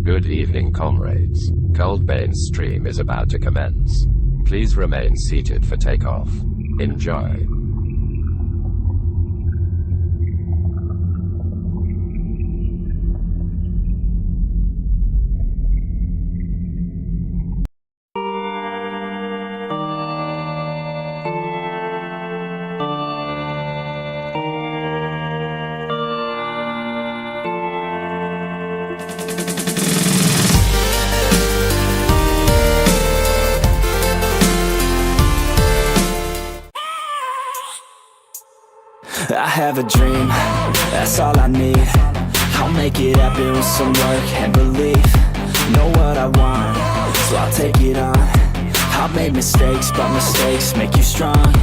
Good evening, comrades. Coldbane's stream is about to commence. Please remain seated for takeoff. Enjoy. I have a dream, that's all I need. I'll make it happen with some work and belief. Know what I want, so I'll take it on. I've made mistakes, but mistakes make you strong.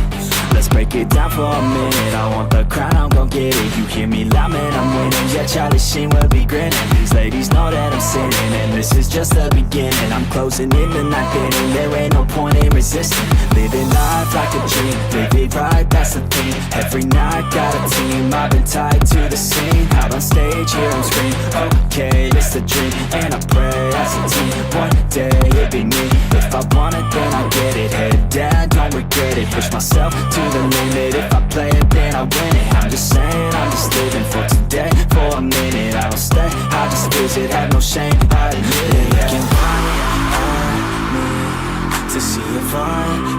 Let's break it down for a minute. I want the crown, I'm gon' get it. You hear me loud, man, I'm winning. Yeah, Charlie Sheen will be grinning. These ladies know that I'm sinning, and this is just the beginning. I'm closing in the ninth inning. There ain't no point in resisting. Living life like a dream, live it right, that's the thing. Every night got a team, I've been tied to the scene. Out on stage, here on screen. Okay, it's a dream, and I pray as a team. One day it'll be me. If I want it, then I get it. Head down, don't regret it. Push myself to the limit. If I play it, then I win it. I'm just saying, I'm just living for today. For a minute, I don't stay, I just visit. Have no shame, I admit it. Looking right at me to see if I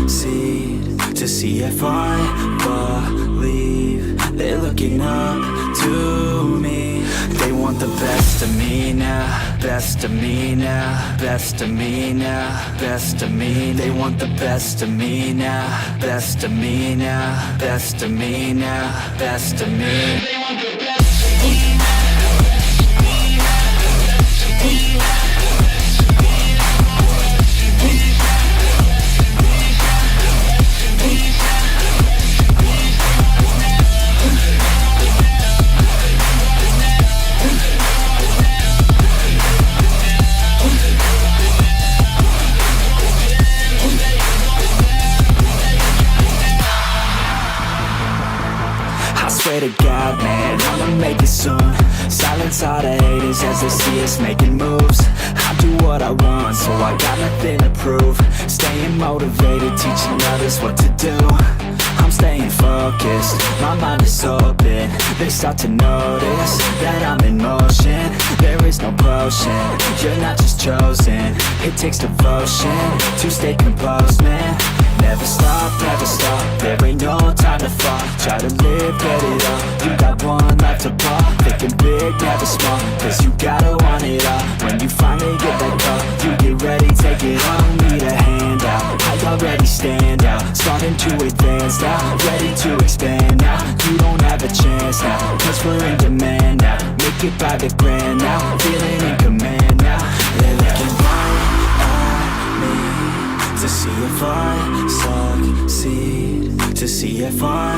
succeed, to see if I believe. They're looking up to me. They want the best of me now, best of me now, best of me now, best of me. They want the best of me now, best of me now, best of me now, best of me. They want the best of me now. Swear to God, man, I'ma make it soon. Silence all the haters as they see us making moves. I do what I want, so I got nothing to prove. Staying motivated, teaching others what to do. I'm staying focused, my mind is open. They start to notice that I'm in motion. There is no potion, you're not just chosen. It takes devotion to stay composed, man. Never stop, there ain't no time to fall. Try to live, get it all, you got one life to ball. Thinking big, never small, cause you gotta want it all. When you finally get that call, you get ready, take it on. Need a handout, I already stand out. Starting to advance now, ready to expand now. You don't have a chance now, cause we're in demand now. Make it by the grand now, feeling in command now. They're looking right at me to see if I succeed, to see if I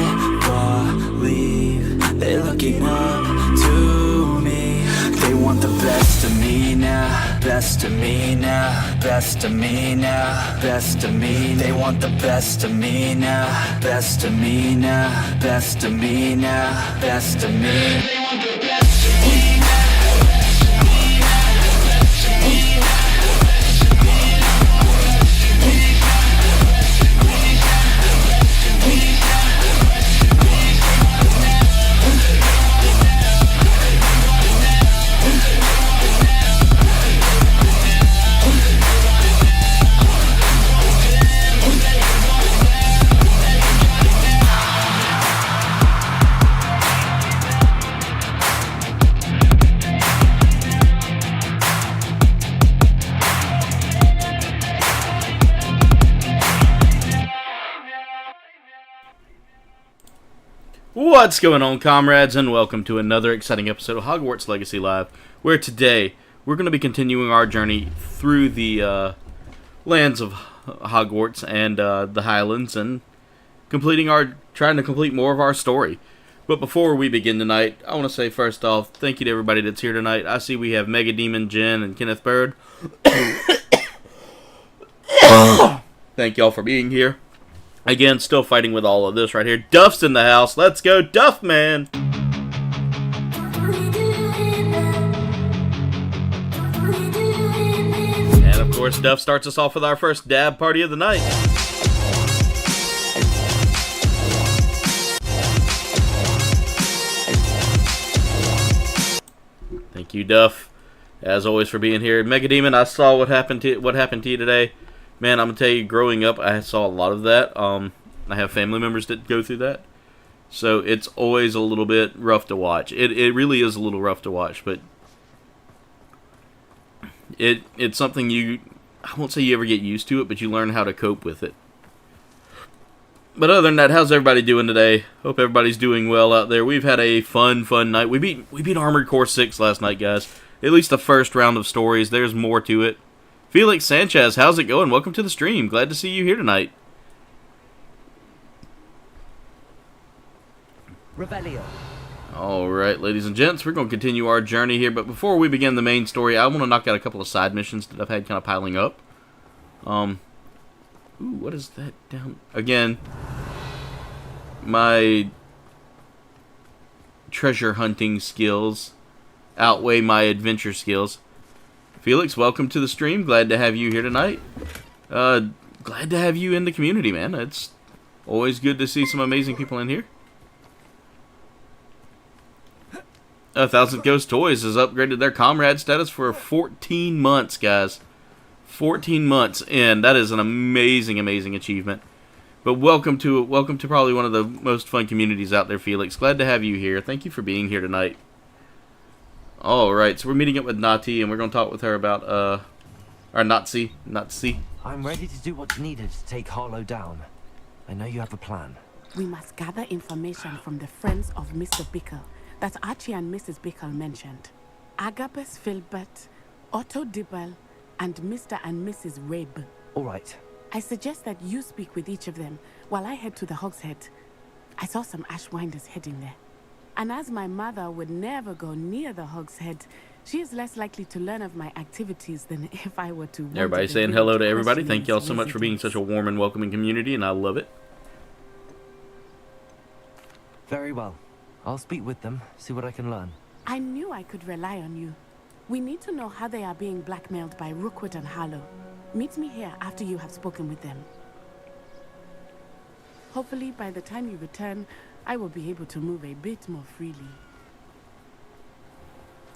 believe. They're looking up to me. They want the best of me now, best of me now, best of me now, best of me. They want the best of me now, best of me now, best of me now, best of me. They want the best of me now. What's going on, comrades, and welcome to another exciting episode of Hogwarts Legacy Live, where today we're going to be continuing our journey through the lands of Hogwarts and the Highlands, and trying to complete more of our story. But before we begin tonight, I want to say first off, thank you to everybody that's here tonight. I see we have Mega Demon, Jen, and Kenneth Bird. Thank y'all for being here. Again, still fighting with all of this right here. Duff's in the house. Let's go, Duff, man! Of course, Duff starts us off with our first dab party of the night. Thank you, Duff, as always, for being here. Mega Demon, I saw what happened to you today. Man, I'm gonna tell you, growing up, I saw a lot of that. I have family members that go through that, so it's always a little bit rough to watch. It really is a little rough to watch, but it's something I won't say you ever get used to it, but you learn how to cope with it. But other than that, how's everybody doing today? Hope everybody's doing well out there. We've had a fun night. We beat Armored Core 6 last night, guys. At least the first round of stories. There's more to it. Felix Sanchez, how's it going? Welcome to the stream. Glad to see you here tonight. Rebellion. Alright, ladies and gents, we're going to continue our journey here, but before we begin the main story, I want to knock out a couple of side missions that I've had kind of piling up. Ooh, what is that down? Again, my treasure hunting skills outweigh my adventure skills. Felix, welcome to the stream. Glad to have you here tonight. Glad to have you in the community, man. It's always good to see some amazing people in here. 1000 Ghost Toys has upgraded their Komrade status for 14 months, guys. 14 months in. That is an amazing achievement. But welcome to probably one of the most fun communities out there, Felix. Glad to have you here. Thank you for being here tonight. Alright, so we're meeting up with Nati, and we're going to talk with her about, or Nazi. I'm ready to do what's needed to take Harlow down. I know you have a plan. We must gather information from the friends of Mr. Bickle that Archie and Mrs. Bickle mentioned. Agabus Filbert, Otto Dibble, and Mr. and Mrs. Rabe. All right. I suggest that you speak with each of them while I head to the Hogshead. I saw some Ashwinders heading there. And as my mother would never go near the Hogshead, she is less likely to learn of my activities than if I were to... Everybody saying hello to everybody. Thank y'all so much for being such a warm and welcoming community, and I love it. Very well. I'll speak with them, see what I can learn. I knew I could rely on you. We need to know how they are being blackmailed by Rookwood and Harlow. Meet me here after you have spoken with them. Hopefully, by the time you return, I will be able to move a bit more freely.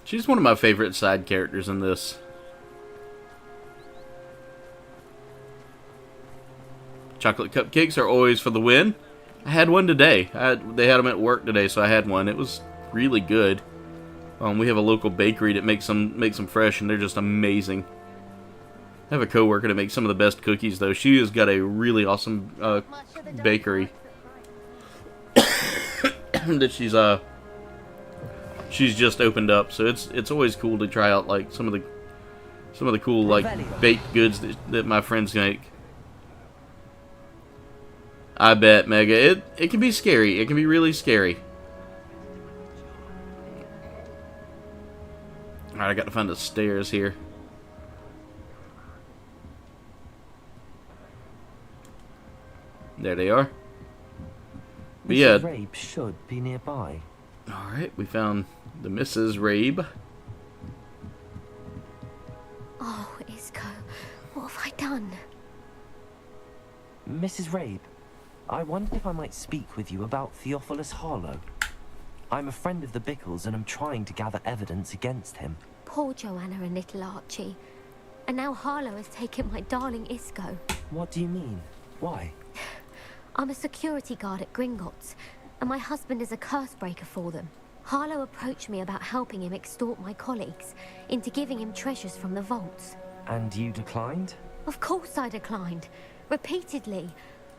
She's one of my favorite side characters in this. Chocolate cupcakes are always for the win. I had one today. They had them at work today, so I had one. It was really good. We have a local bakery that makes them fresh, and they're just amazing. I have a coworker that makes some of the best cookies, though. She has got a really awesome bakery that she's just opened up. So it's always cool to try out like some of the cool like baked goods that my friends make. I bet, Mega. It can be scary. It can be really scary. Alright, I got to find the stairs here. There they are. But yeah. Mrs. Rabe should be nearby. Alright, we found the Mrs. Rabe. Oh, Isco, what have I done? Mrs. Rabe, I wondered if I might speak with you about Theophilus Harlow. I'm a friend of the Bickles and I'm trying to gather evidence against him. Poor Joanna and little Archie. And now Harlow has taken my darling Isco. What do you mean? Why? I'm a security guard at Gringotts, and my husband is a curse breaker for them. Harlow approached me about helping him extort my colleagues into giving him treasures from the vaults. And you declined? Of course I declined. Repeatedly.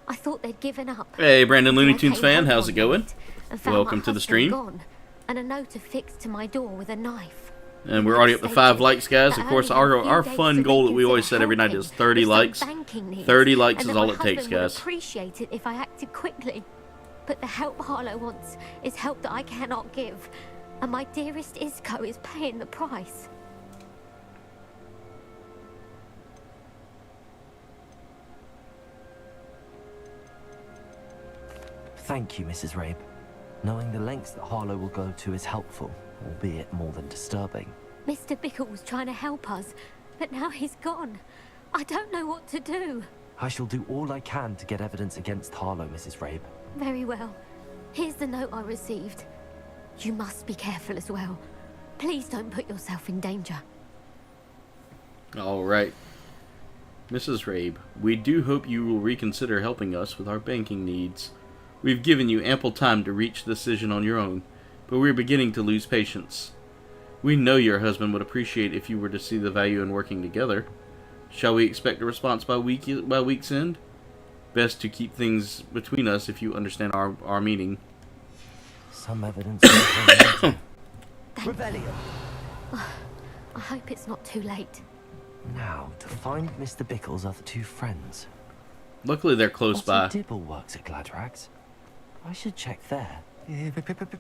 I thought they'd given up. Hey, Brandon Looney Tunes fan, how's it going? Welcome to the stream. Gone, and a note affixed to my door with a knife. And we're already up to 5 likes, guys. Of course, our fun goal that we always set every night is 30 likes. 30 likes is all it takes, guys. I'd appreciate it if I acted quickly. But the help Harlow wants is help that I cannot give. And my dearest Isco is paying the price. Thank you, Mrs. Rabe. Knowing the lengths that Harlow will go to is helpful, albeit more than disturbing. Mr. Bickle was trying to help us, but now he's gone. I don't know what to do. I shall do all I can to get evidence against Harlow, Mrs. Rabe. Very well. Here's the note I received. You must be careful as well. Please don't put yourself in danger. Alright. Mrs. Rabe, we do hope you will reconsider helping us with our banking needs. We've given you ample time to reach a decision on your own, but we're beginning to lose patience. We know your husband would appreciate if you were to see the value in working together. Shall we expect a response by week's end? Best to keep things between us if you understand our meaning. Some evidence. Rebellion. I hope it's not too late. Now, to find Mr. Bickle's other two friends. Luckily, they're close by. Mr. Dibble works at Gladrags. I should check there.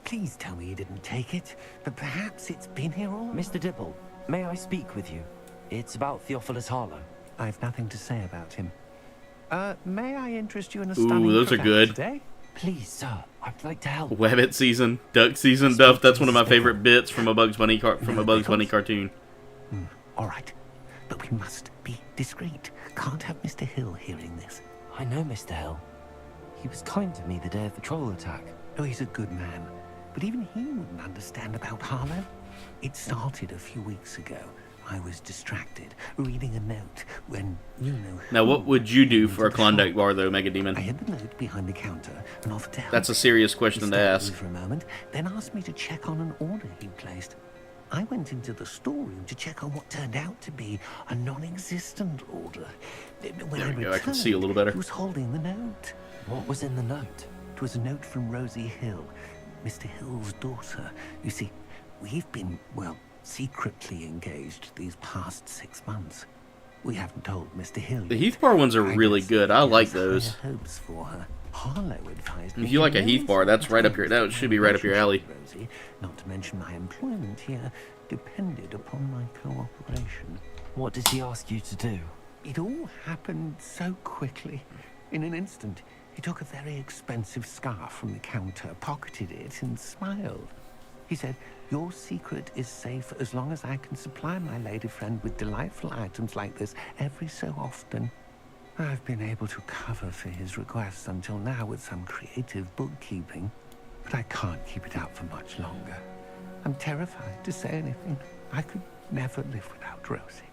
Please tell me you didn't take it. But perhaps it's been here all. Mr. Dibble, may I speak with you? It's about Theophilus Harlow. I've nothing to say about him. May I interest you in a stunning Ooh, those are cravat good. today? Please, sir, I'd like to help. Wabbit season, duck season, Duff. That's one of my favorite bits from a Bugs Bunny cartoon. All right, but we must be discreet. Can't have Mr. Hill hearing this. I know Mr. Hill. He was kind to me the day of the troll attack. Oh, he's a good man, but even he wouldn't understand about Harlow. It started a few weeks ago. I was distracted, reading a note when, you know... Now, what would you do for a Klondike bar, though, Mega Demon? I hid the note behind the counter and offered to help. That's a serious question He to stared at ask. me for a moment, then asked me to check on an order he'd placed. I went into the storeroom to check on what turned out to be a non-existent order. When There we go, I can returned, see a little better. He was holding the note. What was in the note? It was a note from Rosie Hill, Mr. Hill's daughter. You see, we've been, well, secretly engaged these past 6 months. We haven't told Mr. Hill. The Heath Bar ones are really guess good. he I like has those. higher hopes for her. Harlow advised me If you like a to Heath Bar, that's right up your... That should be right up your alley. Rosie, not to mention my employment here, depended upon my cooperation. What did he ask you to do? It all happened so quickly. In an instant, he took a very expensive scarf from the counter, pocketed it, and smiled. He said, "Your secret is safe as long as I can supply my lady friend with delightful items like this every so often." I've been able to cover for his requests until now with some creative bookkeeping, but I can't keep it out for much longer. I'm terrified to say anything. I could never live without Rosie.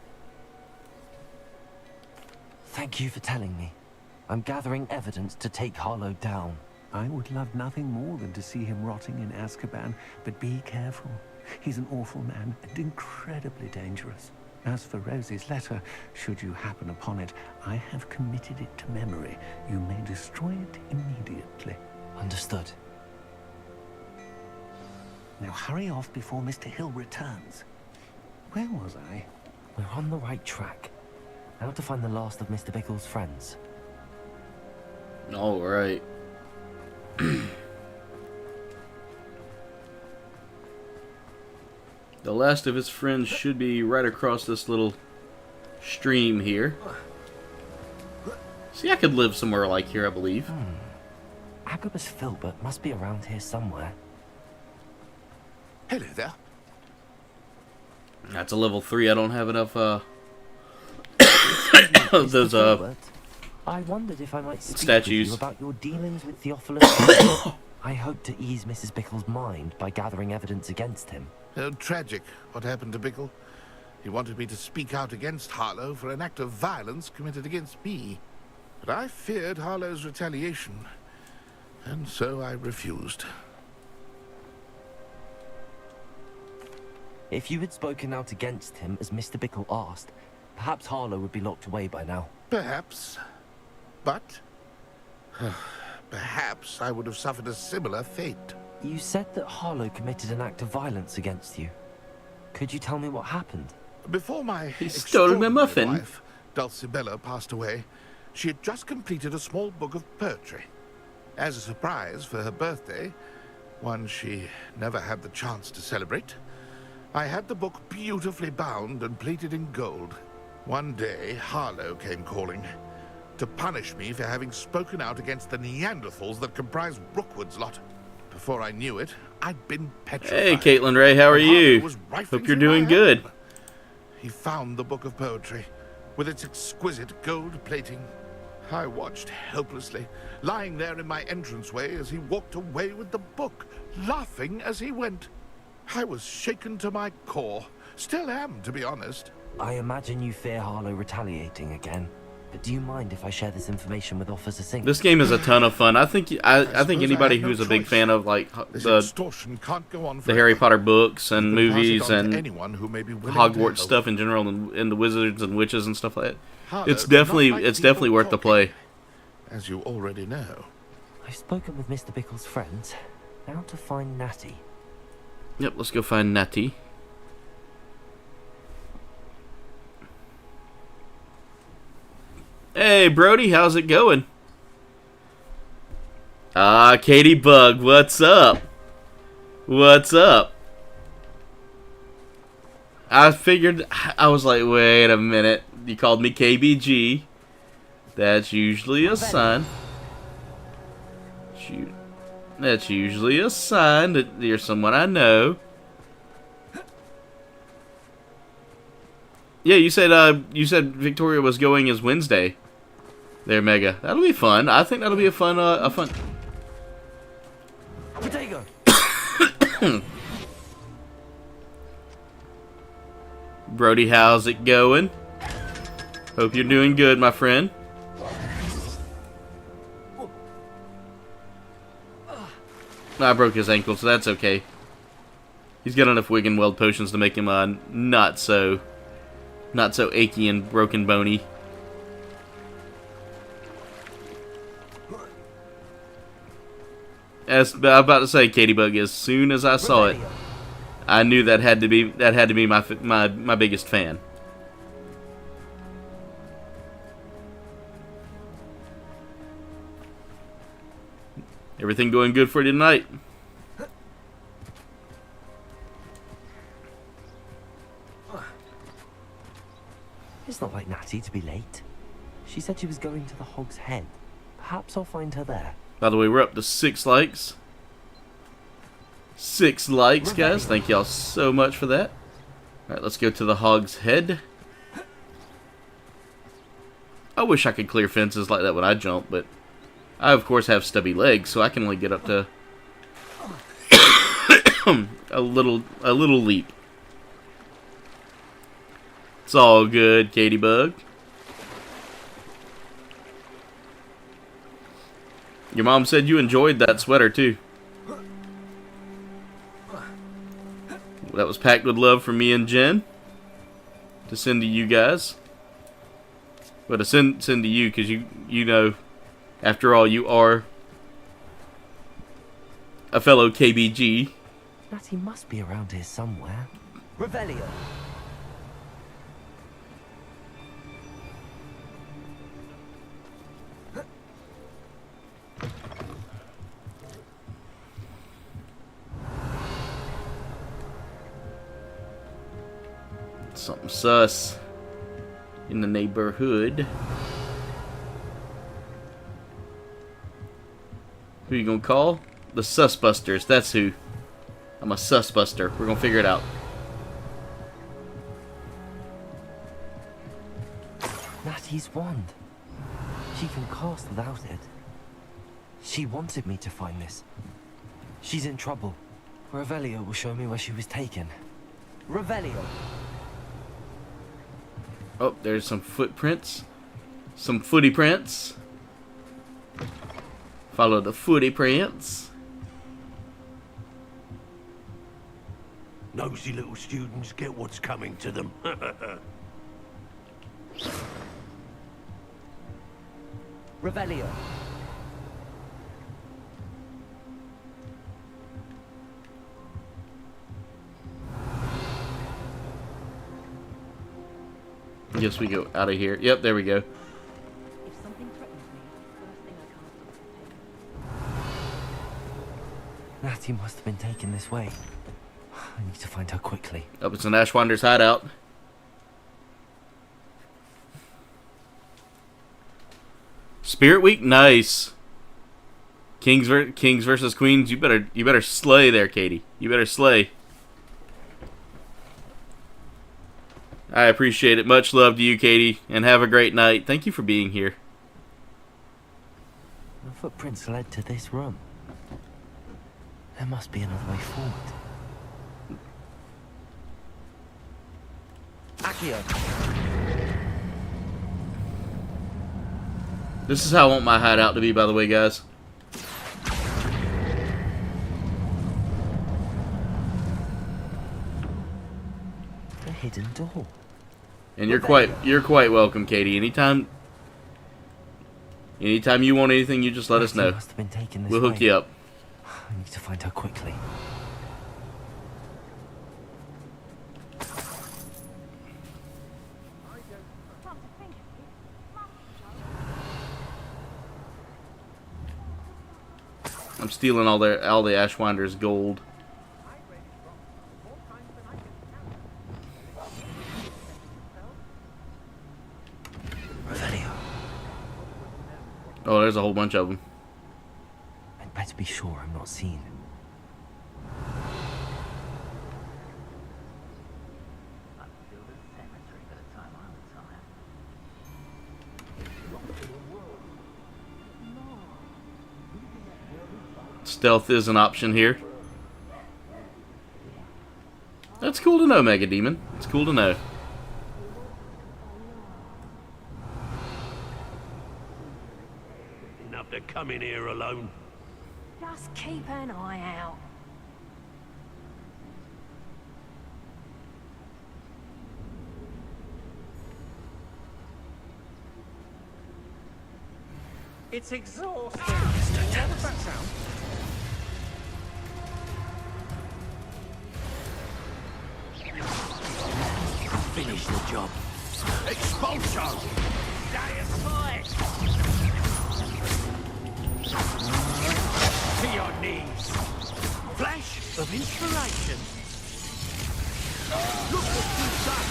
Thank you for telling me. I'm gathering evidence to take Harlow down. I would love nothing more than to see him rotting in Azkaban, but be careful. He's an awful man and incredibly dangerous. As for Rosie's letter, should you happen upon it, I have committed it to memory. You may destroy it immediately. Understood. Now hurry off before Mr. Hill returns. Where was I? We're on the right track. Now to find the last of Mr. Bickle's friends. All right. The last of his friends should be right across this little stream here. See, I could live somewhere like here, I believe. Agabus Filbert must be around here somewhere. Hello there. That's a level 3. I don't have enough, those, Filbert, I wondered if I might speak statues. with you about your dealings with Theophilus. I hope to ease Mrs. Bickle's mind by gathering evidence against him. Oh, tragic what happened to Bickle. He wanted me to speak out against Harlow for an act of violence committed against me. But I feared Harlow's retaliation, and so I refused. If you had spoken out against him as Mr. Bickle asked, perhaps Harlow would be locked away by now. Perhaps. But perhaps I would have suffered a similar fate. You said that Harlow committed an act of violence against you. Could you tell me what happened? Before my He stole my extraordinary muffin. wife, Dulcibella, passed away, she had just completed a small book of poetry. As a surprise for her birthday, one she never had the chance to celebrate, I had the book beautifully bound and plated in gold. One day, Harlow came calling to punish me for having spoken out against the Neanderthals that comprise Rookwood's lot. Before I knew it, I'd been petrified. Hey, Caitlin Ray, how are Harlow you? was rifling Hope you're through my doing good. home. He found the book of poetry, with its exquisite gold plating. I watched helplessly, lying there in my entranceway as he walked away with the book, laughing as he went. I was shaken to my core. Still am, to be honest. I imagine you fear Harlow retaliating again. But do you mind if I share this information with Officer Singh? This game is a ton of fun. I think anybody who's a big choice. fan of like This the extortion can't go on the forever. Harry Potter books and You can pass it movies on to and anyone who may be willing to Hogwarts help. stuff in general and the wizards and witches and stuff like that. Harlow It's does not definitely like it's people definitely worth the talking, play. as you already know. I've spoken with Mr. Bickle's friends. Now to find Natty. Yep, let's go find Natty. Hey, Brody, how's it going? Ah, Katie Bug, what's up? What's up? I figured, I was like, wait a minute. You called me KBG. That's usually a sign. Shoot. That's usually a sign that you're someone I know. Yeah, you said Victoria was going as Wednesday. There, Mega. That'll be fun. I think that'll be a fun. Potato! Brody, how's it going? Hope you're doing good, my friend. I broke his ankle, so that's okay. He's got enough Wiggenweld potions to make him not so achy and broken bony. As I'm about to say, Katie Bug, as soon as I saw it, I knew that had to be my biggest fan. Everything going good for you tonight? It's not like Natty to be late. She said she was going to the Hog's Head. Perhaps I'll find her there. By the way, we're up to 6 likes. 6 likes, guys. Thank y'all so much for that. Alright, let's go to the Hog's Head. I wish I could clear fences like that when I jump, but I, of course, have stubby legs, so I can only get up to a little leap. It's all good, Katie Bug. Your mom said you enjoyed that sweater, too. That was packed with love from me and Jen. To send to you guys. But to send to you, because you know, after all, you are a fellow KBG. Natty must be around here somewhere. Revelio! Something sus in the neighborhood. Who you gonna call? The Susbusters. That's who. I'm a Susbuster. We're gonna figure it out. Natty's wand. She can cast without it. She wanted me to find this. She's in trouble. Revelio will show me where she was taken. Revelio! Oh, there's some footprints. Some footy prints. Follow the footy prints. Nosy little students get what's coming to them. Revelio! I guess we go out of here. Yep, there we go. If something threatens me, first thing I can't do. Natty must have been taken this way. I need to find her quickly. Up, it's an Ashwinder's hideout. Spirit Week, nice. Kings versus Queens. You better slay there, Katie. You better slay. I appreciate it. Much love to you, Katie, and have a great night. Thank you for being here. The footprints led to this room. There must be another way forward. Accio. This is how I want my hideout to be, by the way, guys. A hidden door. And you're quite welcome, Katie. Anytime you want anything, you just let us know. Must have been taken this We'll hook way. you up. I need to find her quickly. I'm stealing all the Ashwinder's gold. Revelio. Oh, there's a whole bunch of them. I'd better be sure I'm not seen. Stealth is an option here. That's cool to know, Mega Demon. It's cool to know. Enough to come in here alone. Just keep an eye out. It's exhausting. What was that sound? Finish the job. Expulsion! Stay aside! To your knees. Flash of inspiration. Look what you've done.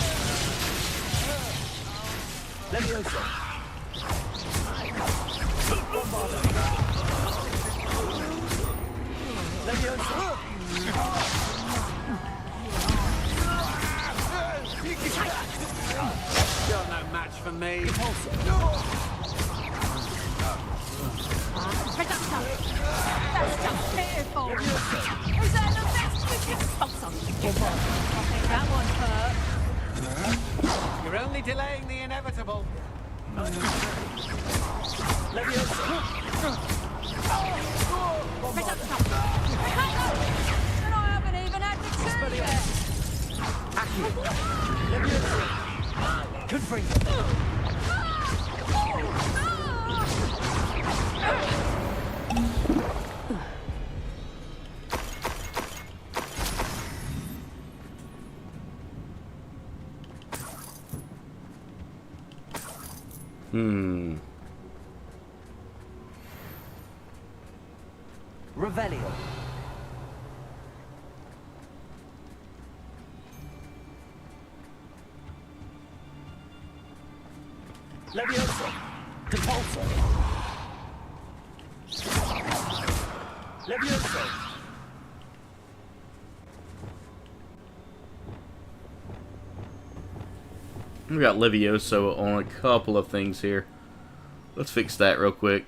Leviosa. You're no match for me. That's just pitiful. Is that the best you can stop something? I think that one hurt. You're only delaying the inevitable. And I haven't even had the two yet. Revelio. Leviosa. Depulso. Leviosa. We got Levioso on a couple of things here. Let's fix that real quick.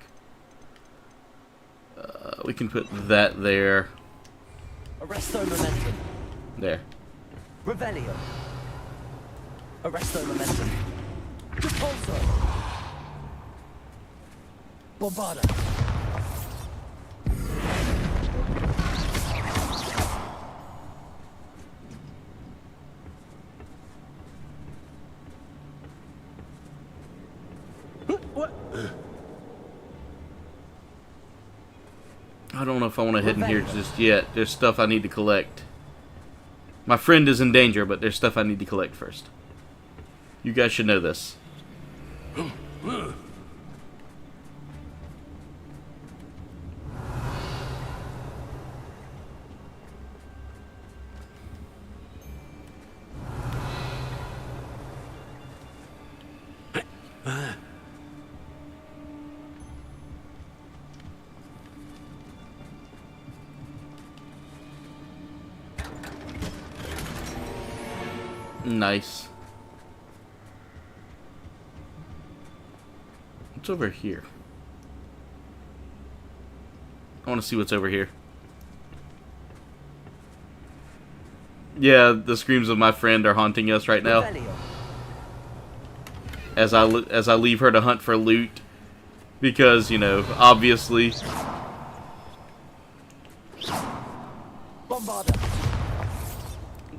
We can put that there. Arresto momentum. There. Revelio. Arresto momentum. Depulso. Bombarda. I don't know if I want to head in here just yet. There's stuff I need to collect. My friend is in danger, but there's stuff I need to collect first. You guys should know this. Nice. What's over here? I want to see what's over here. Yeah, the screams of my friend are haunting us right now. As I leave her to hunt for loot, because, you know, obviously.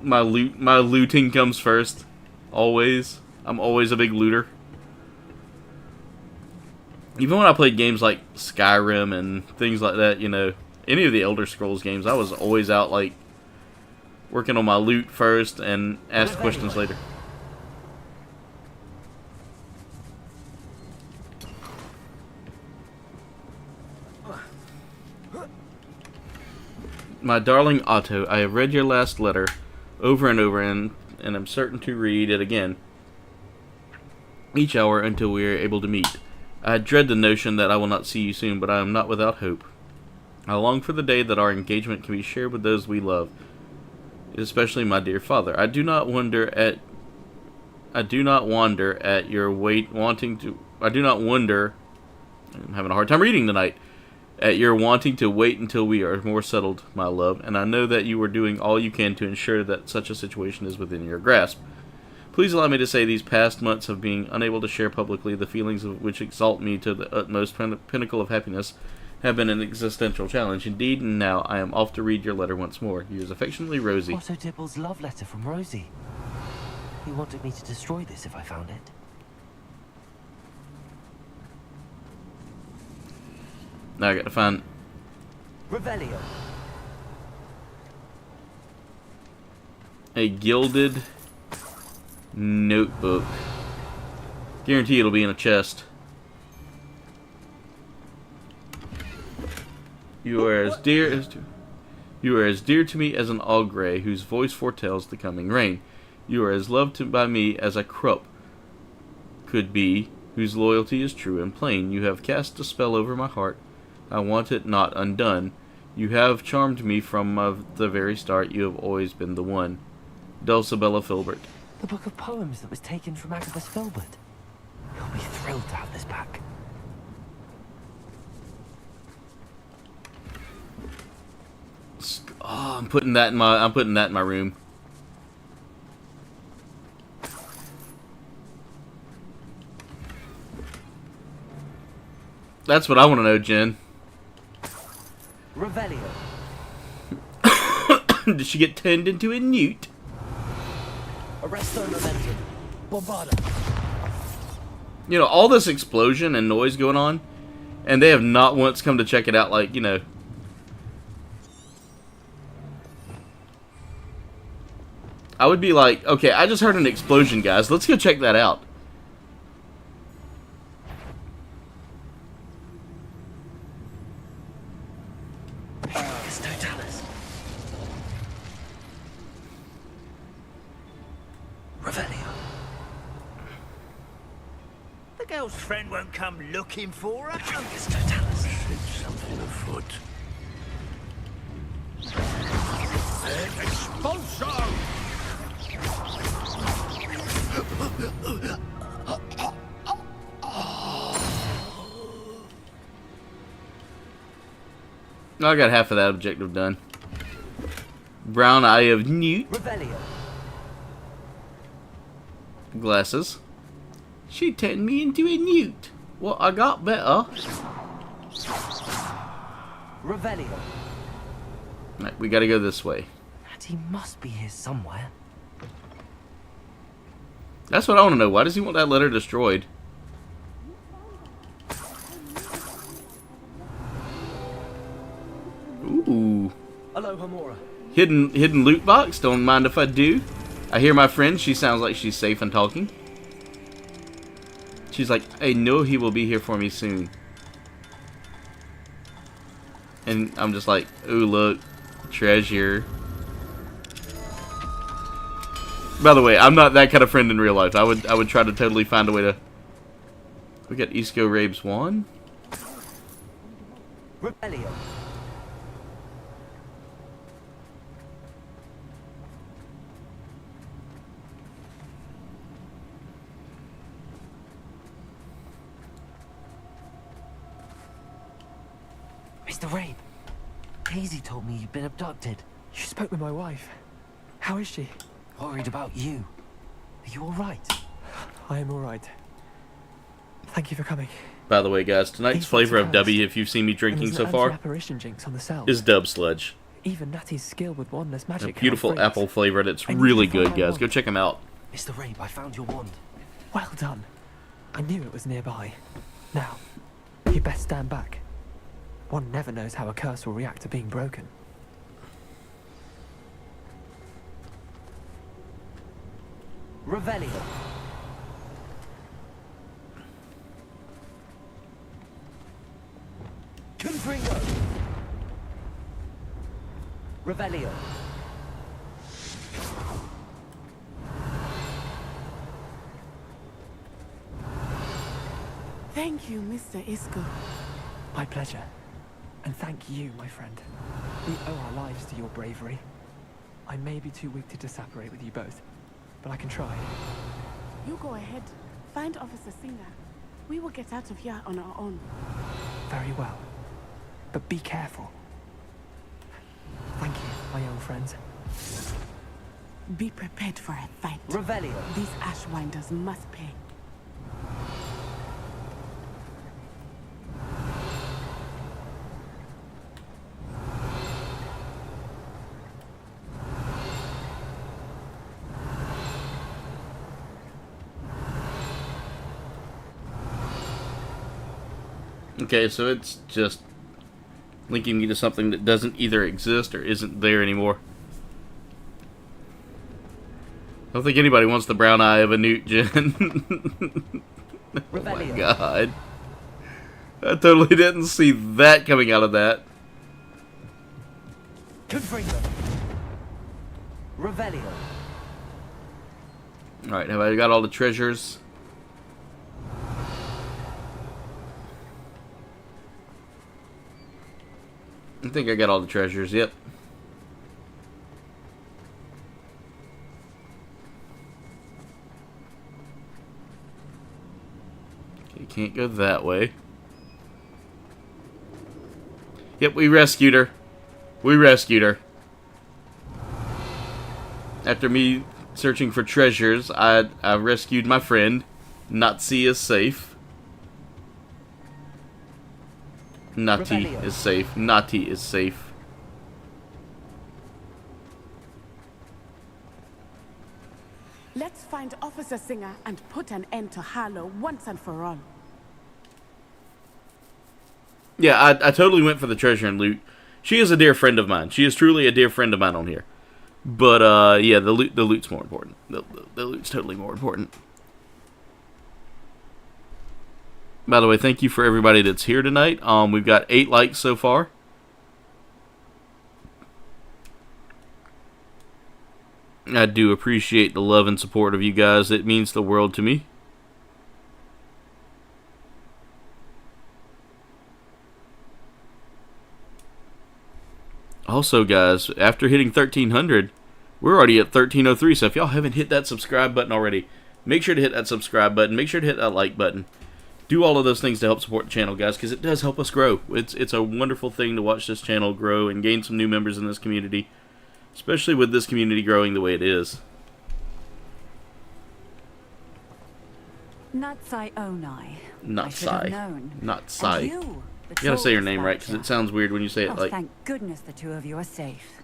My looting comes first. Always. I'm always a big looter. Even when I played games like Skyrim and things like that, you know, any of the Elder Scrolls games, I was always out, like, working on my loot first and ask questions later. My darling Otto, I have read your last letter over and over and am certain to read it again each hour until we are able to meet. I dread the notion that I will not see you soon, but I am not without hope. I long for the day that our engagement can be shared with those we love, especially my dear father. I do not wonder at your I'm having a hard time reading tonight. At your wanting to wait until we are more settled, my love, and I know that you are doing all you can to ensure that such a situation is within your grasp. Please allow me to say these past months of being unable to share publicly the feelings of which exalt me to the utmost pinnacle of happiness have been an existential challenge. Indeed, and now I am off to read your letter once more. Yours affectionately, Rosie. Otto Dibble's love letter from Rosie. He wanted me to destroy this if I found it. Now I got to find Revelio. a gilded notebook. Guarantee it'll be in a chest. You are as dear to me as an Augury whose voice foretells the coming rain. You are as loved by me as a Krupp could be, whose loyalty is true and plain. You have cast a spell over my heart. I want it not undone. You have charmed me from the very start. You have always been the one. Dulcibella Filbert. The book of poems that was taken from Agabus Filbert. You'll be thrilled to have this back. Oh, I'm putting that in my room. That's what I want to know, Jen. Revelio. Did she get turned into a newt? Arresto momentum. Bombarda. You know, all this explosion and noise going on, and they have not once come to check it out, like, you know. I would be like, okay, I just heard an explosion, guys. Let's go check that out. The girl's friend won't come looking for her. Something afoot. Expulso! I got half of that objective done. Brown Eye of Newt. Revelio. Glasses. She turned me into a newt. Well, I got better. Revelio. Right, we gotta go this way. And he must be here somewhere. That's what I want to know. Why does he want that letter destroyed? Ooh. Aloha Mora. Hidden loot box. Don't mind if I do. I hear my friend. She sounds like she's safe and talking. She's like, I know he will be here for me soon. And I'm just like, ooh, look. Treasure. By the way, I'm not that kind of friend in real life. I would try to totally find a way to... We got Isco Rabe's wand. Revelio. Mr. Rabe, Daisy told me you'd been abducted. You spoke with my wife. How is she? Worried about you. Are you alright? I am alright. Thank you for coming. By the way, guys, tonight's These flavor are of W, cursed. if you've seen me And drinking there's so an far, anti-apparition jinx on the cell. is Dub Sludge. Even Natty's skill with wandless A magic. beautiful cannot freeze. apple flavor, and it's I need really to find good, my guys. wand. Go check them out. Mr. Rabe, I found your wand. Well done. I knew it was nearby. Now, you best stand back. One never knows how a curse will react to being broken. Revelio. Confringo. Revelio. Thank you, Mr. Isco. My pleasure. And thank you, my friend. We owe our lives to your bravery. I may be too weak to disapparate with you both, but I can try. You go ahead. Find Officer Singer. We will get out of here on our own. Very well. But be careful. Thank you, my young friends. Be prepared for a fight. Revelio. These Ashwinders must pay. Okay, so it's just linking me to something that doesn't either exist or isn't there anymore. I don't think anybody wants the brown eye of a newt, Jen. Oh my god. I totally didn't see that coming out of that. Confringo. Revelio. Alright, have I got all the treasures? I think I got all the treasures, yep. Okay, can't go that way. Yep, we rescued her. We rescued her. After me searching for treasures, I rescued my friend. Nazi is safe. Nati is safe. Nati is safe. Let's find Officer Singer and put an end to Harlow once and for all. Yeah, I totally went for the treasure and loot. She is a dear friend of mine. She is truly a dear friend of mine on here. But yeah, the loot's more important. The loot's totally more important. By the way, thank you for everybody that's here tonight. We've got 8 likes so far. I do appreciate the love and support of you guys. It means the world to me. Also, guys, after hitting 1300, we're already at 1303. So if y'all haven't hit that subscribe button already, make sure to hit that subscribe button. Make sure to hit that like button. Do all of those things to help support the channel, guys, because it does help us grow. It's a wonderful thing to watch this channel grow and gain some new members in this community, especially with this community growing the way it is. Natsai Onai. Natsai. Not Natsai. You gotta say your name right, because it sounds weird when you say it like... Thank goodness the two of you are safe.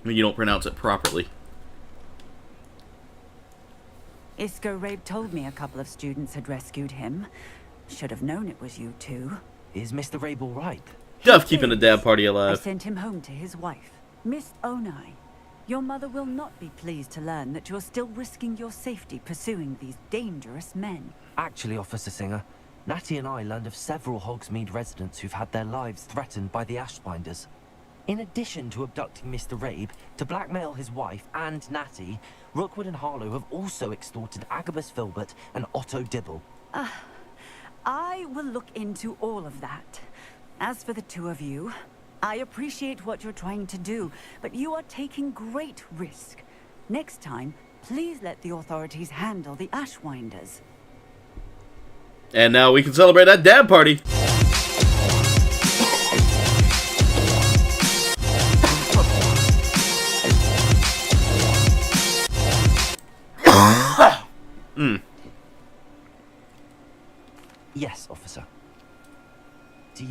I mean, you don't pronounce it properly. Isco Rabe told me a couple of students had rescued him. Should have known it was you two. Is Mr. Rabe all right? Duff keeping the dab party I alive. sent him home to his wife. Miss Onai, your mother will not be pleased to learn that you're still risking your safety pursuing these dangerous men. Actually, Officer Singer, Natty and I learned of several Hogsmeade residents who've had their lives threatened by the Ashbinders. In addition to abducting Mr. Rabe to blackmail his wife and Natty, Rookwood and Harlow have also extorted Agabus Filbert and Otto Dibble. I will look into all of that. As for the two of you, I appreciate what you're trying to do, but you are taking great risk. Next time, please let the authorities handle the Ashwinders. And now we can celebrate that dab party.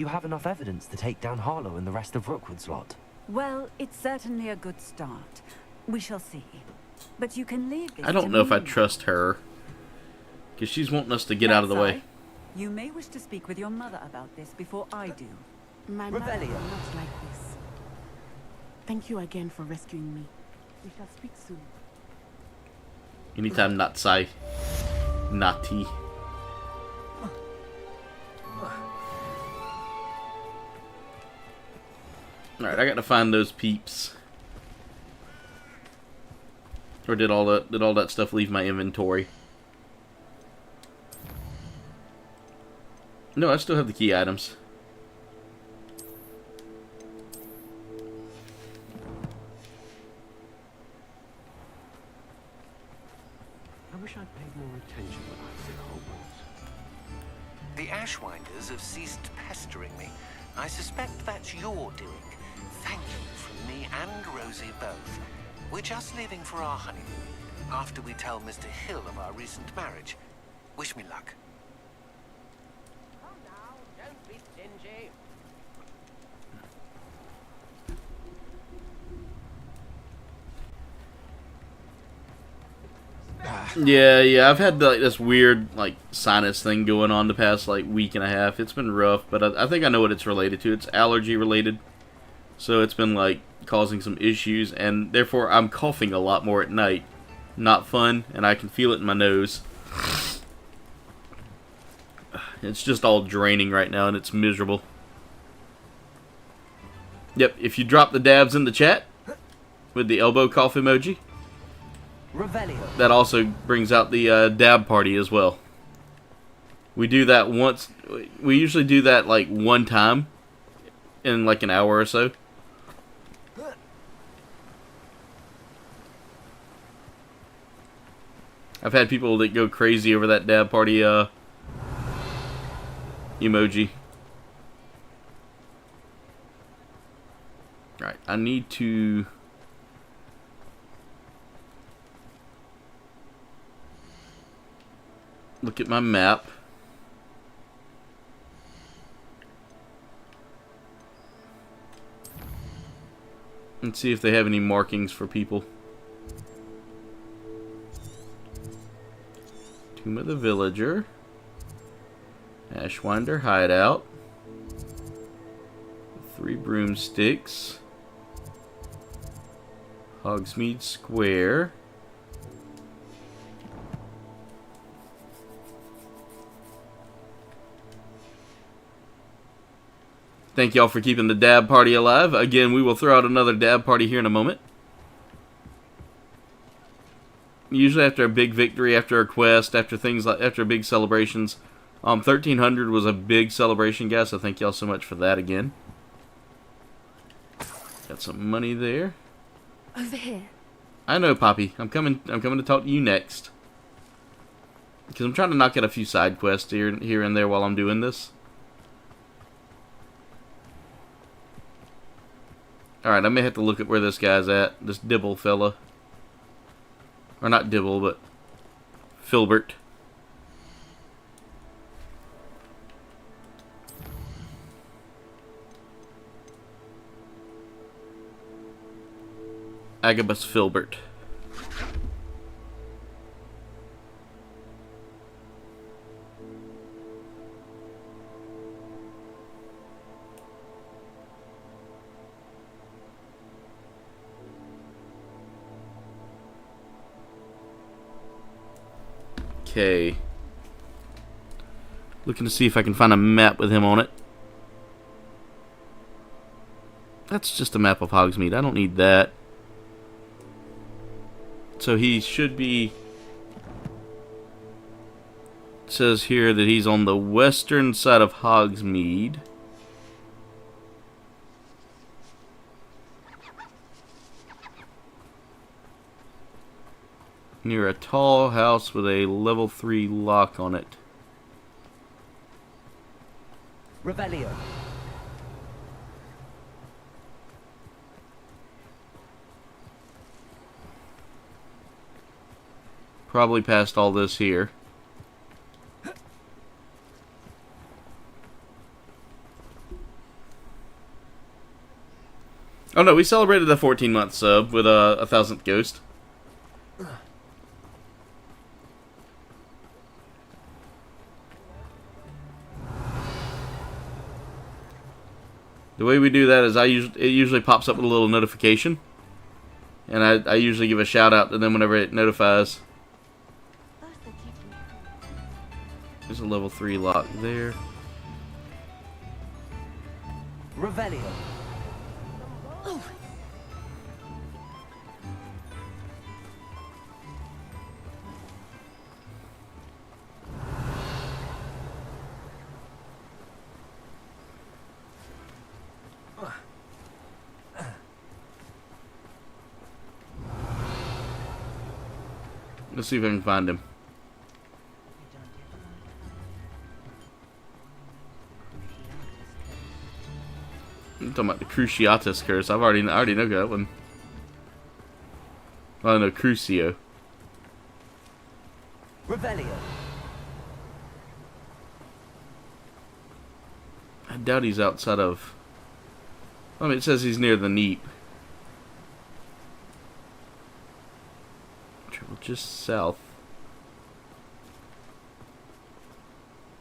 you have enough evidence to take down Harlow and the rest of Rookwood's lot? Well, it's certainly a good start. We shall see. But you can leave this I don't to know if I me. trust her. Because she's wanting us to get out of the way. You may wish to speak with your mother about this before I do. My mother Revelio. will not like this. Thank you again for rescuing me. We shall speak soon. Anytime not say. Naughty. Alright, I gotta find those peeps. Or did all that stuff leave my inventory? No, I still have the key items. I wish I'd paid more attention when I was at Hogwarts. The Ashwinders have ceased pestering me. I suspect that's your doing. Thank you from me and Rosie both. We're just leaving for our honeymoon, after we tell Mr. Hill of our recent marriage. Wish me luck. Come now, don't be stingy. Yeah, I've had like this weird like sinus thing going on the past like week and a half. It's been rough, but I think I know what it's related to. It's allergy related. So it's been like causing some issues, and therefore I'm coughing a lot more at night. Not fun, and I can feel it in my nose. It's just all draining right now, and it's miserable. Yep, if you drop the dabs in the chat with the elbow cough emoji, Revelio. that also brings out the dab party as well. We do that once. We usually do that like one time in like an hour or so. I've had people that go crazy over that dab party emoji. Right, I need to look at my map. And see if they have any markings for people. Tomb of the Villager. Ashwinder Hideout. 3 Broomsticks. Hogsmeade Square. Thank y'all for keeping the dab party alive. Again, we will throw out another dab party here in a moment. Usually after a big victory, after a quest, after big celebrations. 1300 was a big celebration, guys, so thank y'all so much for that again. Got some money there. Over here. I know, Poppy. I'm coming to talk to you next. Because I'm trying to knock out a few side quests here and there while I'm doing this. Alright, I may have to look at where this guy's at. This Dibble fella. Or not Dibble, but Filbert. Agabus Filbert. Okay. Looking to see if I can find a map with him on it. That's just a map of Hogsmeade. I don't need that. So he should be... It says here that he's on the western side of Hogsmeade. Near a tall house with a level 3 lock on it. Revelio. Probably past all this here. Oh no, we celebrated the 14-month sub with a 1,000th ghost. The way we do that is it usually pops up with a little notification, and I usually give a shout out to them whenever it notifies. There's a level 3 lock there. Revelio. Let's see if I can find him. I'm talking about the Cruciatus curse. I already know that one. Oh no, Crucio. Revelio. I doubt he's outside of. I mean, it says he's near the Neep. Travel just south.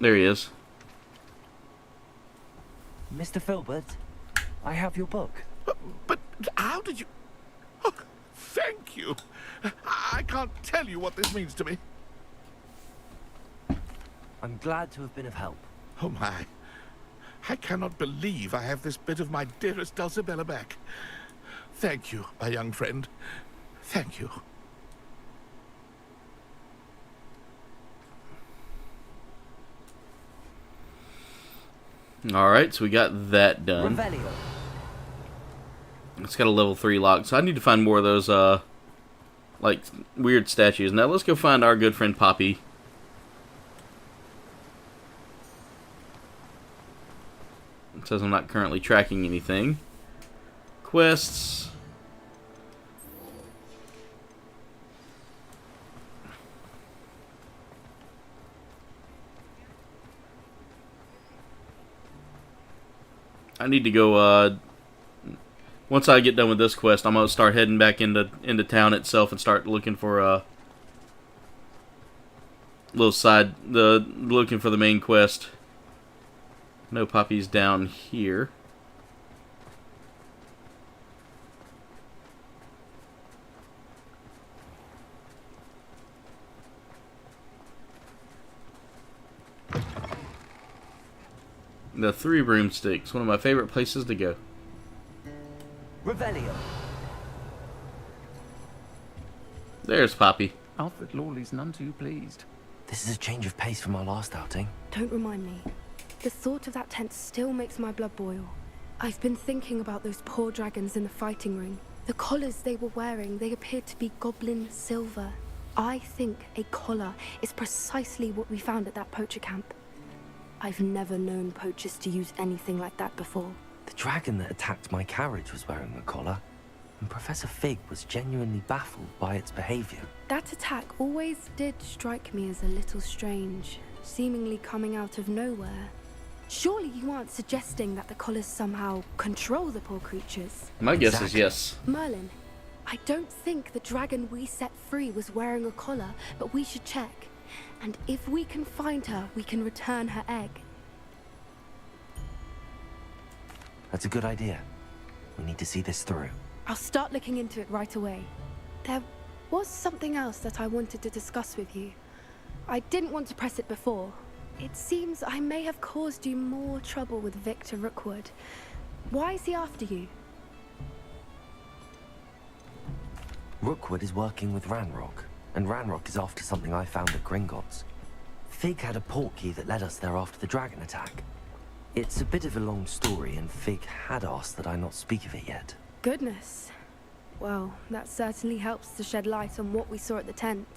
There he is. Mr. Filbert, I have your book. But how did you... Oh, thank you. I can't tell you what this means to me. I'm glad to have been of help. Oh my. I cannot believe I have this bit of my dearest Dulcibella back. Thank you, my young friend. Thank you. Alright, so we got that done. Revelio. It's got a level 3 lock, so I need to find more of those, like, weird statues. Now let's go find our good friend Poppy. It says I'm not currently tracking anything. Quests. I need to go, once I get done with this quest, I'm going to start heading back into town itself and start looking for, looking for the main quest. No, Poppy's down here. The 3 broomsticks, one of my favorite places to go. Revelio. There's Poppy. Alfred Lawley's none too pleased. This is a change of pace from our last outing. Don't remind me. The thought of that tent still makes my blood boil. I've been thinking about those poor dragons in the fighting ring. The collars they were wearing, they appeared to be goblin silver. I think a collar is precisely what we found at that poacher camp. I've never known poachers to use anything like that before. The dragon that attacked my carriage was wearing a collar, and Professor Fig was genuinely baffled by its behavior. That attack always did strike me as a little strange, seemingly coming out of nowhere. Surely you aren't suggesting that the collars somehow control the poor creatures? My guess is yes. Merlin, I don't think the dragon we set free was wearing a collar, but we should check. And if we can find her, we can return her egg. That's a good idea. We need to see this through. I'll start looking into it right away. There was something else that I wanted to discuss with you. I didn't want to press it before. It seems I may have caused you more trouble with Victor Rookwood. Why is he after you? Rookwood is working with Ranrock, and Ranrock is after something I found at Gringotts. Fig had a portkey that led us there after the dragon attack. It's a bit of a long story, and Fig had asked that I not speak of it yet. Goodness. Well, that certainly helps to shed light on what we saw at the tent.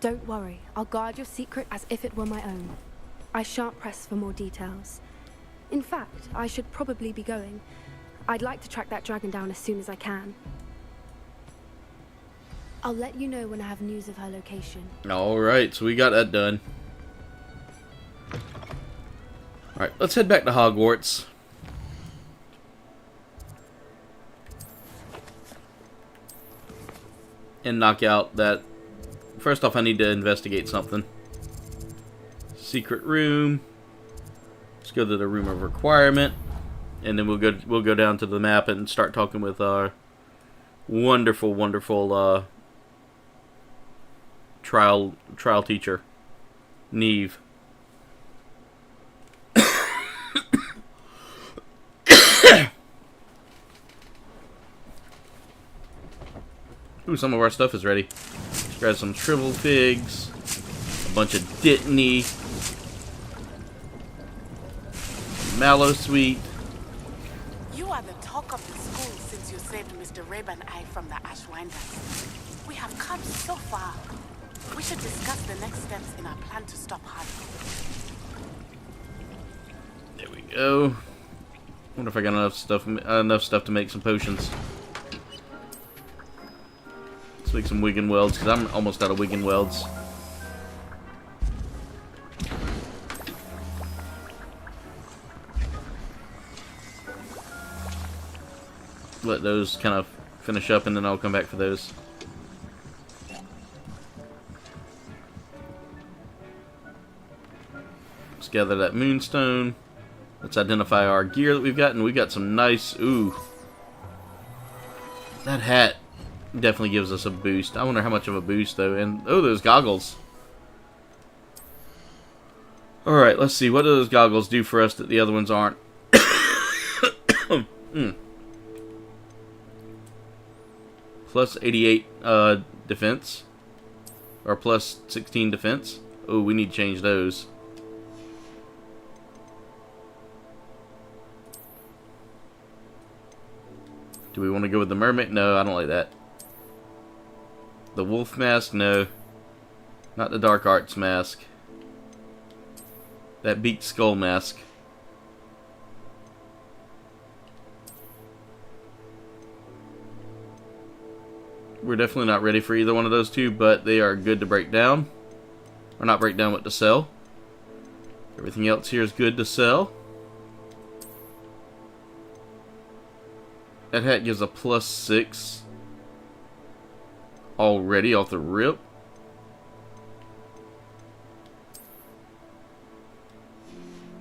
Don't worry, I'll guard your secret as if it were my own. I shan't press for more details. In fact, I should probably be going. I'd like to track that dragon down as soon as I can. I'll let you know when I have news of her location. Alright, so we got that done. Alright, let's head back to Hogwarts. and knock out that. First off, I need to investigate something. Secret room. Let's go to the room of requirement, and then we'll go down to the map and start talking with our wonderful trial teacher, Niamh. Ooh, some of our stuff is ready. Let's grab some shriveled figs, a bunch of dittany, mallow sweet. You are the talk of the school since you saved Mr. Rabe and I from the Ashwinders. We have come so far. We should discuss the next steps in our plan to stop Harlow. There we go. Wonder if I got enough stuff to make some potions. Let's make some Wigan Welds, because I'm almost out of Wigan Welds. Let those kind of finish up, and then I'll come back for those. Let's gather that moonstone. Let's identify our gear that we've got, and we've got some nice... Ooh. That hat definitely gives us a boost. I wonder how much of a boost, though. And, oh, those goggles. Alright, let's see. What do those goggles do for us that the other ones aren't? Plus 88 defense. Or plus 16 defense. Oh, we need to change those. Do we want to go with the mermaid? No, I don't like that. The wolf mask? No. Not the dark arts mask. That beaked skull mask. We're definitely not ready for either one of those two, but they are good to break down. Or not break down, but to sell. Everything else here is good to sell. That hat gives a plus 6 already off the rip.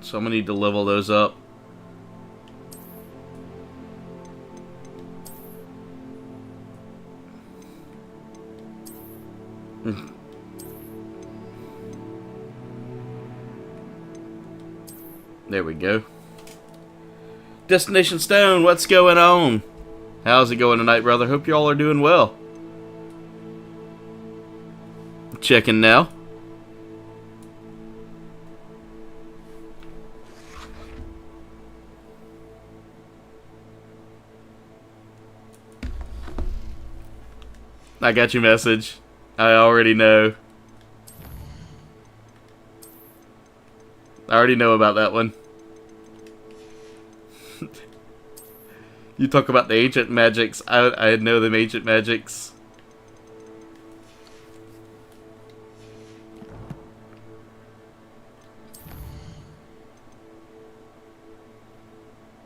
So I'm going to need to level those up. There we go. Destination Stone, what's going on? How's it going tonight, brother? Hope y'all are doing well. Checking now. I got your message. I already know. I already know about that one. You talk about the ancient magics. I know them ancient magics.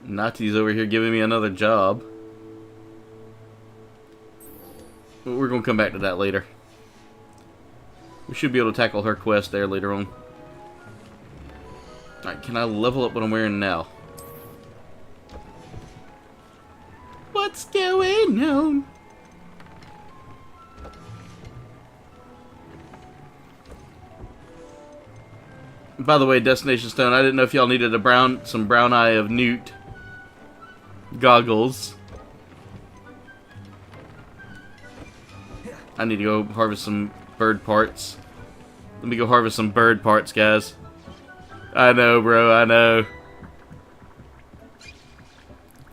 Nati's over here giving me another job. We're going to come back to that later. We should be able to tackle her quest there later on. Alright, can I level up what I'm wearing now? What's going on? By the way, Destination Stone, I didn't know if y'all needed some brown eye of Newt goggles. I need to go harvest some bird parts. Let me go harvest some bird parts, guys. I know, bro, I know.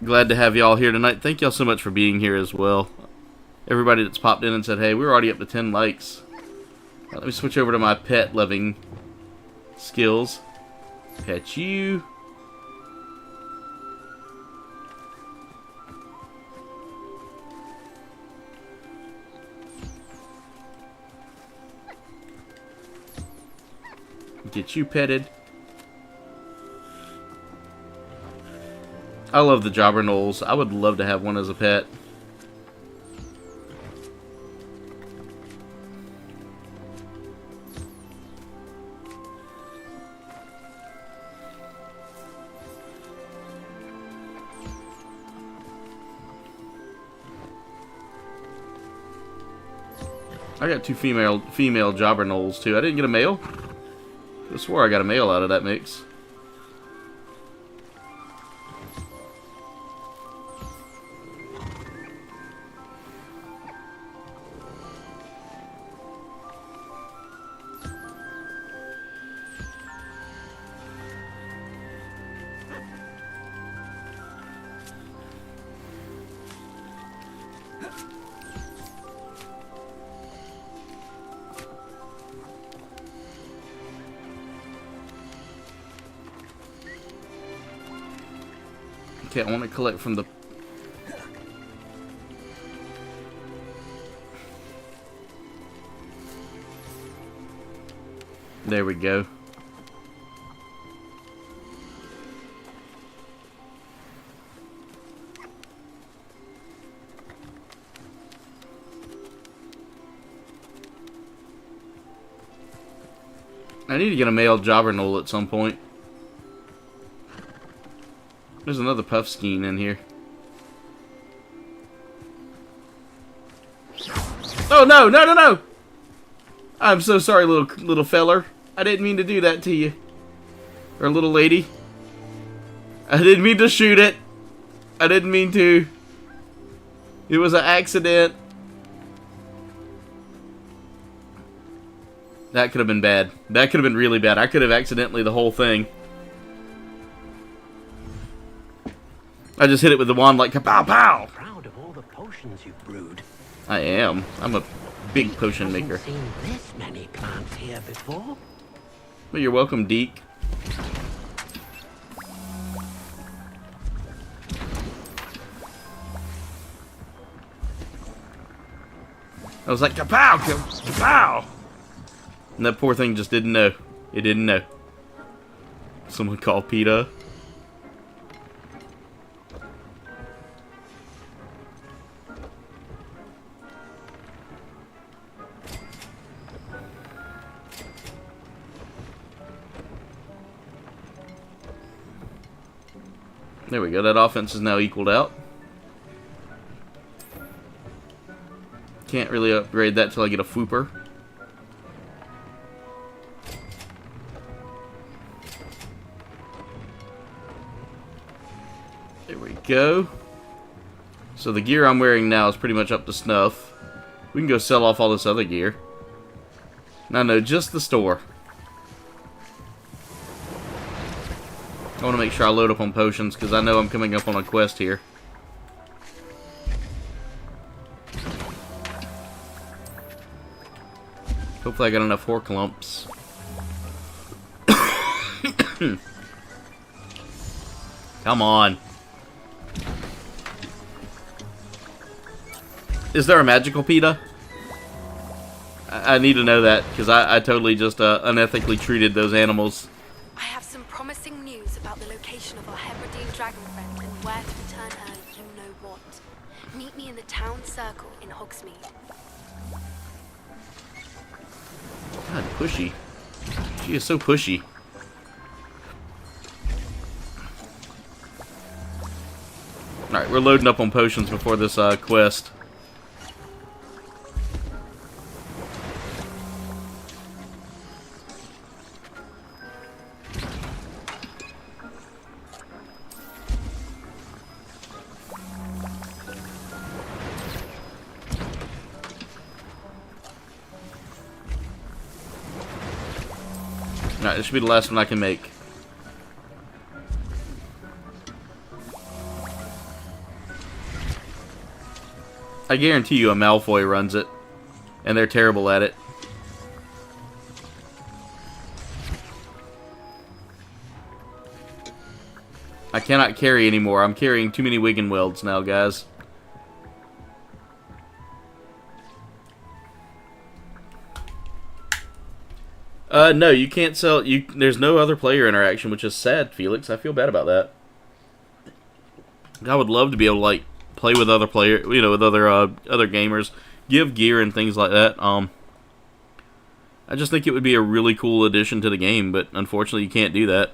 Glad to have y'all here tonight. Thank y'all so much for being here as well. Everybody that's popped in and said, hey, we're already up to 10 likes. Let me switch over to my pet loving skills. Pet you. Get you petted. I love the Jobber Knolls. I would love to have one as a pet. I got 2 female jobber gnolls too. I didn't get a male. I swore I got a male out of that mix. Okay, I want to collect from the... There we go. I need to get a male jobber gnoll at some point. There's another puff skein in here. Oh no, no, no, no! I'm so sorry, little feller. I didn't mean to do that to you. Or little lady. I didn't mean to shoot it. I didn't mean to. It was an accident. That could have been bad. That could have been really bad. I could have accidentally the whole thing. I just hit it with the wand like kapow pow. Proud of all the potions you've brewed. I am. I'm a big potion maker. Seen this many plants here before. Well, you're welcome, Deke. I was like kapow, kapow, and that poor thing just didn't know. It didn't know. Someone call PETA. There we go, that offense is now equaled out. Can't really upgrade that till I get a fooper. There we go. So the gear I'm wearing now is pretty much up to snuff. We can go sell off all this other gear. No, just the store. I want to make sure I load up on potions because I know I'm coming up on a quest here. Hopefully I got enough hork lumps. Come on. Is there a magical PETA? I need to know that because I totally just unethically treated those animals. I have some promising news about the location of our Hebridean dragon friend and where to return her you-know-what. Meet me in the town circle in Hogsmeade. God, pushy. She is so pushy. Alright, we're loading up on potions before this quest. Alright, this should be the last one I can make. I guarantee you a Malfoy runs it. And they're terrible at it. I cannot carry anymore. I'm carrying too many Wiggenwelds now, guys. No, you can't sell. There's no other player interaction, which is sad, Felix. I feel bad about that. I would love to be able to like play with other with other gamers, give gear and things like that. I just think it would be a really cool addition to the game, but unfortunately, you can't do that.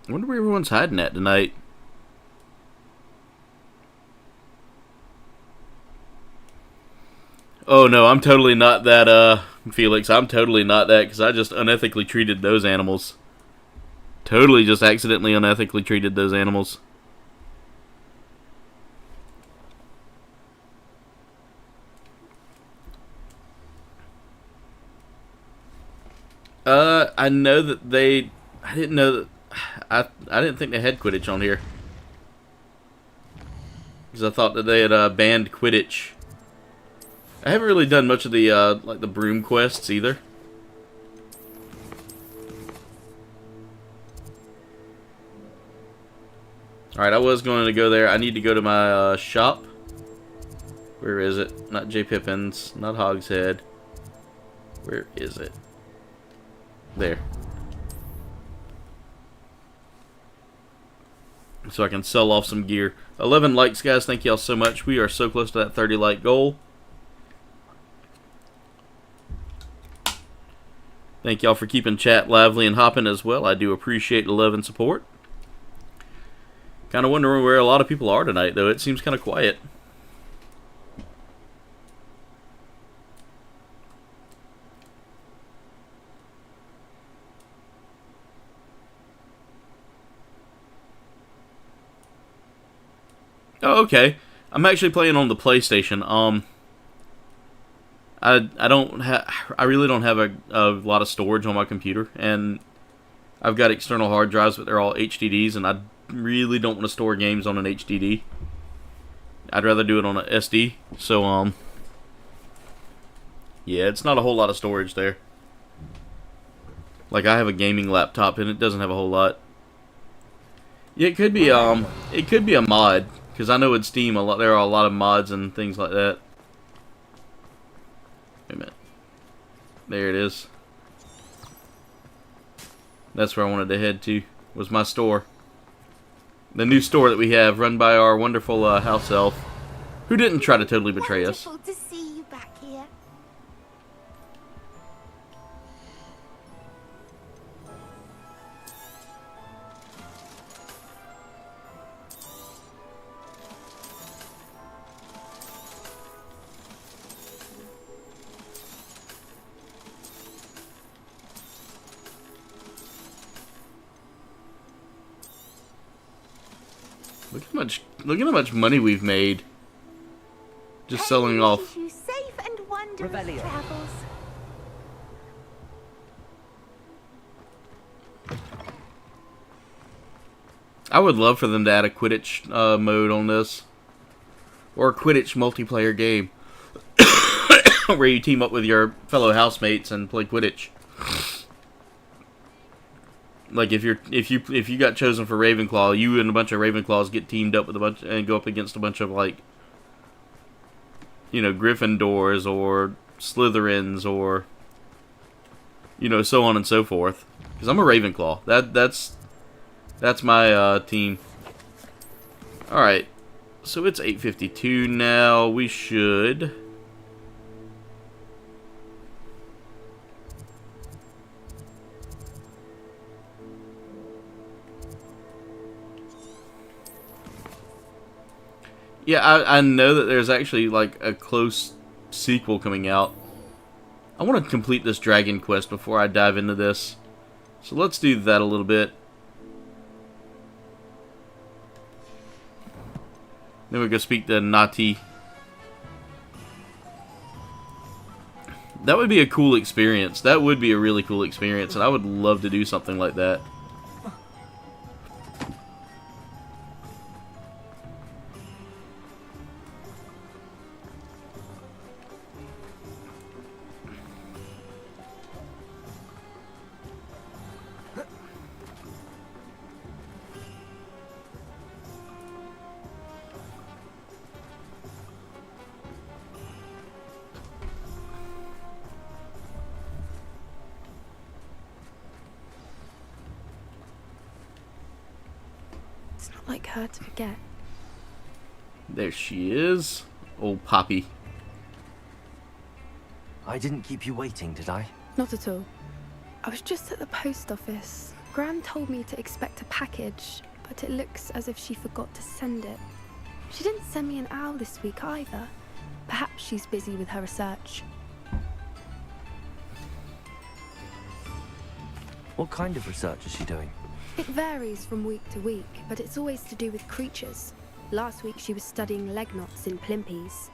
I wonder where everyone's hiding at tonight. Oh no, I'm totally not that, Felix. I'm totally not that, because I just unethically treated those animals. Totally just accidentally unethically treated those animals. I know that they... I didn't know that... I didn't think they had Quidditch on here. Because I thought that they had banned Quidditch. I haven't really done much of the, like the broom quests either. Alright, I was going to go there. I need to go to my, shop. Where is it? Not J. Pippin's. Not Hogshead. Where is it? There. So I can sell off some gear. 11 likes, guys. Thank y'all so much. We are so close to that 30 like goal. Thank y'all for keeping chat lively and hopping as well. I do appreciate the love and support. Kind of wondering where a lot of people are tonight, though. It seems kind of quiet. Oh, okay. I'm actually playing on the PlayStation. I really don't have a lot of storage on my computer, and I've got external hard drives, but they're all HDDs, and I really don't want to store games on an HDD. I'd rather do it on an SD. So yeah, it's not a whole lot of storage there. Like, I have a gaming laptop, and it doesn't have a whole lot. Yeah, it could be a mod. Because I know in Steam there are a lot of mods and things like that. Wait a minute. There it is. That's where I wanted to head to. Was my store. The new store that we have, run by our wonderful house elf, who didn't try to totally betray us. Wonderful to see you back here. Look at how much money we've made. Just selling off. You safe and wondrous travels. I would love for them to add a Quidditch mode on this. Or a Quidditch multiplayer game. Where you team up with your fellow housemates and play Quidditch. Like if you got chosen for Ravenclaw, you and a bunch of Ravenclaws get teamed up with a bunch and go up against a bunch of, like, you know, Gryffindors or Slytherins or, you know, so on and so forth. Because I'm a Ravenclaw. That's my team. All right, so it's 8:52 now. We should. Yeah, I know that there's actually, like, a close sequel coming out. I want to complete this dragon quest before I dive into this. So let's do that a little bit. Then we go speak to Nati. That would be a cool experience. That would be a really cool experience, and I would love to do something like that. Like her to forget. There she is. Old Poppy. I didn't keep you waiting, did I? Not at all. I was just at the post office. Gran told me to expect a package, but it looks as if she forgot to send it. She didn't send me an owl this week either. Perhaps she's busy with her research. What kind of research is she doing? It varies from week to week, but it's always to do with creatures. Last week she was studying leg knots in plimpies.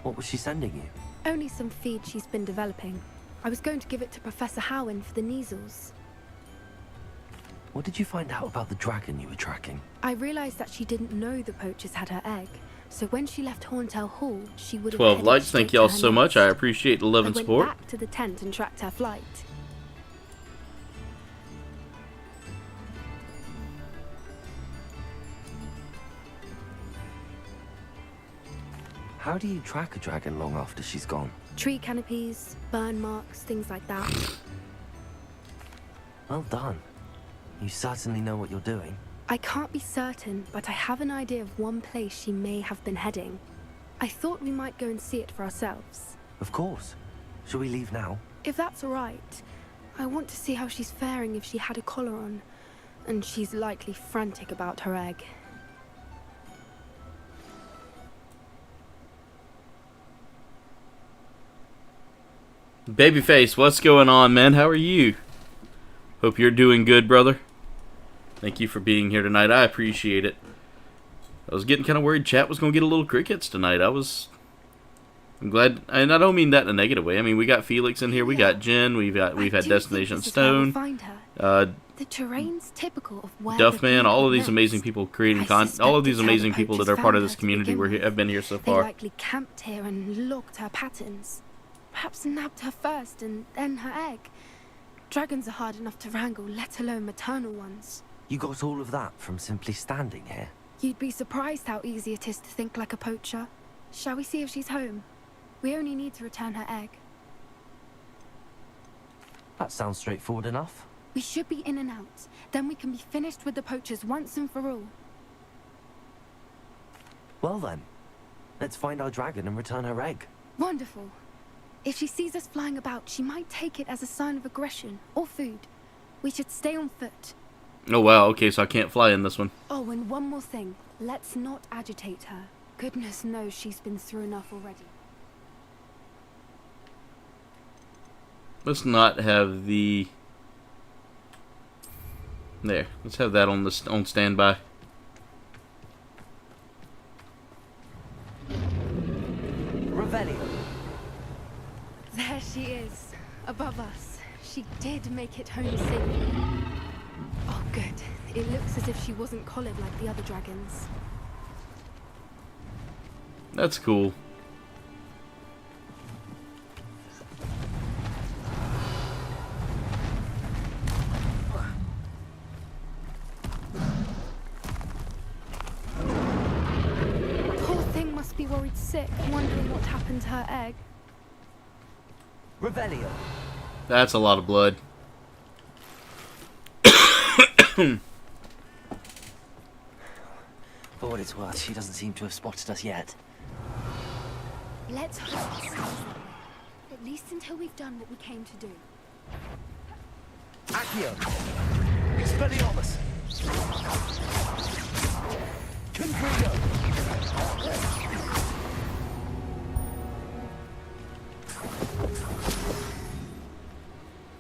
What was she sending you? Only some feed she's been developing. I was going to give it to Professor Howen for the measles. What did you find out about the dragon you were tracking? I realized that she didn't know the poachers had her egg, so when she left Horntail Hall, she would have 12 headed likes, straight thank to y'all her so much. I nest. appreciate the love and I went support. back to the tent and tracked her flight. How do you track a dragon long after she's gone? Tree canopies, burn marks, things like that. Well done. You certainly know what you're doing. I can't be certain, but I have an idea of one place she may have been heading. I thought we might go and see it for ourselves. Of course. Shall we leave now? If that's all right. I want to see how she's faring if she had a collar on. And she's likely frantic about her egg. Babyface, what's going on, man? How are you? Hope you're doing good, brother. Thank you for being here tonight. I appreciate it. I was getting kind of worried chat was going to get a little crickets tonight. I'm glad, and I don't mean that in a negative way. I mean, we got Felix in here, we got Jen, we've had Destination Stone, The terrain's typical of where Duffman, all of these amazing people creating content, all of these amazing people that are part of this community have been here so They far. likely camped here and logged her patterns. Perhaps nabbed her first and then her egg. Dragons are hard enough to wrangle, let alone maternal ones. You got all of that from simply standing here? You'd be surprised how easy it is to think like a poacher. Shall we see if she's home? We only need to return her egg. That sounds straightforward enough. We should be in and out. Then we can be finished with the poachers once and for all. Well then, let's find our dragon and return her egg. Wonderful. If she sees us flying about, she might take it as a sign of aggression or food. We should stay on foot. Oh wow, okay, so I can't fly in this one. Oh, and one more thing. Let's not agitate her. Goodness knows she's been through enough already. Let's not have the... There, let's have that on standby. Revelio. There she is, above us. She did make it home safely. Oh, good. It looks as if she wasn't collared like the other dragons. That's cool. Poor thing must be worried sick, wondering what happened to her egg. Revelio. That's a lot of blood. For what it's worth, she doesn't seem to have spotted us yet. Let's hope it stays that way. At least until we've done what we came to do. Accio. Expelliarmus. Confringo.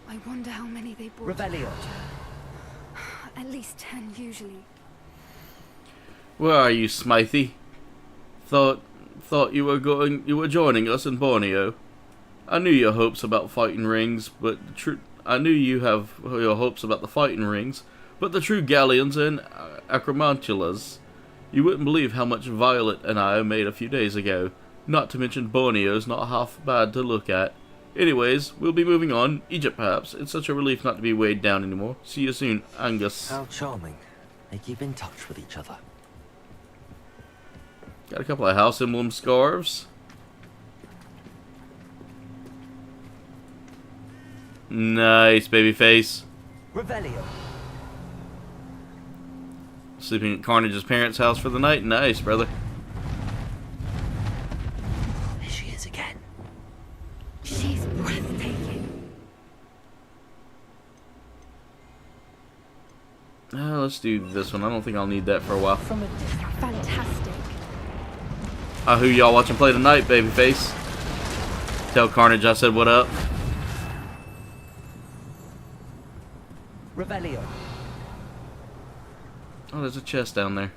I wonder how many they brought. Revelio. At least 10 usually. Where are you, Smithy? Thought you were joining us in Borneo. I knew your hopes about fighting rings, but I knew you have your hopes about the fighting rings, but the true galleons and acromantulas. You wouldn't believe how much Violet and I made a few days ago. Not to mention Borneo's not half bad to look at. Anyways, we'll be moving on. Egypt, perhaps. It's such a relief not to be weighed down anymore. See you soon, Angus. How charming. They keep in touch with each other. Got a couple of house emblem scarves. Nice, babyface. Revelio. Sleeping at Carnage's parents' house for the night. Nice, brother. There she is again. She's breathtaking. let's do this one. I don't think I'll need that for a while. From a fantastic. Who y'all watching play tonight, babyface? Tell Carnage I said what up. Revelio. Oh, there's a chest down there.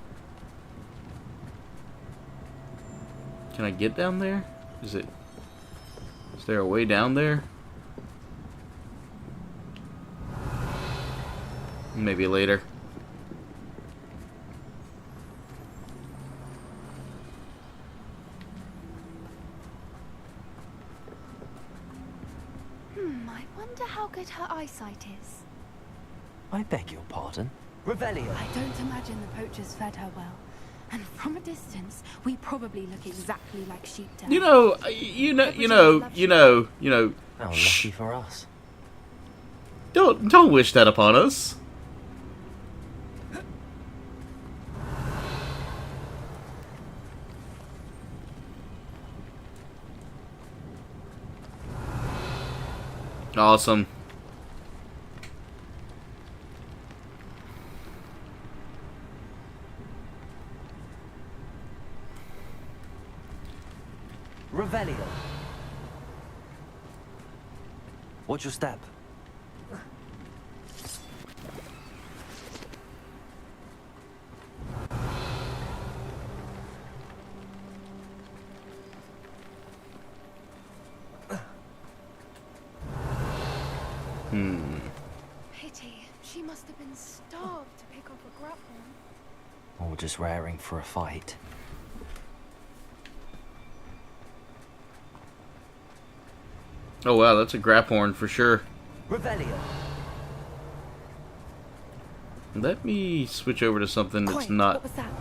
Can I get down there? Is there a way down there? Maybe later. I wonder how good her eyesight is. I beg your pardon. Revelio. I don't imagine the poachers fed her well. And from a distance, we probably look exactly like sheep to her. You know. How Shh. lucky for us. Don't wish that upon us. Awesome. Revelio. Watch your step. Pity. She must have been starved to pick up a grapple. Or just raring for a fight. Oh wow, that's a graphorn for sure. Revelio. Let me switch over to something that's Quiet, not. What was that?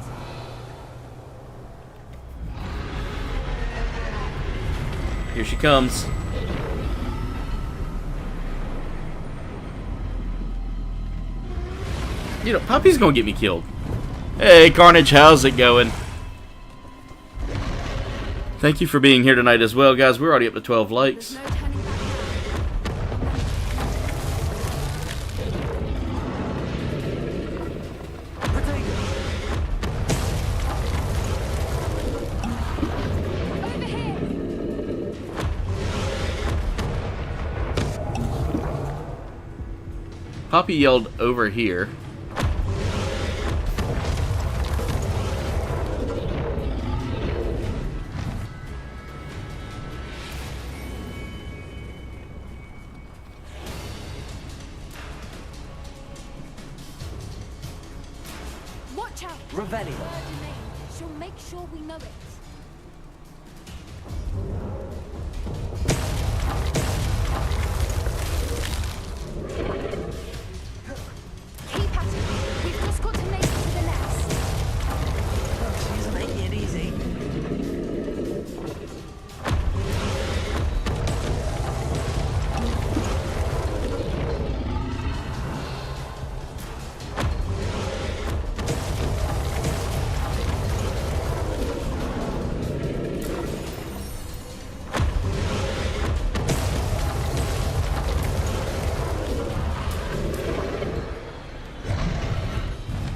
Here she comes. You know, Poppy's gonna get me killed. Hey, Carnage, how's it going? Thank you for being here tonight as well, guys. We're already up to 12 likes. There's no turning back now. Over here. Poppy yelled over here. Watch out. Revelio. Word and name. She'll make sure we know it. Keep at it. We've just got to make it to the nest. She's making it easy.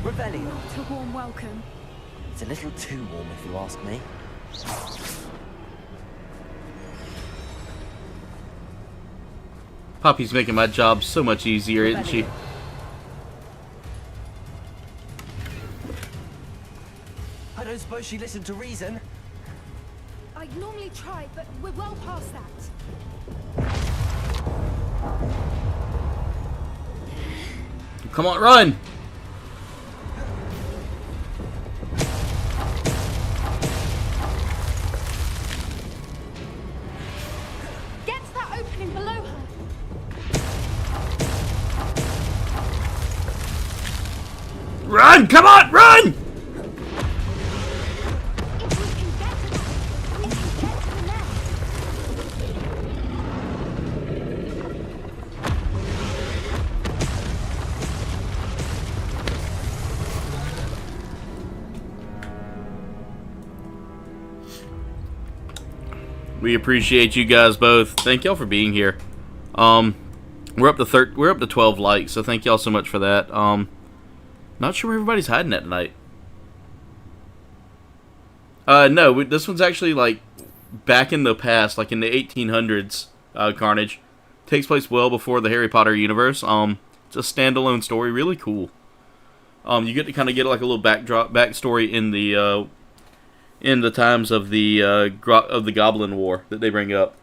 Revelio. Not a warm welcome. It's a little too warm if you ask me. Poppy's making my job so much easier, isn't she? I don't suppose she listened to reason. I'd normally try, but we're well past that. Come on, run! Get to that opening below her. Run! Come on, run! If we can get to that, we can get to the nest. We appreciate you guys both. Thank y'all for being here. We're up to 12 likes, so thank y'all so much for that. Not sure where everybody's hiding at tonight. No, this one's actually like back in the past, like in the 1800s. Carnage takes place well before the Harry Potter universe. It's a standalone story, really cool. You get to kind of get like a little backstory in the times of the Goblin War that they bring up.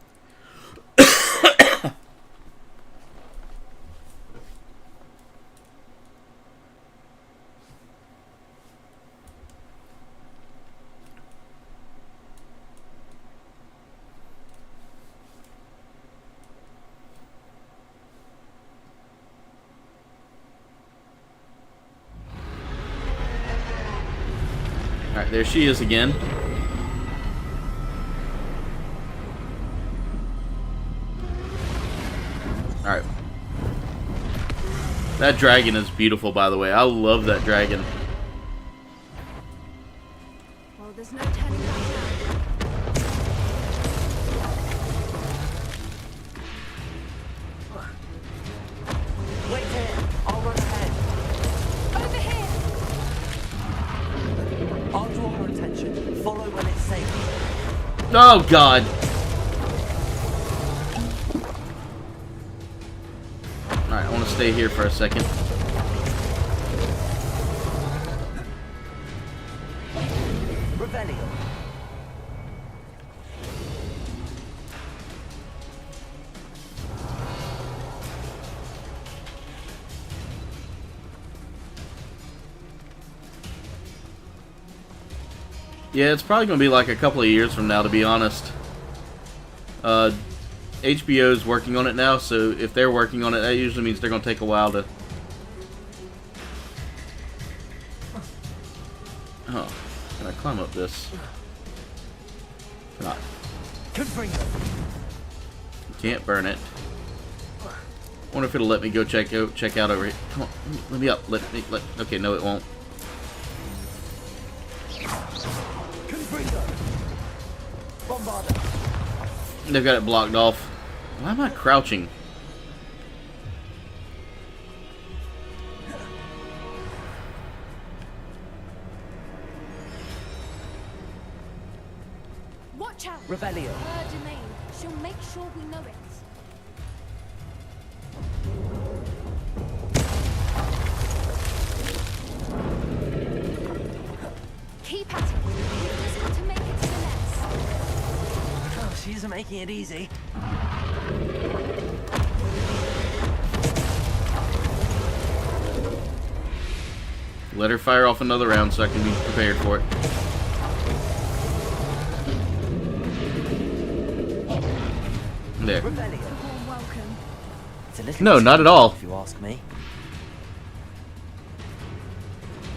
Alright, there she is again. Alright. That dragon is beautiful, by the way. I love that dragon. Well, there's no turning back now. Wait here. I'll run ahead. Over here! I'll draw her attention. Follow when it's safe. Oh, God. Alright, I want to stay here for a second. Rebellion. Yeah, it's probably going to be like a couple of years from now, to be honest. HBO's working on it now, so if they're working on it, that usually means they're going to take a while to... Oh, can I climb up this? Not. Can't burn it. Wonder if it'll let me go check out over here. Come on, let me up. Okay, no, it won't. They've got it blocked off. Why am I crouching? Watch out! Rebellion. Her domain. She'll make sure we know it. Keep at it. We've just got to make it to the nest. Oh, she isn't making it easy. Let her fire off another round so I can be prepared for it. There. Rebellion. Warm welcome. It's a little No, not at all. if you ask me.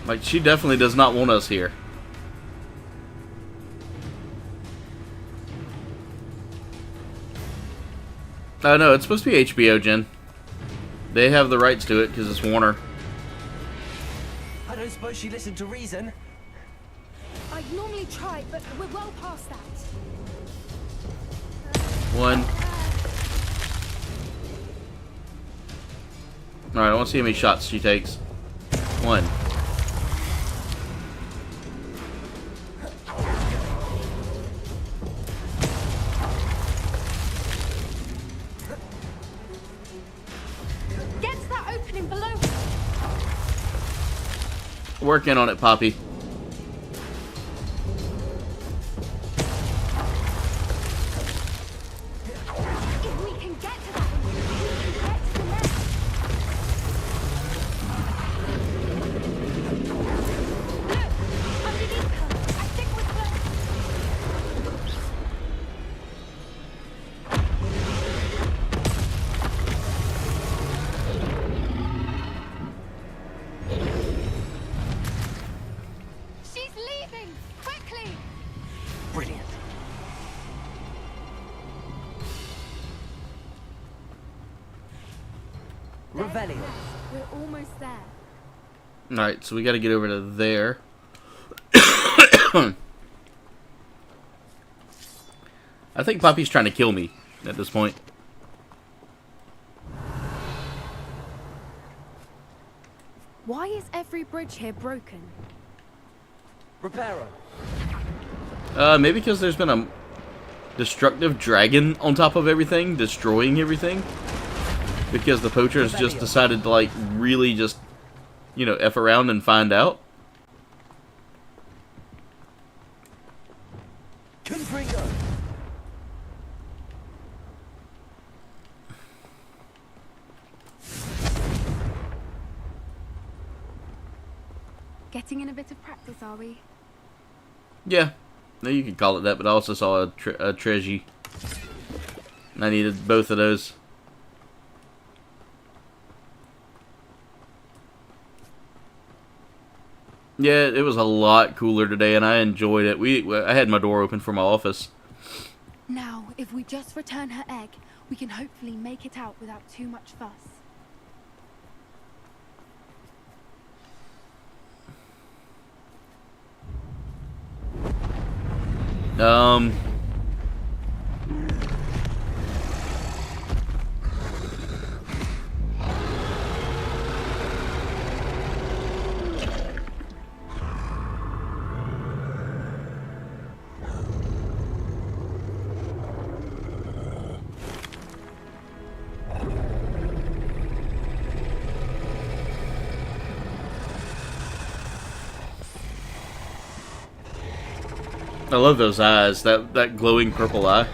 Like, she definitely does not want us here. Oh no, it's supposed to be HBO, Jen. They have the rights to it because it's Warner. I don't suppose she listened to reason. I'd normally try, but we're well past that. One. Alright, I want to see how many shots she takes. One. Get to that opening below. Working on it, Poppy. If we can get to that one, we can get to the nest. Look! Underneath her. I think we're close. She's leaving! Quickly! Brilliant. Rebellion. We're almost there. Alright, so we gotta get over to there. I think Poppy's trying to kill me at this point. Why is every bridge here broken? Reparo. Maybe because there's been a destructive dragon on top of everything, destroying everything. Because the poachers just decided to, like, really just, you know, F around and find out. Confringo. Getting in a bit of practice, are we? Yeah, no, you could call it that, but I also saw a treasure. And I needed both of those. Yeah, it was a lot cooler today, and I enjoyed it. I had my door open for my office. Now, if we just return her egg, we can hopefully make it out without too much fuss. I love those eyes, that glowing purple eye.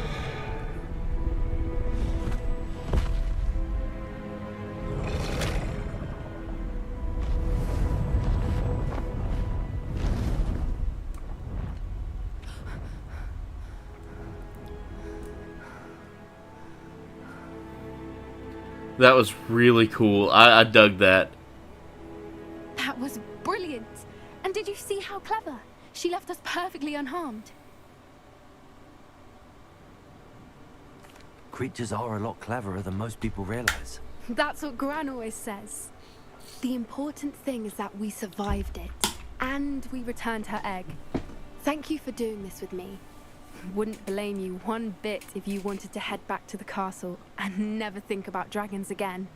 That was really cool. I dug that. That was brilliant. And did you see how clever? She left us perfectly unharmed. Creatures are a lot cleverer than most people realize. That's what Gran always says. The important thing is that we survived it. And we returned her egg. Thank you for doing this with me. Wouldn't blame you one bit if you wanted to head back to the castle and never think about dragons again.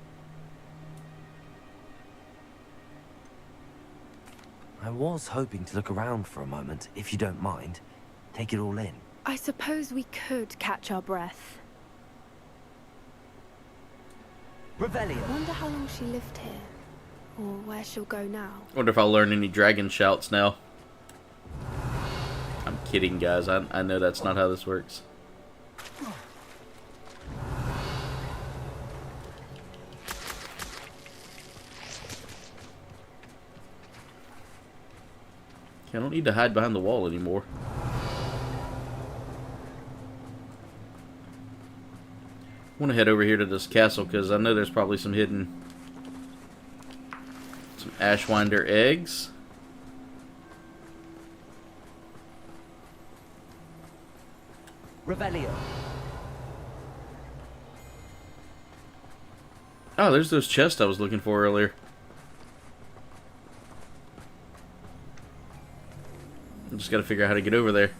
I was hoping to look around for a moment, if you don't mind. Take it all in. I suppose we could catch our breath. Revelio. Wonder how long she lived here, or where she'll go now. Wonder if I'll learn any dragon shouts now. I'm kidding, guys. I know that's not how this works. I don't need to hide behind the wall anymore. I want to head over here to this castle because I know there's probably some hidden... some Ashwinder eggs. Revelio. Oh, there's those chests I was looking for earlier. I just gotta figure out how to get over there.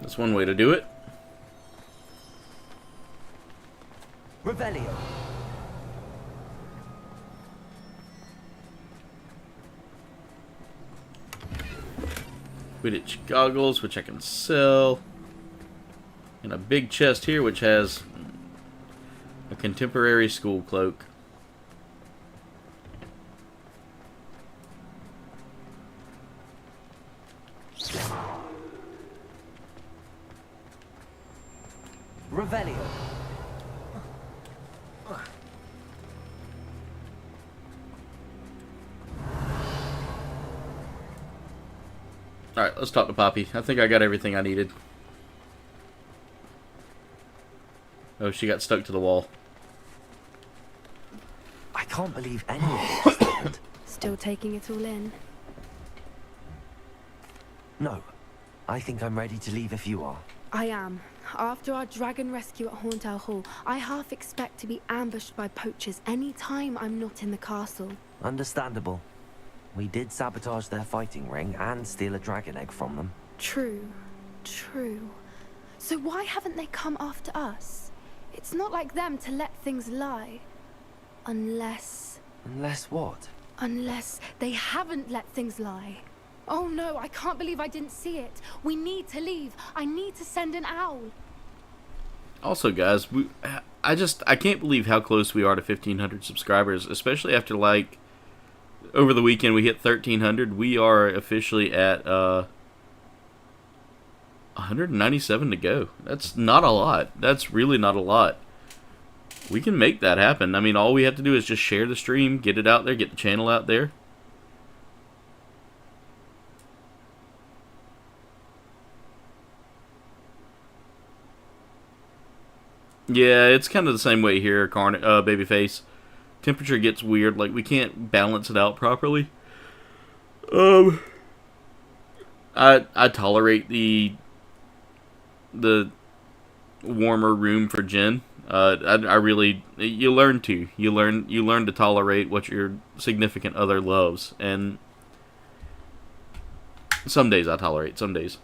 That's one way to do it. Revelio. Quidditch goggles, which I can sell. And a big chest here, which has a contemporary school cloak. Revelio. Alright, let's talk to Poppy. I think I got everything I needed. Oh, she got stuck to the wall. I can't believe any of this happened. Still taking it all in? No. I think I'm ready to leave if you are. I am. After our dragon rescue at Hauntel Hall, I half expect to be ambushed by poachers any time I'm not in the castle. Understandable. We did sabotage their fighting ring and steal a dragon egg from them. True, true. So why haven't they come after us? It's not like them to let things lie. Unless... Unless what? Unless they haven't let things lie. Oh no, I can't believe I didn't see it. We need to leave. I need to send an owl. Also, guys, I can't believe how close we are to 1,500 subscribers, especially after, like, over the weekend we hit 1,300. We are officially at 197 to go. That's not a lot. That's really not a lot. We can make that happen. I mean, all we have to do is just share the stream, get it out there, get the channel out there. Yeah, it's kind of the same way here, Babyface. Temperature gets weird, like we can't balance it out properly. I tolerate the warmer room for Jen. I really, you learn to tolerate what your significant other loves, and some days I tolerate, some days.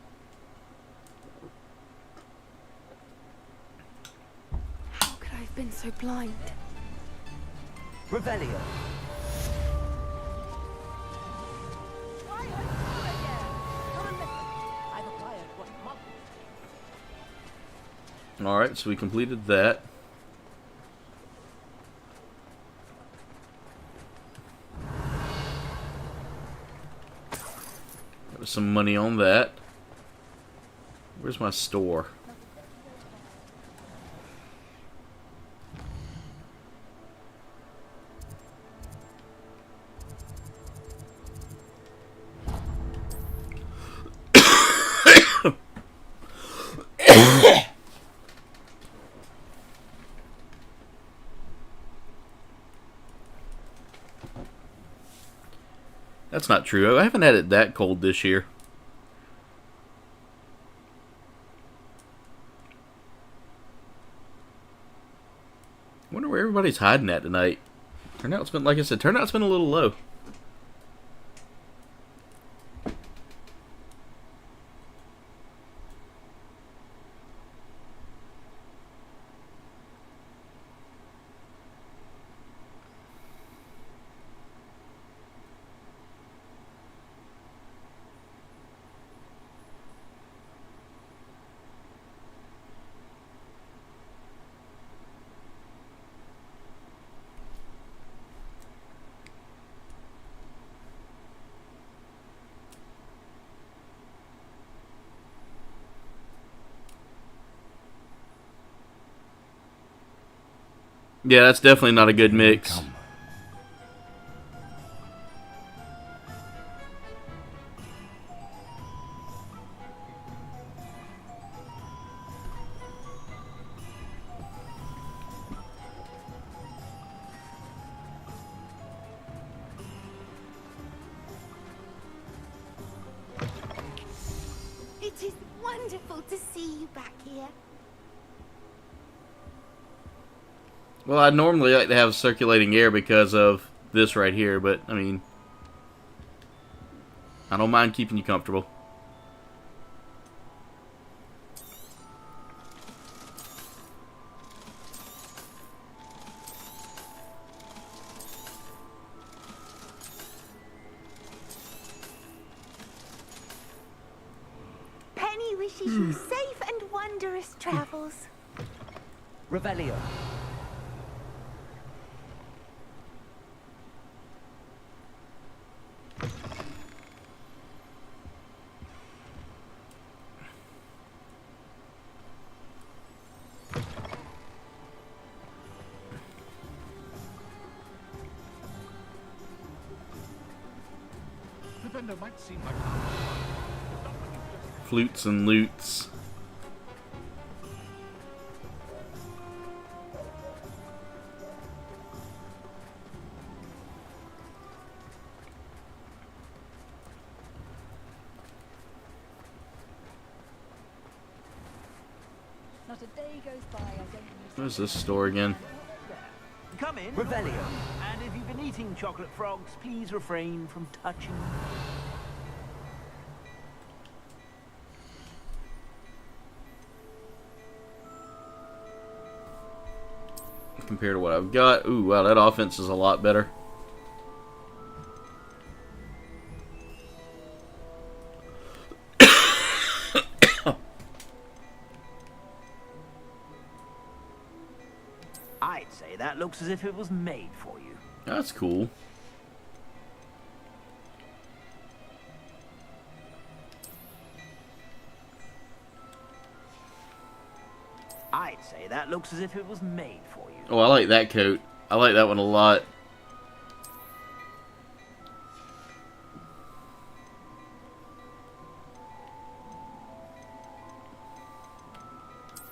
How could I have been so blind? Revelio. Alright, so we completed that. Got some money on that. Where's my store? That's not true. I haven't had it that cold this year. I wonder where everybody's hiding at tonight. Turnout's been, like I said, turnout's been a little low. Yeah, that's definitely not a good mix. It is wonderful to see you back here. Well, I'd normally like to have circulating air because of this right here, but, I mean, I don't mind keeping you comfortable. Penny wishes you safe and wondrous travels. Revelio. The vendor might seem like Flutes and loots. Not a day goes by I don't use Where's this store again? Come in. Revelio. And if you've been When eating chocolate frogs, please refrain from touching them. Compared to what I've got. Ooh, wow, that offense is a lot better. I'd say that looks as if it was made for you. That's cool. I'd say that looks as if it was made for you. Oh, I like that coat. I like that one a lot.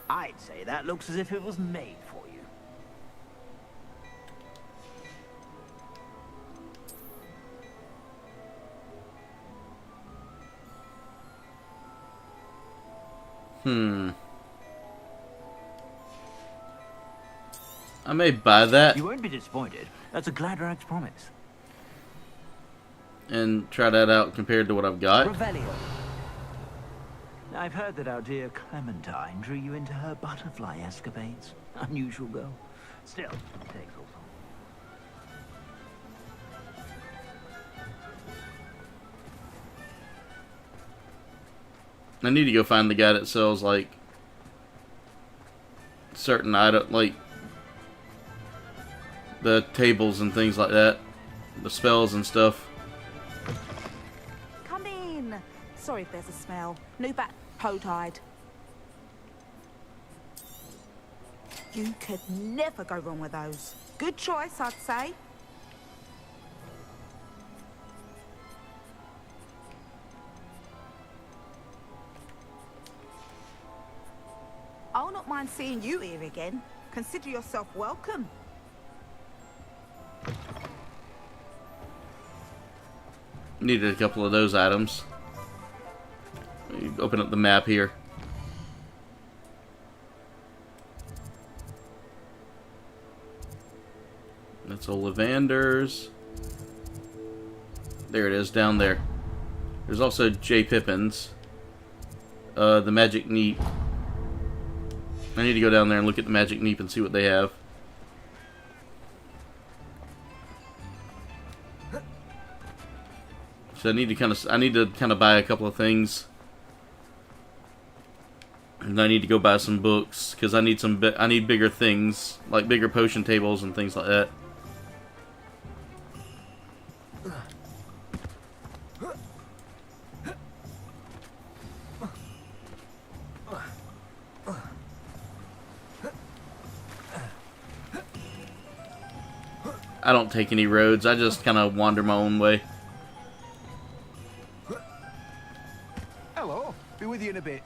I'd say that looks as if it was made for you. I may buy that. You won't be disappointed. That's a Gladrag's promise. And try that out compared to what I've got. Revelio. I've heard that our dear Clementine drew you into her butterfly escapades. Unusual girl. Still, it takes all time. I need to go find the guy that sells like certain items, like the tables and things like that, the spells and stuff. Come in. Sorry if there's a smell. New bat, toe-tied. You could never go wrong with those. Good choice, I'd say. I'll not mind seeing you here again. Consider yourself welcome. Needed a couple of those items. Open up the map here. That's Ollivander's. There it is, down there. There's also J. Pippin's. The Magic Neep. I need to go down there and look at the Magic Neep and see what they have. So I need to kind of buy a couple of things, and I need to go buy some books because I need bigger things, like bigger potion tables and things like that. I don't take any roads. I just kind of wander my own way. Hello. Be with you in a bit.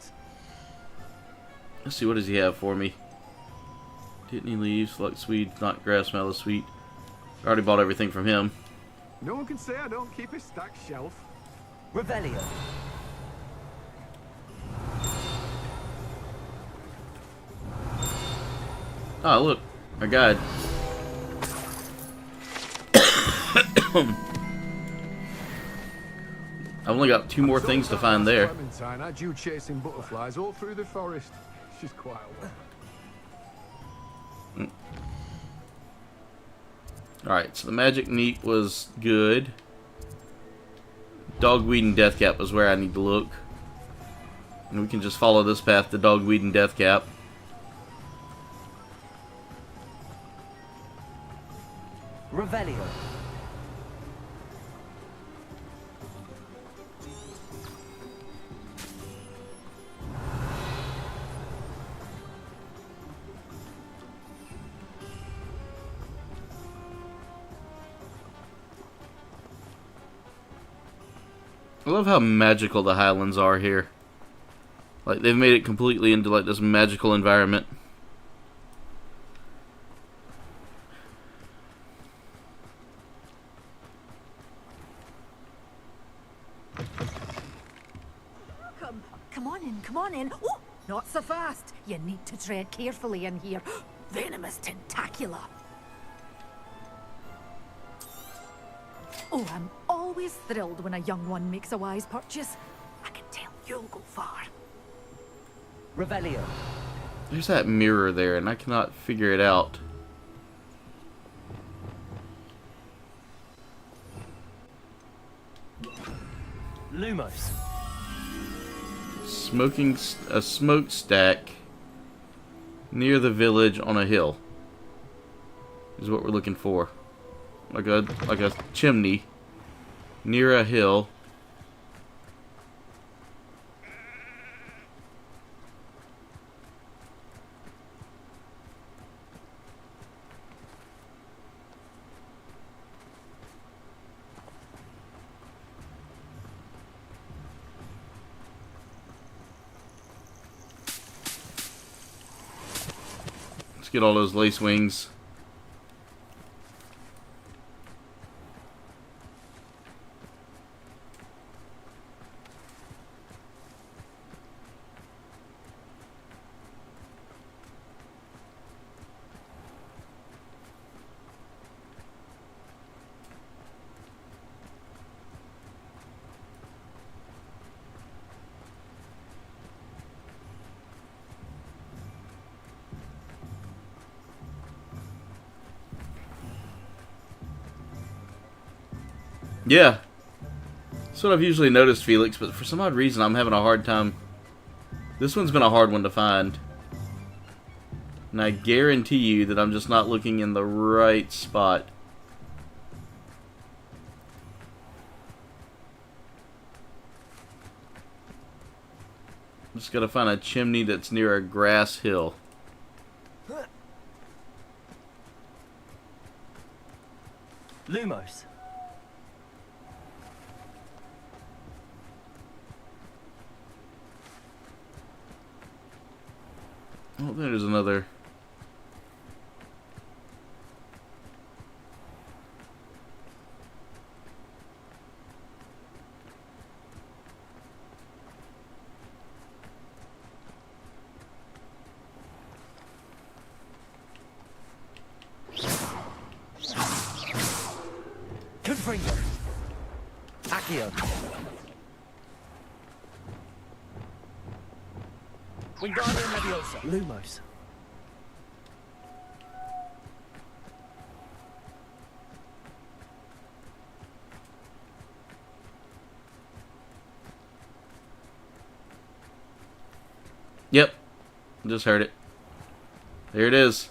Let's see, what does he have for me? Dittany leaves, luck sweet, not grass, mallow sweet. I already bought everything from him. No one can say I don't keep a stacked shelf. Revelio. Oh, look, our guide. I've only got 2 more things to find there. Clementine had you chasing butterflies all through the forest. She's quite a one. Alright, so the Magic Neep was good. Dogweed and Deathcap is where I need to look. And we can just follow this path to Dogweed and Deathcap. Revelio. I love how magical the Highlands are here. Like, they've made it completely into like this magical environment. Come on in, come on in. Oh, not so fast. You need to tread carefully in here. Venomous tentacula. Oh, I'm always thrilled when a young one makes a wise purchase. I can tell you'll go far. Revelio. There's that mirror there, and I cannot figure it out. Lumos. A smokestack near the village on a hill is what we're looking for. Like a chimney near a hill. Let's get all those lace wings. Yeah. That's what I've usually noticed, Felix, but for some odd reason I'm having a hard time. This one's been a hard one to find. And I guarantee you that I'm just not looking in the right spot. I'm just gotta find a chimney that's near a grass hill. Lumos. Oh, there's another. Confringo. Accio. Wingardium Leviosa. Lumos. Yep. Just heard it. There it is.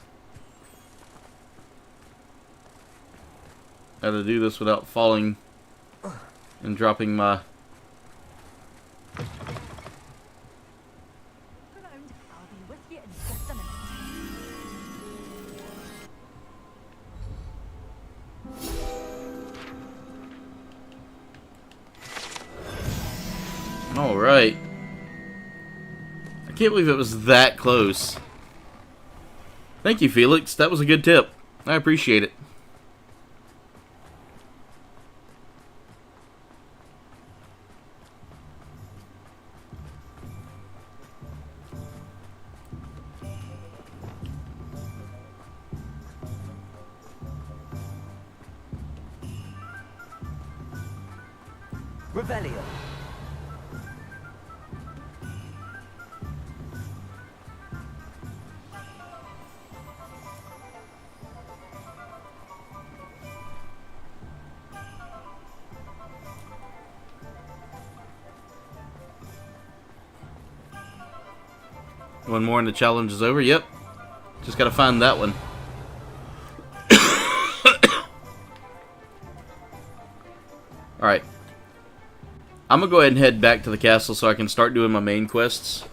How to do this without falling and dropping my... Alright. I can't believe it was that close. Thank you, Felix. That was a good tip. I appreciate it. Revelio. One more and the challenge is over. Yep. Just gotta find that one. Alright. I'm gonna go ahead and head back to the castle so I can start doing my main quests.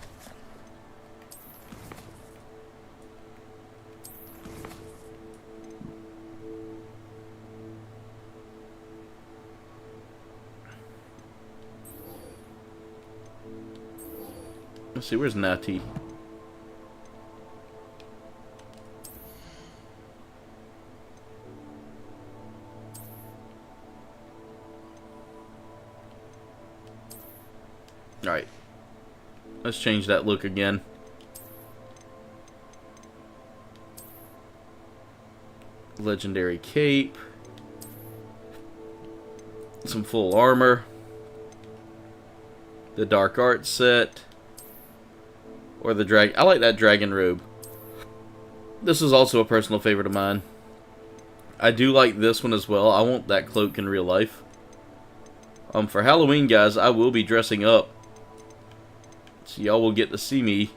Let's see, where's Natty? Alright. Let's change that look again. Legendary cape. some full armor, the dark arts set, or the drag. I like that dragon robe. This is also a personal favorite of mine. I do like this one as well. I want that cloak in real life. For Halloween, guys, I will be dressing up, so y'all will get to see me.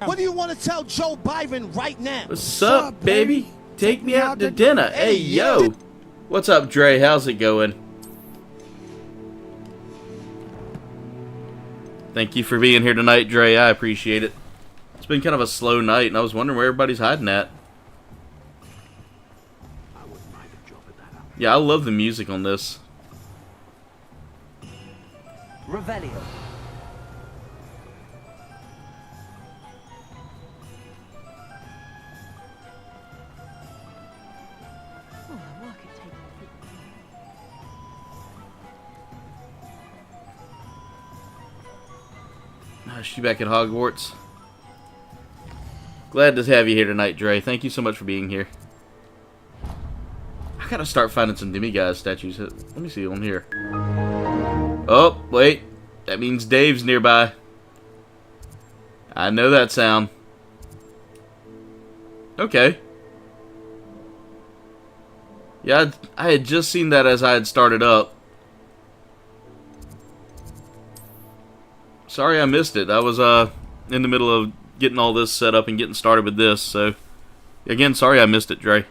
What do you want to tell Joe Biden right now? What's up, baby? Take me out to dinner. Hey, yo. What's up, Dre? How's it going? Thank you for being here tonight, Dre. I appreciate it. It's been kind of a slow night, and I was wondering where everybody's hiding at. Yeah, I love the music on this. Revelio. She back at Hogwarts. Glad to have you here tonight, Dre. Thank you so much for being here. I gotta start finding some demiguise statues. Let me see on here. Oh, wait. That means Dave's nearby. I know that sound. Okay. Yeah, I had just seen that as I had started up. Sorry I missed it. I was in the middle of getting all this set up and getting started with this, so again, sorry I missed it, Dre.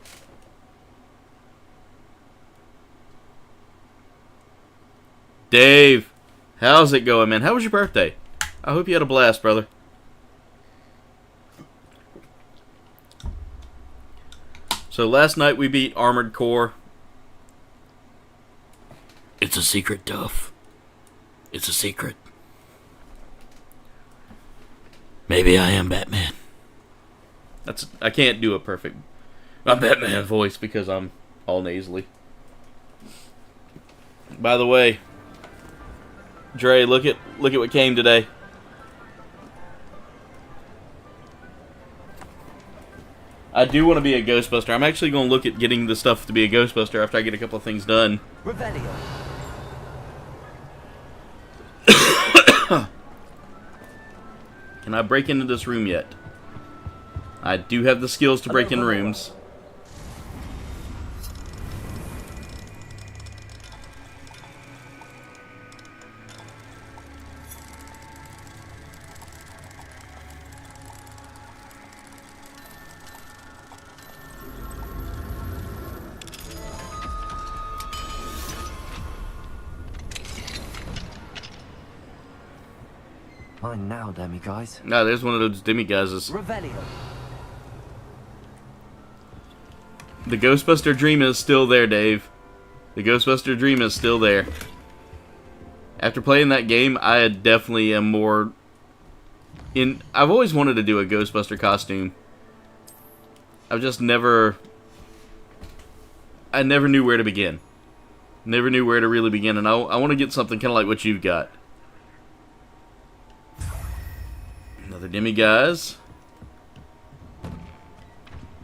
Dave, how's it going, man? How was your birthday? I hope you had a blast, brother. So last night we beat Armored Core. It's a secret, Duff. It's a secret. Maybe I am Batman. I can't do a perfect Batman voice because I'm all nasally. By the way, Dre, look at what came today. I do want to be a Ghostbuster. I'm actually going to look at getting the stuff to be a Ghostbuster after I get a couple of things done. Revelio. Can I break into this room yet? I do have the skills to break in rooms. Mine now, demiguise. No, there's one of those demiguises. Revelio. The Ghostbuster dream is still there, Dave. The Ghostbuster dream is still there. After playing that game, I definitely am more in. I've always wanted to do a Ghostbuster costume. I've just never. I never knew where to begin. Never knew where to really begin, and I want to get something kind of like what you've got. Another demiguise.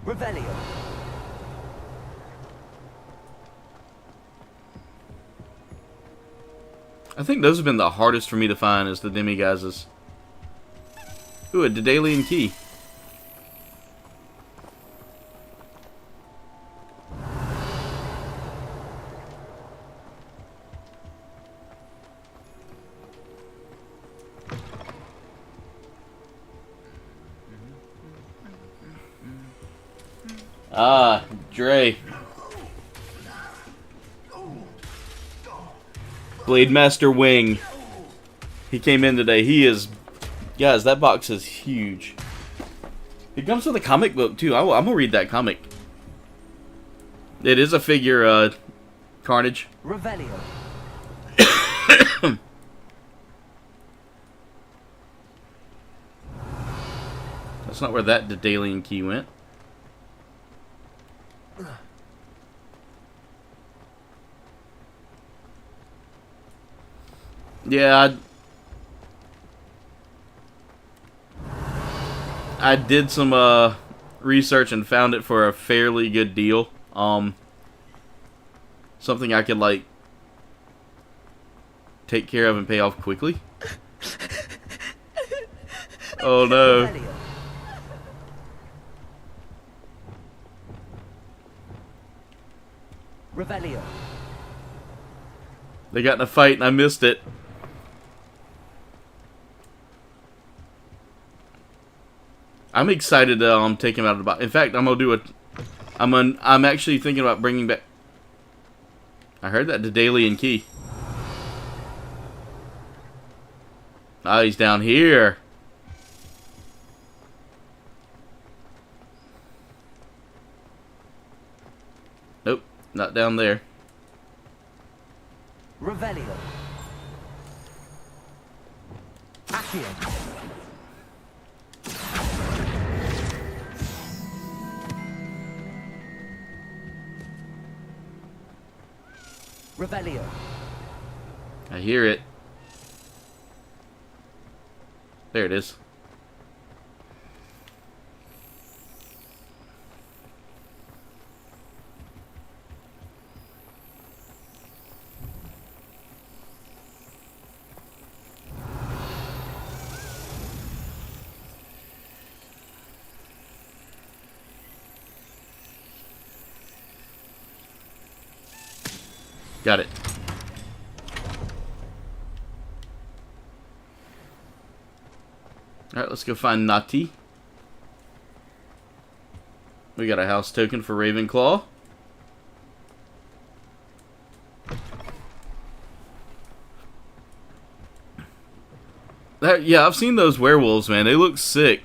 Revelio. I think those have been the hardest for me to find, is the demiguises. Ooh, a Daedalian key. Ah, Dre. Blade Master Wing. He came in today. He is... Guys, that box is huge. It comes with a comic book, too. I'm going to read that comic. It is a figure, Carnage. Revelio. That's not where that Daedalian key went. Yeah, I did some research and found it for a fairly good deal. something I could, like, take care of and pay off quickly? Oh no. Revelio. They got in a fight and I missed it. I'm excited to take him out of the box. In fact, I'm gonna do it. I'm actually thinking about bringing back. I heard that the Daedalian key. Ah, he's down here. Nope, not down there. Revelio. Accio. Revelio. I hear it. There it is. Got it. Alright, let's go find Nati. We got a house token for Ravenclaw. Yeah, I've seen those werewolves, man. They look sick.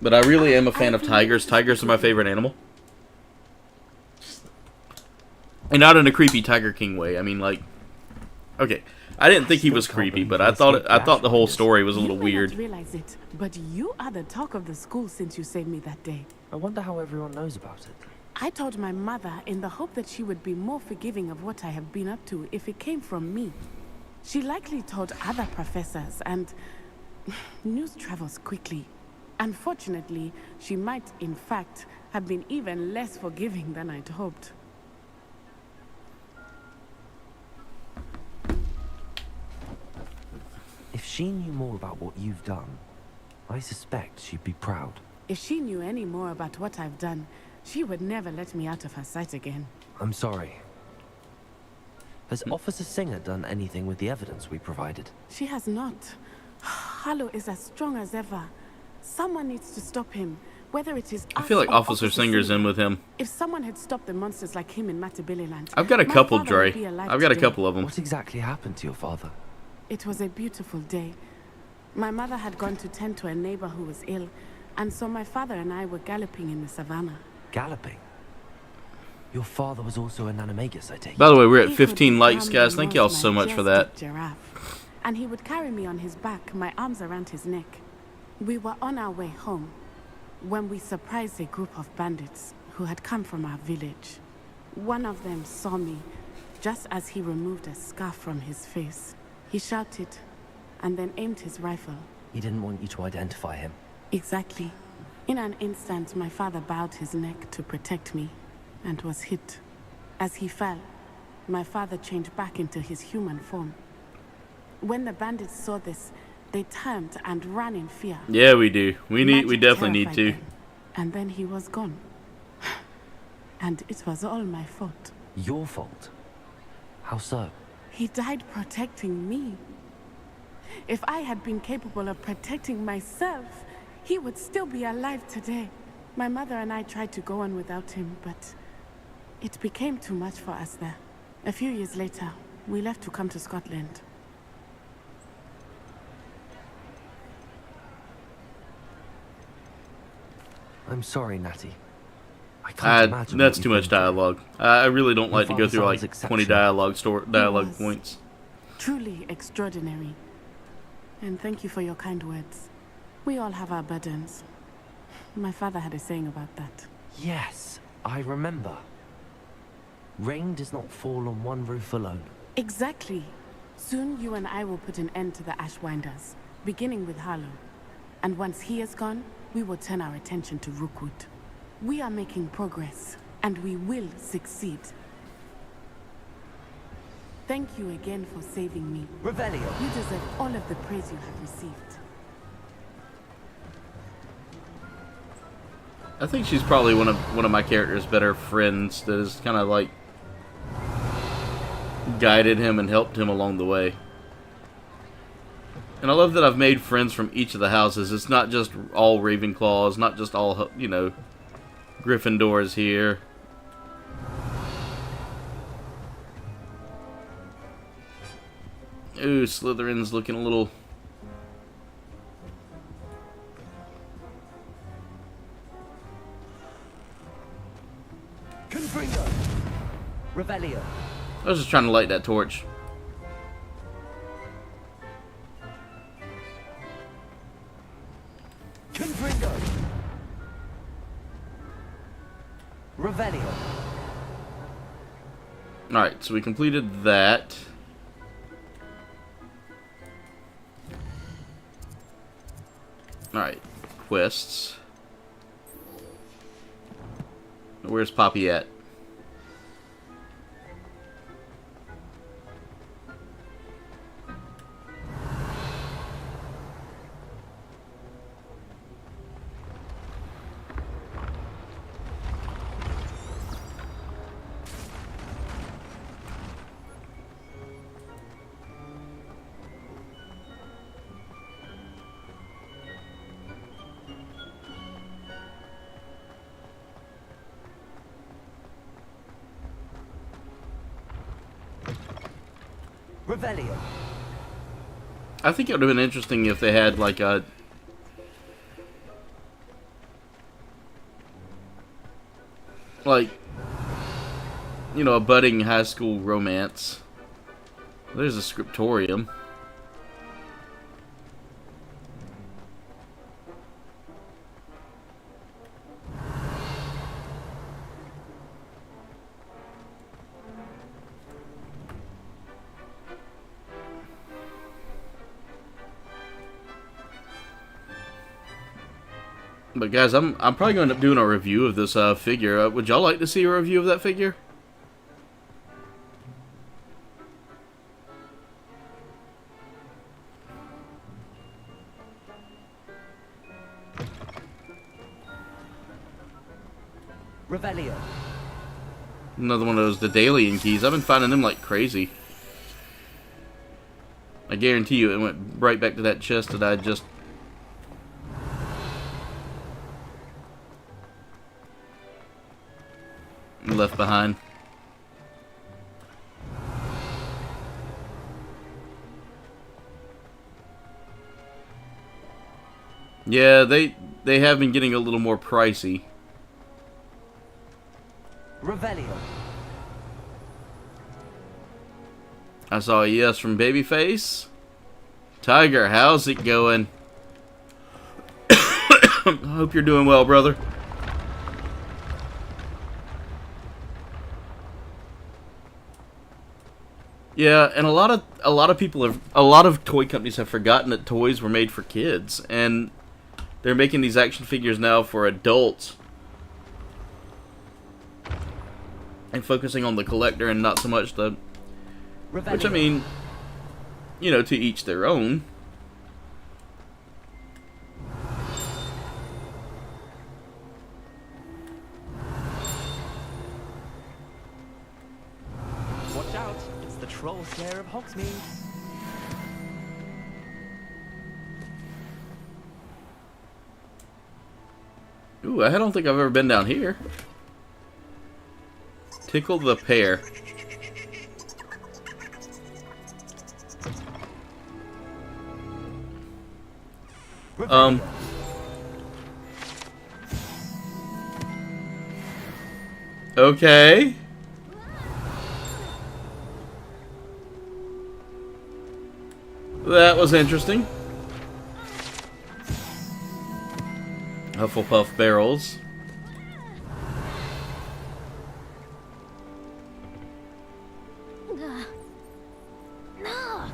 But I really am a fan of tigers. Tigers are my favorite animal. And not in a creepy Tiger King way. I mean, like, okay, I didn't think he was creepy, but I thought the whole story was a little weird. You may not realize it, but you are the talk of the school since you saved me that day. I wonder how everyone knows about it. I told my mother in the hope that she would be more forgiving of what I have been up to if it came from me. She likely told other professors, and news travels quickly. Unfortunately, she might, in fact, have been even less forgiving than I'd hoped. If she knew more about what you've done, I suspect she'd be proud. If she knew any more about what I've done, she would never let me out of her sight again. I'm sorry. Has Officer Singer done anything with the evidence we provided? She has not. Harlow is as strong as ever. Someone needs to stop him, whether it is us I feel like or Officer Singer's in with him. If someone had stopped the monsters like him in Matabeleland, I've got a couple, my father would Dre. be alive I've got a today. couple of them. What exactly happened to your father? It was a beautiful day. My mother had gone to tend to a neighbor who was ill, and so my father and I were galloping in the savannah. Galloping? Your father was also an animagus, I take it. By the way, we're at He 15 could likes, become guys. the Thank y'all most so much for that. majestic giraffe, and he would carry me on his back, my arms around his neck. We were on our way home when we surprised a group of bandits who had come from our village. One of them saw me just as he removed a scarf from his face. He shouted and then aimed his rifle. He didn't want you to identify him. Exactly. In an instant, my father bowed his neck to protect me and was hit. As he fell, my father changed back into his human form. When the bandits saw this, they turned and ran in fear. Yeah, we do. We Magic definitely need terrified to. them. And then he was gone. And it was all my fault. Your fault? How so? He died protecting me. If I had been capable of protecting myself, he would still be alive today. My mother and I tried to go on without him, but it became too much for us there. A few years later, we left to come to Scotland. I'm sorry, Natty. I can't imagine. That's what too you've much been through. dialogue. I really don't Your like to go father through like sounds 20 exceptional. dialogue was. points. Truly extraordinary. And thank you for your kind words. We all have our burdens. My father had a saying about that. Yes, I remember. Rain does not fall on one roof alone. Exactly. Soon you and I will put an end to the Ashwinders, beginning with Harlow. And once he is gone, we will turn our attention to Rookwood. We are making progress, and we will succeed. Thank you again for saving me. Revelio. You deserve all of the praise you have received. I think she's probably one of my character's better friends that has kind of like guided him and helped him along the way. And I love that I've made friends from each of the houses. It's not just all Ravenclaws, not just all, you know, Gryffindors here. Ooh, Slytherin's looking a little... Confringo. Revelio. I was just trying to light that torch. Confringo. Revelio. Alright, so we completed that. Alright, quests. Where's Poppy at? Revelio. I think it would have been interesting if they had like a you know, a budding high school romance. There's a scriptorium. But guys, I'm probably going to end up doing a review of this figure. Would y'all like to see a review of that figure? Revelio. Another one of those Daedalian keys. I've been finding them like crazy. I guarantee you it went right back to that chest that I just... left behind. Yeah, they have been getting a little more pricey. Revelio. I saw a yes from Babyface. Tiger, how's it going? I hope you're doing well, brother. Yeah, and a lot of toy companies have forgotten that toys were made for kids, and they're making these action figures now for adults, and focusing on the collector and not so much the, which I mean, you know, to each their own. Watch out, it's the troll slayer of Hogsmeade. Ooh, I don't think I've ever been down here. Tickle the pear. Okay. That was interesting. Hufflepuff barrels. No.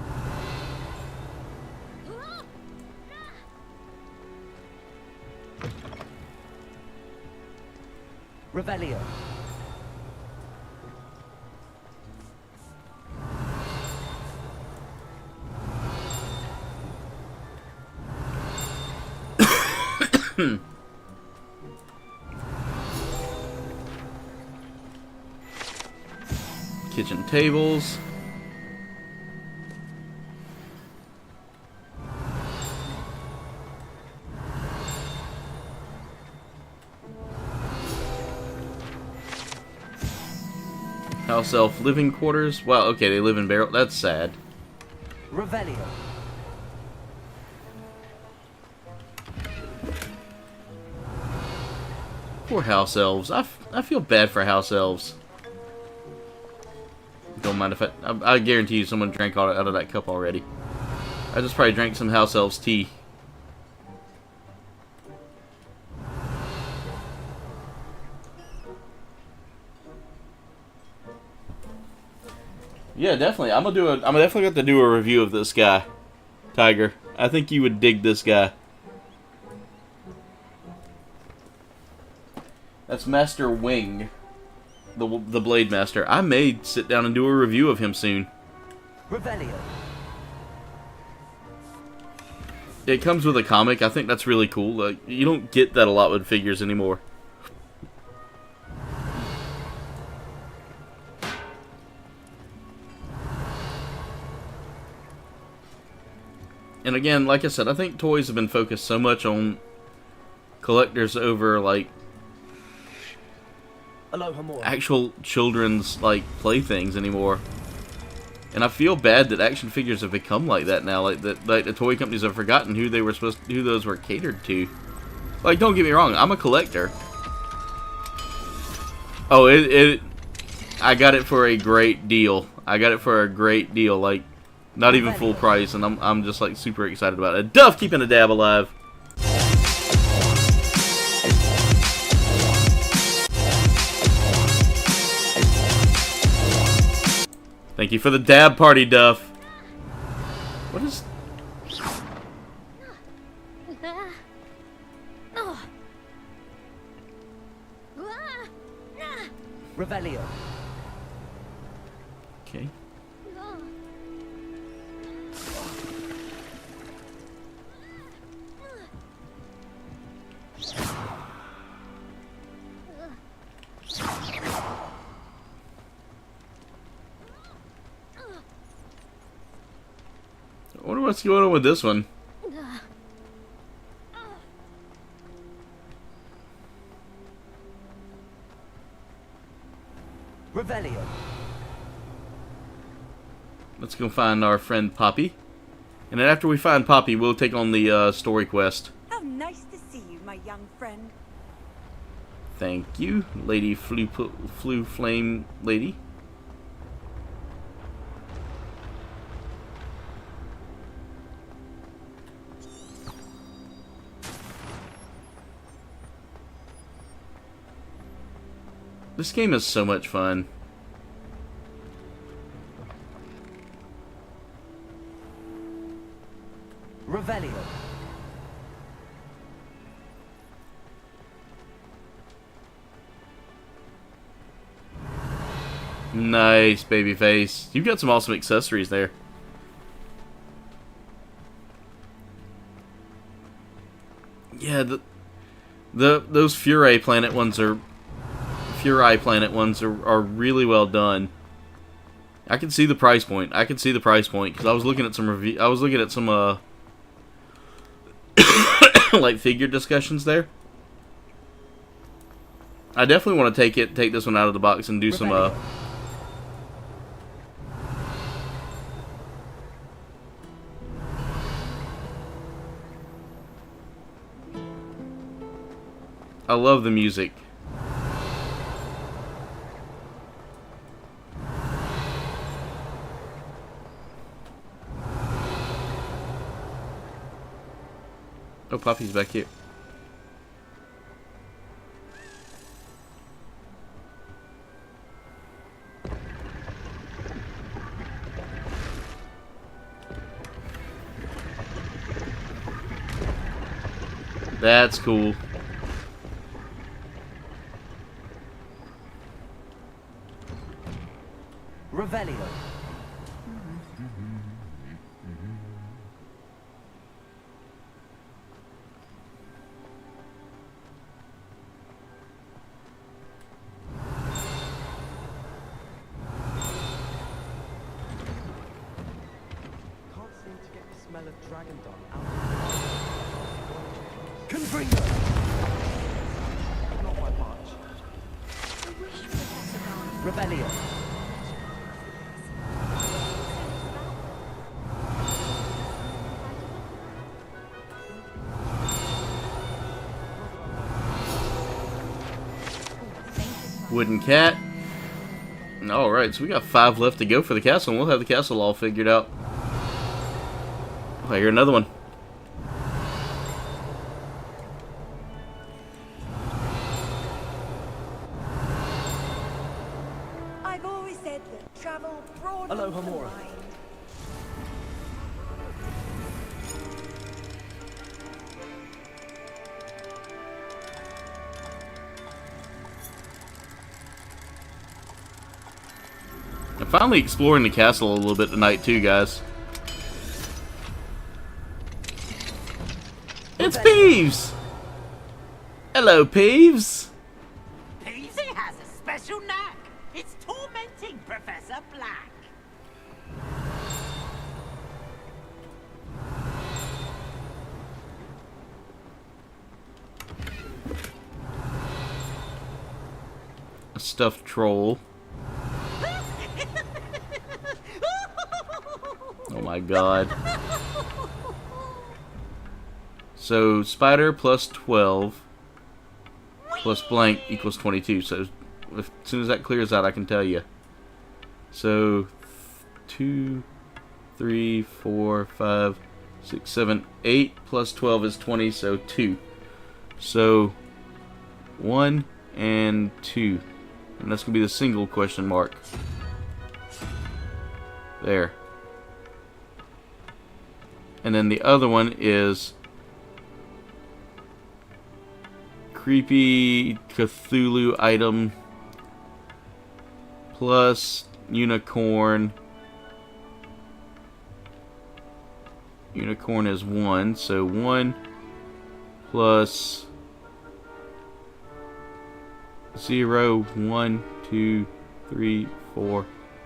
Revelio. Kitchen tables. House elf living quarters. Wow, okay, they live in barrel. That's sad. Revelio. Poor house elves. I feel bad for house elves. Don't mind if I guarantee you someone drank all out of that cup already. I just probably drank some house elves tea. Yeah, definitely. I'm definitely going to do a review of this guy, Tiger. I think you would dig this guy. That's Master Wing, the Blade Master. I may sit down and do a review of him soon. Revelio. It comes with a comic. I think that's really cool. Like, you don't get that a lot with figures anymore. And again, like I said, I think toys have been focused so much on collectors over, like, actual children's, like, playthings anymore. And I feel bad that action figures have become like that now. Like the toy companies have forgotten who those were catered to. Like, don't get me wrong, I'm a collector. Oh, I got it for a great deal. Like, not even full price, and I'm just like super excited about it. Duff keeping a dab alive. Thank you for the dab party, Duff. What is... Revelio. Okay. I wonder what's going on with this one. Revelio. Let's go find our friend Poppy. And then after we find Poppy, we'll take on the story quest. How nice to see you, my young friend. Thank you, Lady Flu Flame Lady. This game is so much fun. Revelio. Nice, babyface. You've got some awesome accessories there. Yeah, those Fury Planet ones are really well done. I can see the price point. Because I was looking at some like figure discussions there. I definitely want to take this one out of the box and do some I love the music. Oh, Poppy's back here. That's cool. Revelio. Can't seem to get the smell of dragon dung out. Confringo. Not by much. Revelio. Wooden cat. Alright, so we got 5 left to go for the castle, and we'll have the castle all figured out. Oh, I hear another one. I've always said that travel broadens Hello, the Hamura. mind. I'm finally exploring the castle a little bit tonight too, guys. It's Peeves! Hello, Peeves! Peasy has a special knack. It's tormenting Professor Black. A stuffed troll. Oh my god. So, spider plus 12 plus blank equals 22. So, as soon as that clears out, I can tell you. So, 2, 3, 4, 5, 6, 7, 8 plus 12 is 20, so 2. So, 1 and 2. And that's going to be the single question mark. There. And then the other one is creepy Cthulhu item plus unicorn. Unicorn is 1, so 1 plus 0, 1, 2, 3, 4,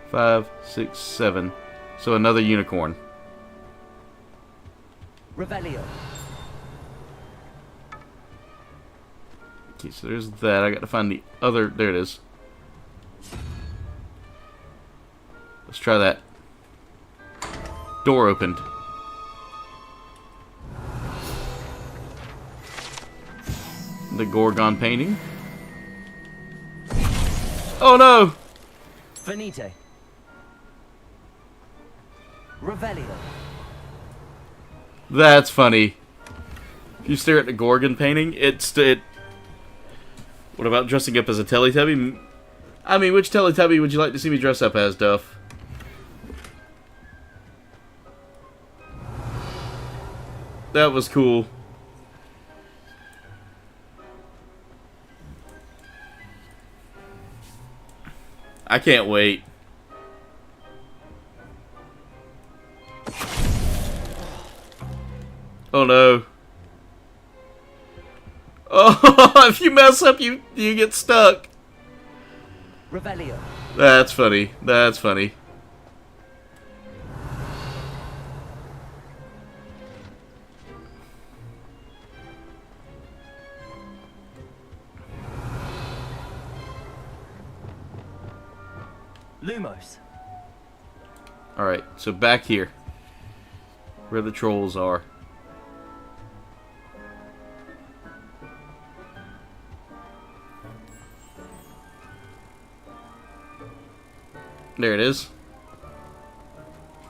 5, 6, 7. So another unicorn. Revelio. Okay, so there's that. I got to find the other. There it is. Let's try that. Door opened. The Gorgon painting. Oh no! Venite. Revelio. That's funny. If you stare at the Gorgon painting, it. What about dressing up as a Teletubby? I mean, which Teletubby would you like to see me dress up as, Duff? That was cool. I can't wait. Oh no. Oh, if you mess up, you get stuck. Revelio. That's funny. That's funny. Lumos. Alright, so back here. Where the trolls are. There it is.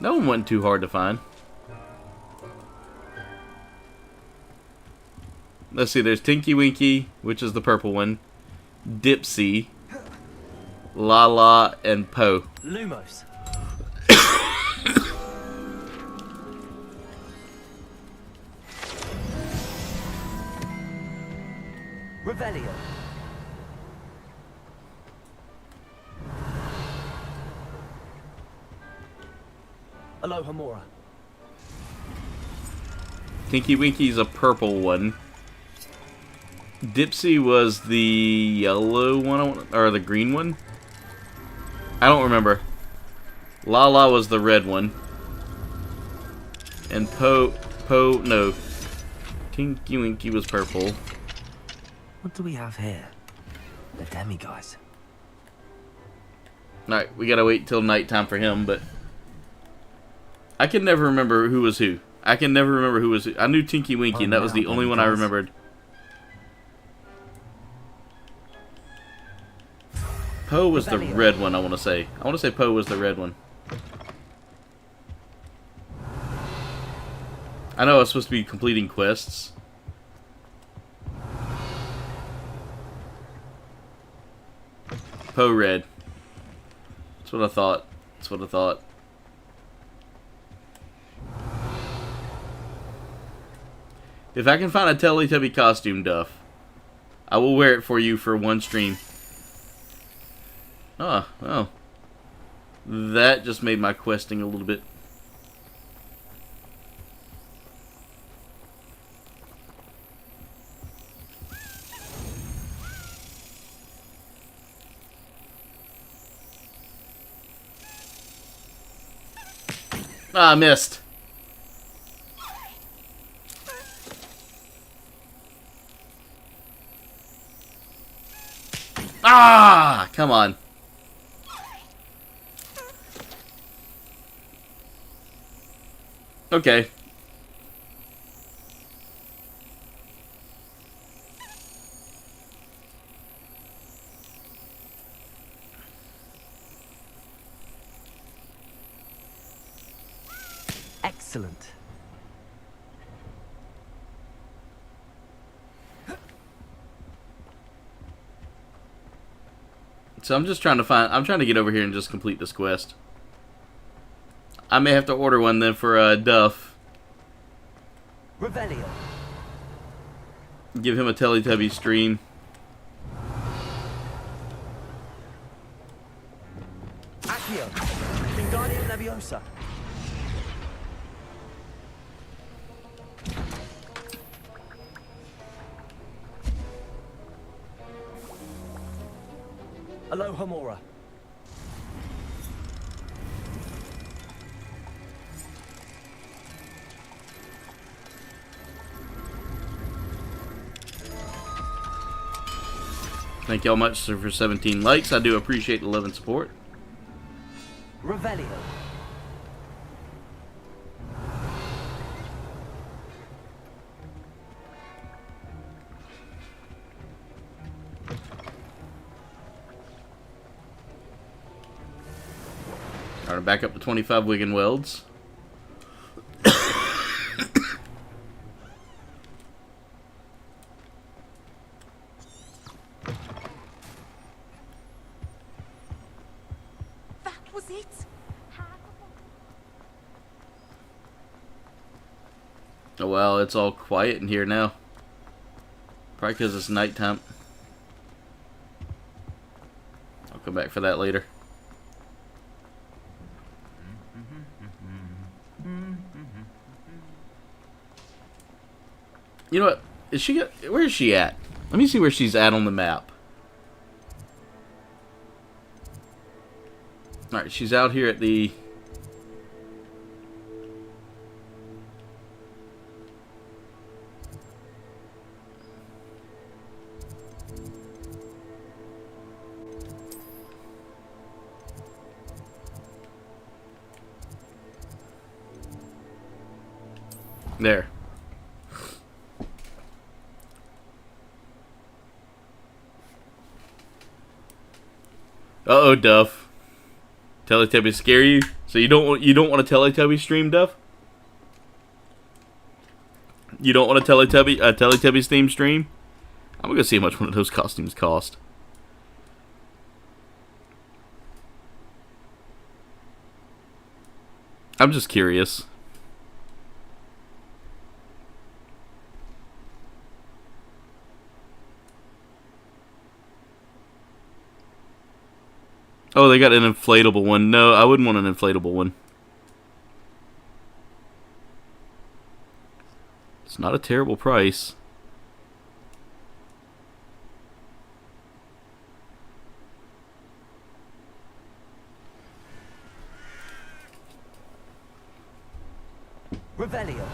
That one wasn't too hard to find. Let's see, there's Tinky Winky, which is the purple one. Dipsy. Lala, and Poe. Lumos. Revelio. Aloha Mora. Tinky Winky's a purple one. Dipsy was the yellow one, or the green one? I don't remember. Lala was the red one. And no. Tinky Winky was purple. What do we have here? The demiguise. Alright, we gotta wait till nighttime for him, but I can never remember who was who. I can never remember who was who. I knew Tinky Winky, and that was the only one I remembered. Poe was the red one, I want to say. I want to say Poe was the red one. I know I was supposed to be completing quests. Poe red. That's what I thought. That's what I thought. If I can find a Teletubby costume, Duff, I will wear it for you for one stream. Oh, well. That just made my questing a little bit. Ah, I missed. Ah, come on. Okay. Excellent. So I'm just trying to find... I'm trying to get over here and just complete this quest. I may have to order one then for Duff. Revelio. Give him a Teletubby stream. Accio. Wingardium Leviosa. Aloha Mora. Thank y'all much for 17 likes. I do appreciate the love and support. Revelio. Alright, back up to 25 Wigan Welds. Was it? Oh well, it's all quiet in here now. Probably because it's nighttime. I'll come back for that later. You know what? Is she? Where is she at? Let me see where she's at on the map. Alright, she's out here at the... There. Uh-oh, Duff. Teletubbies scare you? So you don't want a Teletubby stream, Duff? You don't want a Teletubbies theme stream? I'm gonna go see how much one of those costumes cost. I'm just curious. Oh, they got an inflatable one. No, I wouldn't want an inflatable one. It's not a terrible price. Revelio.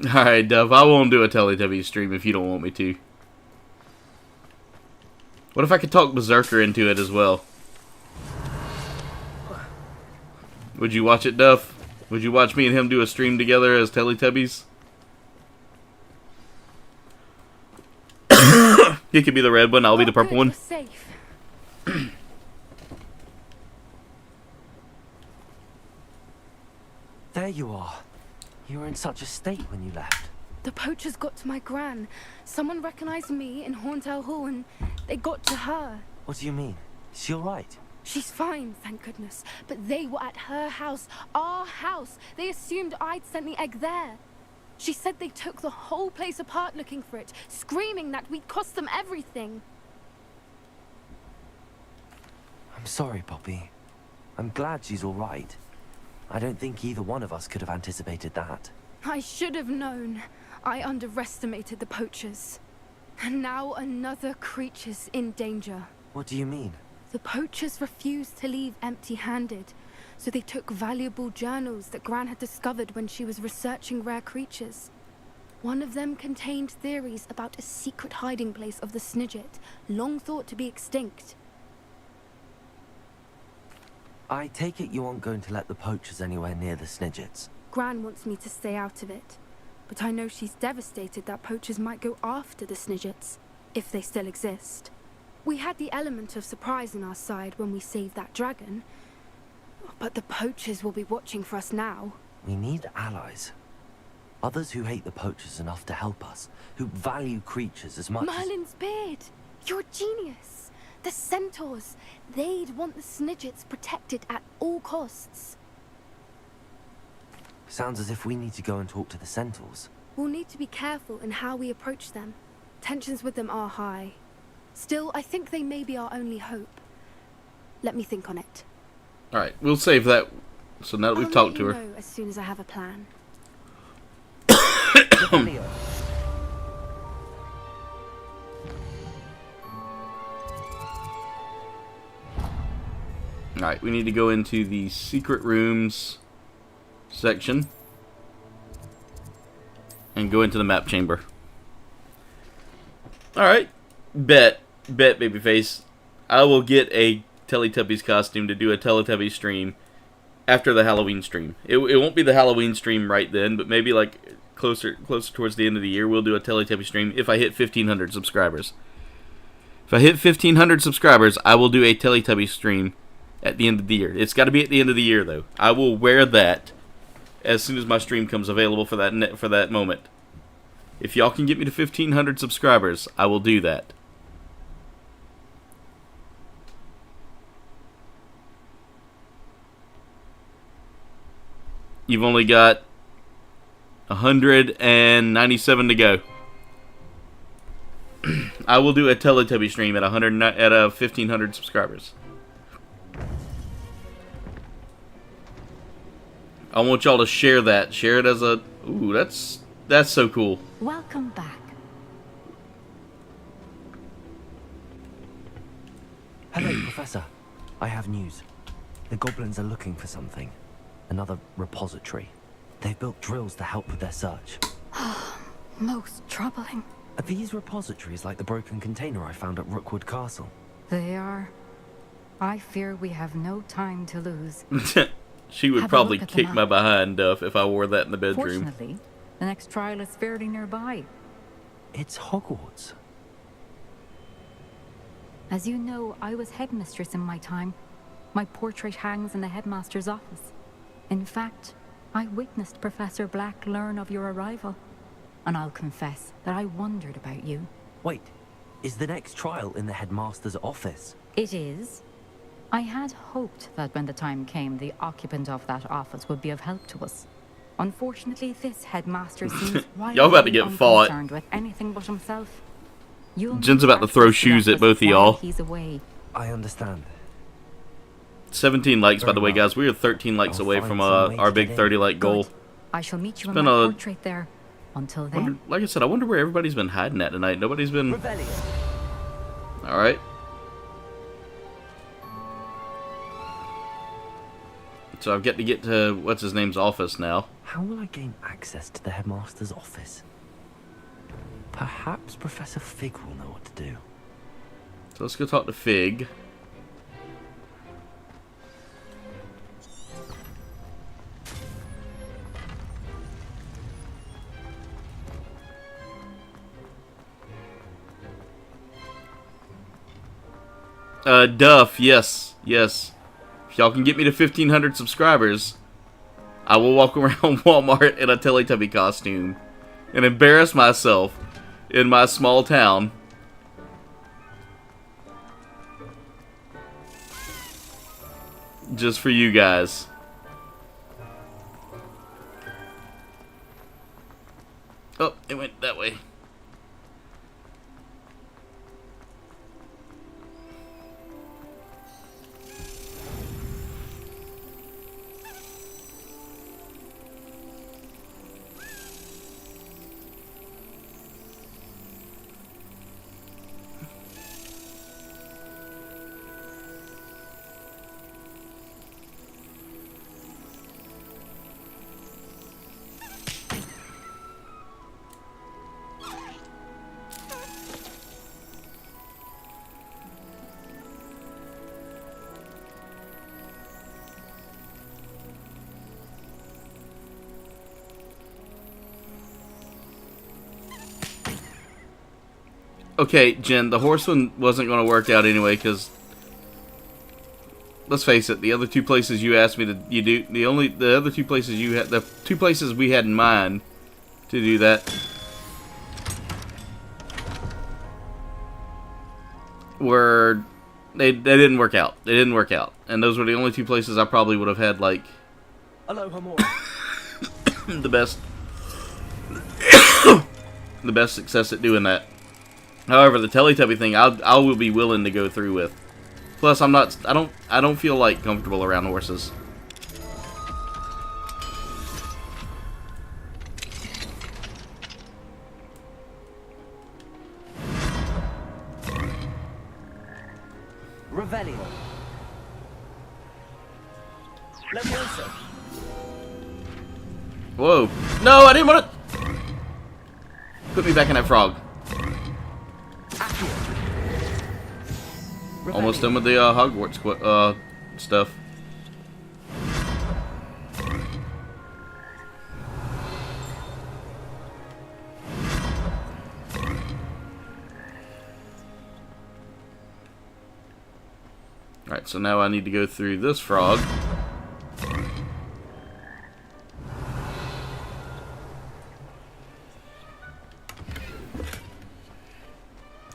Alright, Duff, I won't do a Teletubbies stream if you don't want me to. What if I could talk Berserker into it as well? Would you watch it, Duff? Would you watch me and him do a stream together as Teletubbies? He could be the red one, I'll be the purple one. Safe. There you are. You were in such a state when you left. The poachers got to my gran. Someone recognized me in Horntail Hall and they got to her. What do you mean? Is she alright? She's fine, thank goodness. But they were at her house, our house. They assumed I'd sent the egg there. She said they took the whole place apart looking for it, screaming that we'd cost them everything. I'm sorry, Poppy. I'm glad she's alright. I don't think either one of us could have anticipated that. I should have known. I underestimated the poachers. And now another creature's in danger. What do you mean? The poachers refused to leave empty-handed, so they took valuable journals that Gran had discovered when she was researching rare creatures. One of them contained theories about a secret hiding place of the Snidget, long thought to be extinct. I take it you aren't going to let the poachers anywhere near the Snidgets. Gran wants me to stay out of it, but I know she's devastated that poachers might go after the Snidgets, if they still exist. We had the element of surprise on our side when we saved that dragon, but the poachers will be watching for us now. We need allies. Others who hate the poachers enough to help us, who value creatures as much Merlin's beard! You're a genius! The centaurs! They'd want the Snidgets protected at all costs. Sounds as if we need to go and talk to the centaurs. We'll need to be careful in how we approach them. Tensions with them are high. Still, I think they may be our only hope. Let me think on it. Alright, we'll save that. So now that we've talked to her. I'll let you know as soon as I have a plan. Alright, we need to go into the secret rooms section and go into the map chamber. Alright, bet babyface, I will get a Teletubbies costume to do a Teletubbies stream after the Halloween stream. It won't be the Halloween stream right then, but maybe like closer towards the end of the year we'll do a Teletubbies stream if I hit 1,500 subscribers. If I hit 1,500 subscribers, I will do a Teletubbies stream at the end of the year. It's got to be at the end of the year though. I will wear that as soon as my stream comes available for that moment. If y'all can get me to 1,500 subscribers, I will do that. You've only got 197 to go. I will do a Teletubby stream at 1,500 subscribers. I want y'all to share that. Share it as a... Ooh, that's so cool. Welcome back. Hello, Professor. I have news. The goblins are looking for something. Another repository. They've built drills to help with their search. Most troubling. Are these repositories like the broken container I found at Rookwood Castle? They are. I fear we have no time to lose. She would probably kick my behind, Duff, if I wore that in the bedroom. Fortunately, the next trial is fairly nearby. It's Hogwarts. As you know, I was headmistress in my time. My portrait hangs in the headmaster's office. In fact, I witnessed Professor Black learn of your arrival. And I'll confess that I wondered about you. Wait, is the next trial in the headmaster's office? It is. I had hoped that when the time came, the occupant of that office would be of help to us. Unfortunately, this headmaster seems Y'all about to get fought. unconcerned with anything but himself. Jen's about to throw shoes at both of y'all. He's away. I understand. 17 likes, by the way, guys. We are 13 likes away from our big 30 like goal. I shall meet you in been my a- portrait there. Until then. Like I said, I wonder where everybody's been hiding at tonight. Nobody's been... Alright. So I've got to get to what's-his-name's office now. How will I gain access to the headmaster's office? Perhaps Professor Fig will know what to do. So let's go talk to Fig. Duff, yes. If y'all can get me to 1,500 subscribers, I will walk around Walmart in a Teletubby costume and embarrass myself in my small town. Just for you guys. Oh, it went that way. Okay, Jen, the horse one wasn't going to work out anyway, because let's face it, the other two places you asked me to do, the other two places you had, the two places we had in mind to do that were, they didn't work out. They didn't work out. And those were the only two places I probably would have had, like, the best the best success at doing that. However, the Teletubby thing, I will be willing to go through with. Plus, I don't feel like comfortable around horses. Revelio. Leviosa. Whoa! No, I didn't want to. Put me back in that frog. Almost done with the Hogwarts stuff. Alright, so now I need to go through this frog.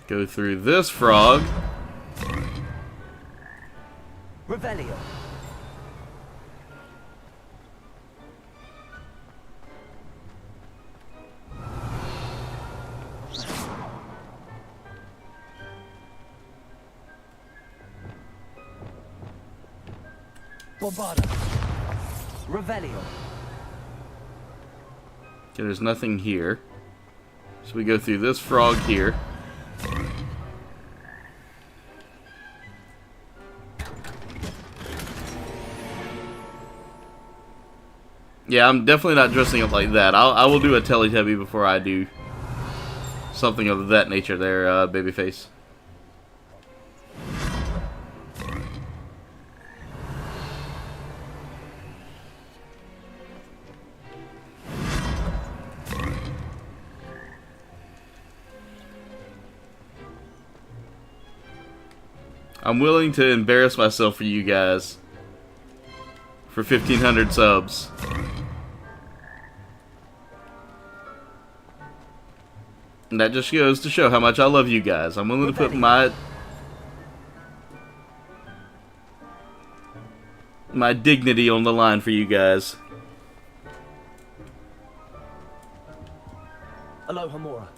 Go through this frog. Revelio. Bombada. Revelio. Okay, there's nothing here. So we go through this frog here. Yeah, I'm definitely not dressing up like that. I will do a Teletubby before I do something of that nature there, babyface. I'm willing to embarrass myself for you guys. For 1,500 subs. And that just goes to show how much I love you guys. I'm willing to put my... my dignity on the line for you guys. Aloha Mora.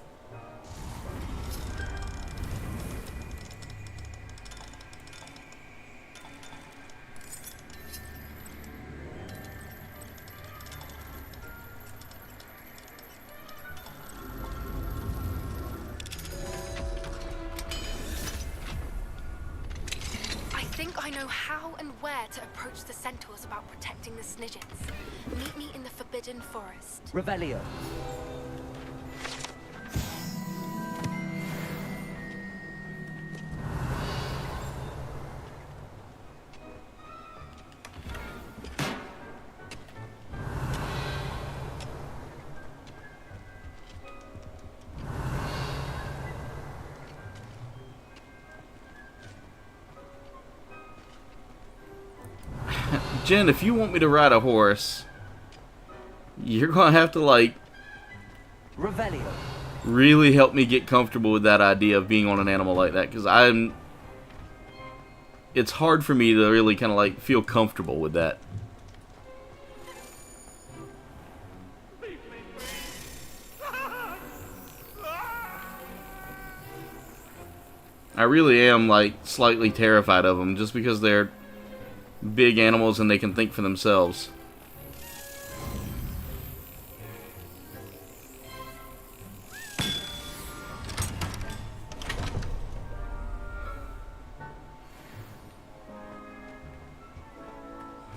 I think I know how and where to approach the centaurs about protecting the Snidgets. Meet me in the Forbidden Forest. Revelio. Jen, if you want me to ride a horse, you're gonna have to, like, Revelio. really help me get comfortable with that idea of being on an animal like that, because it's hard for me to really kind of, like, feel comfortable with that. I really am, like, slightly terrified of them, just because they're big animals and they can think for themselves.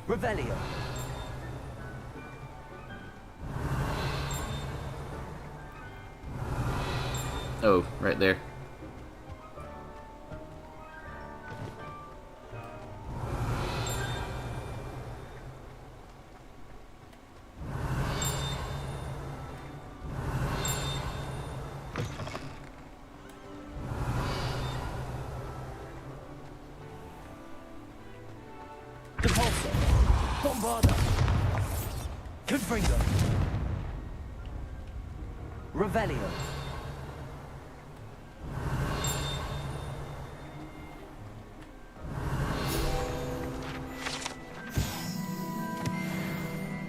Revelio. Oh, right there. Confringo. Revelio.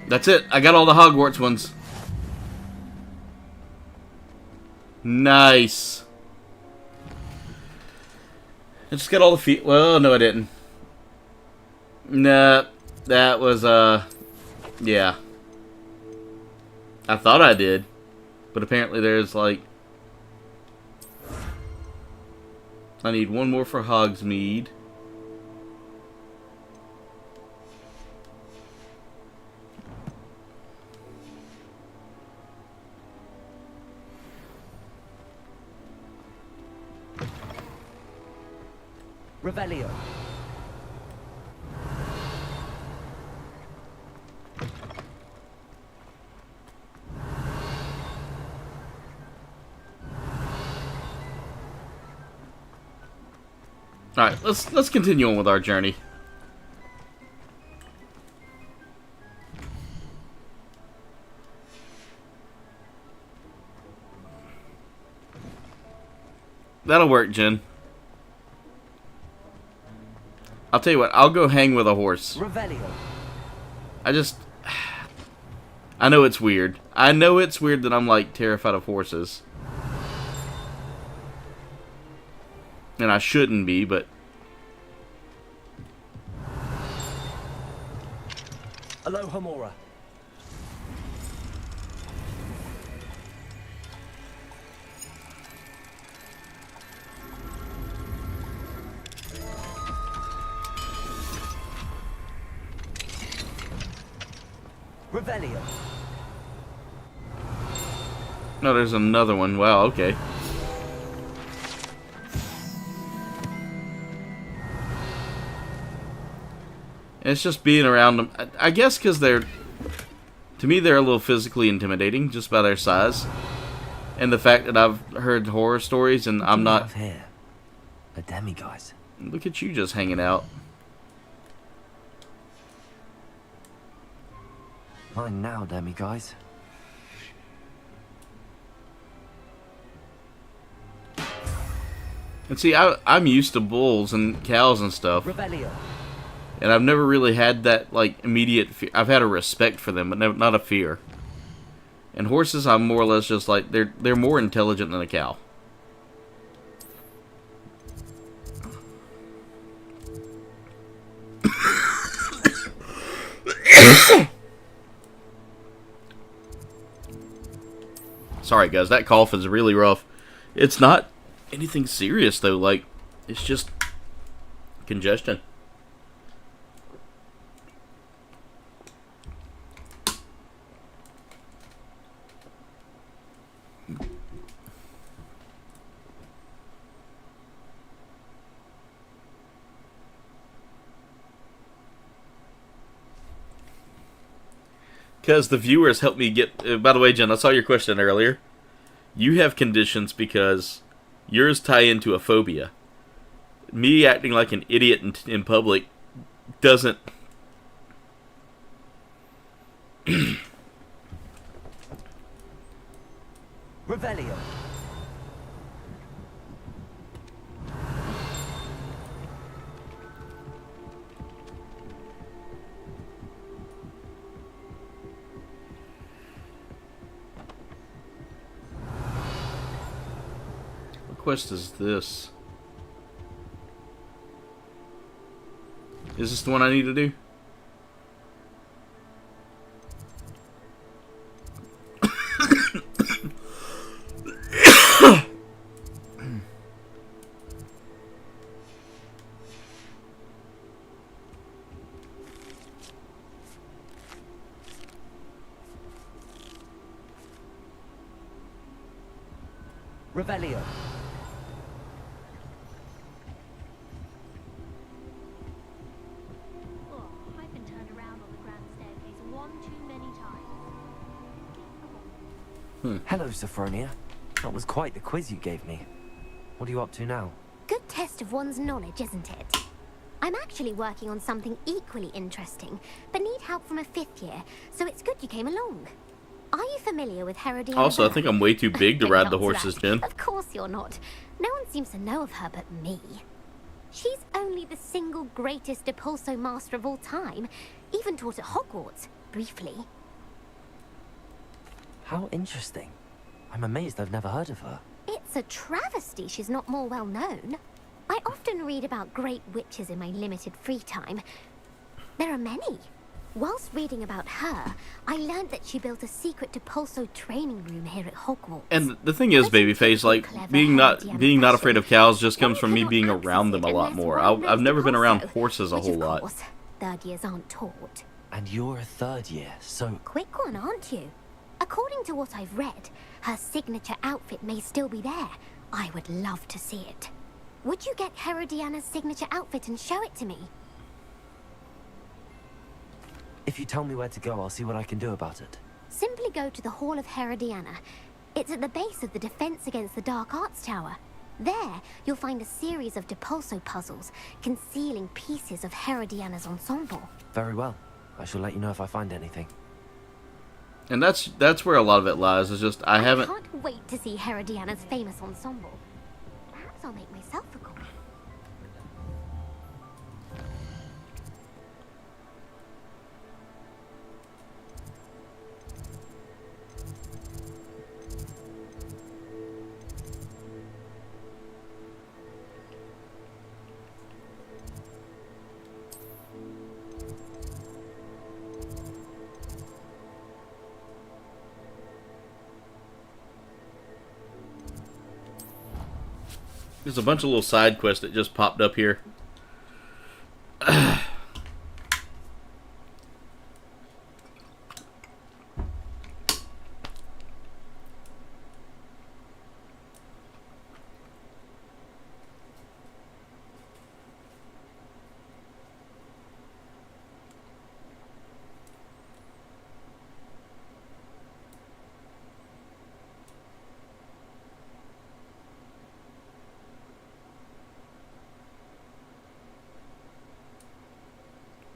That's it. I got all the Hogwarts ones. Nice. I just got all the feet. Well, no, I didn't. Nah, that was, yeah. I thought I did. But apparently there's, like, I need one more for Hogsmeade. Revelio. All right, let's continue on with our journey. That'll work, Jen. I'll tell you what, I'll go hang with a horse. Revelio. I know it's weird. I know it's weird that I'm, like, terrified of horses. And I shouldn't be, but... Aloha Mora. Revelio. No, there's another one. Wow, okay. It's just being around them. I guess because they're... To me, they're a little physically intimidating, just by their size. And the fact that I've heard horror stories and I'm not... Here? A demiguise. Look at you just hanging out. Mine now, demiguise. And see, I'm used to bulls and cows and stuff. Revelio. And I've never really had that, like, immediate fear. I've had a respect for them, but not a fear. And horses, I'm more or less just like, they're more intelligent than a cow. Sorry, guys, that cough is really rough. It's not anything serious, though. Like, it's just congestion. Because the viewers help me get... by the way, Jen, I saw your question earlier. You have conditions because yours tie into a phobia. Me acting like an idiot in public doesn't... Revelio. What quest is this? Is this the one I need to do? Revelio. Oh, I've been turned around on the grand staircase one too many times. Hello, Sophronia. That was quite the quiz you gave me. What are you up to now? Good test of one's knowledge, isn't it? I'm actually working on something equally interesting, but need help from a 5th year, so it's good you came along. Are you familiar with Herodiana? Also, I think I'm way too big to ride the horses, Jen. Of course you're not. No one seems to know of her but me. She's only the single greatest Depulso master of all time. Even taught at Hogwarts, briefly. How interesting. I'm amazed I've never heard of her. It's a travesty she's not more well known. I often read about great witches in my limited free time. There are many. Whilst reading about her, I learned that she built a secret Depulso training room here at Hogwarts. And the thing is, babyface, like being not afraid of cows just comes from me being around them a lot more. I've never been around horses a whole lot. Course, 3rd years aren't taught. And you're a 3rd year, so... Quick one, aren't you? According to what I've read, her signature outfit may still be there. I would love to see it. Would you get Herodiana's signature outfit and show it to me? If you tell me where to go, I'll see what I can do about it. Simply go to the Hall of Herodiana. It's at the base of the Defense Against the Dark Arts Tower. There, you'll find a series of Depulso puzzles concealing pieces of Herodiana's ensemble. Very well. I shall let you know if I find anything. And that's where a lot of it lies. Is just I haven't... can't wait to see Herodiana's famous ensemble. Perhaps I'll make myself a copy. There's a bunch of little side quests that just popped up here.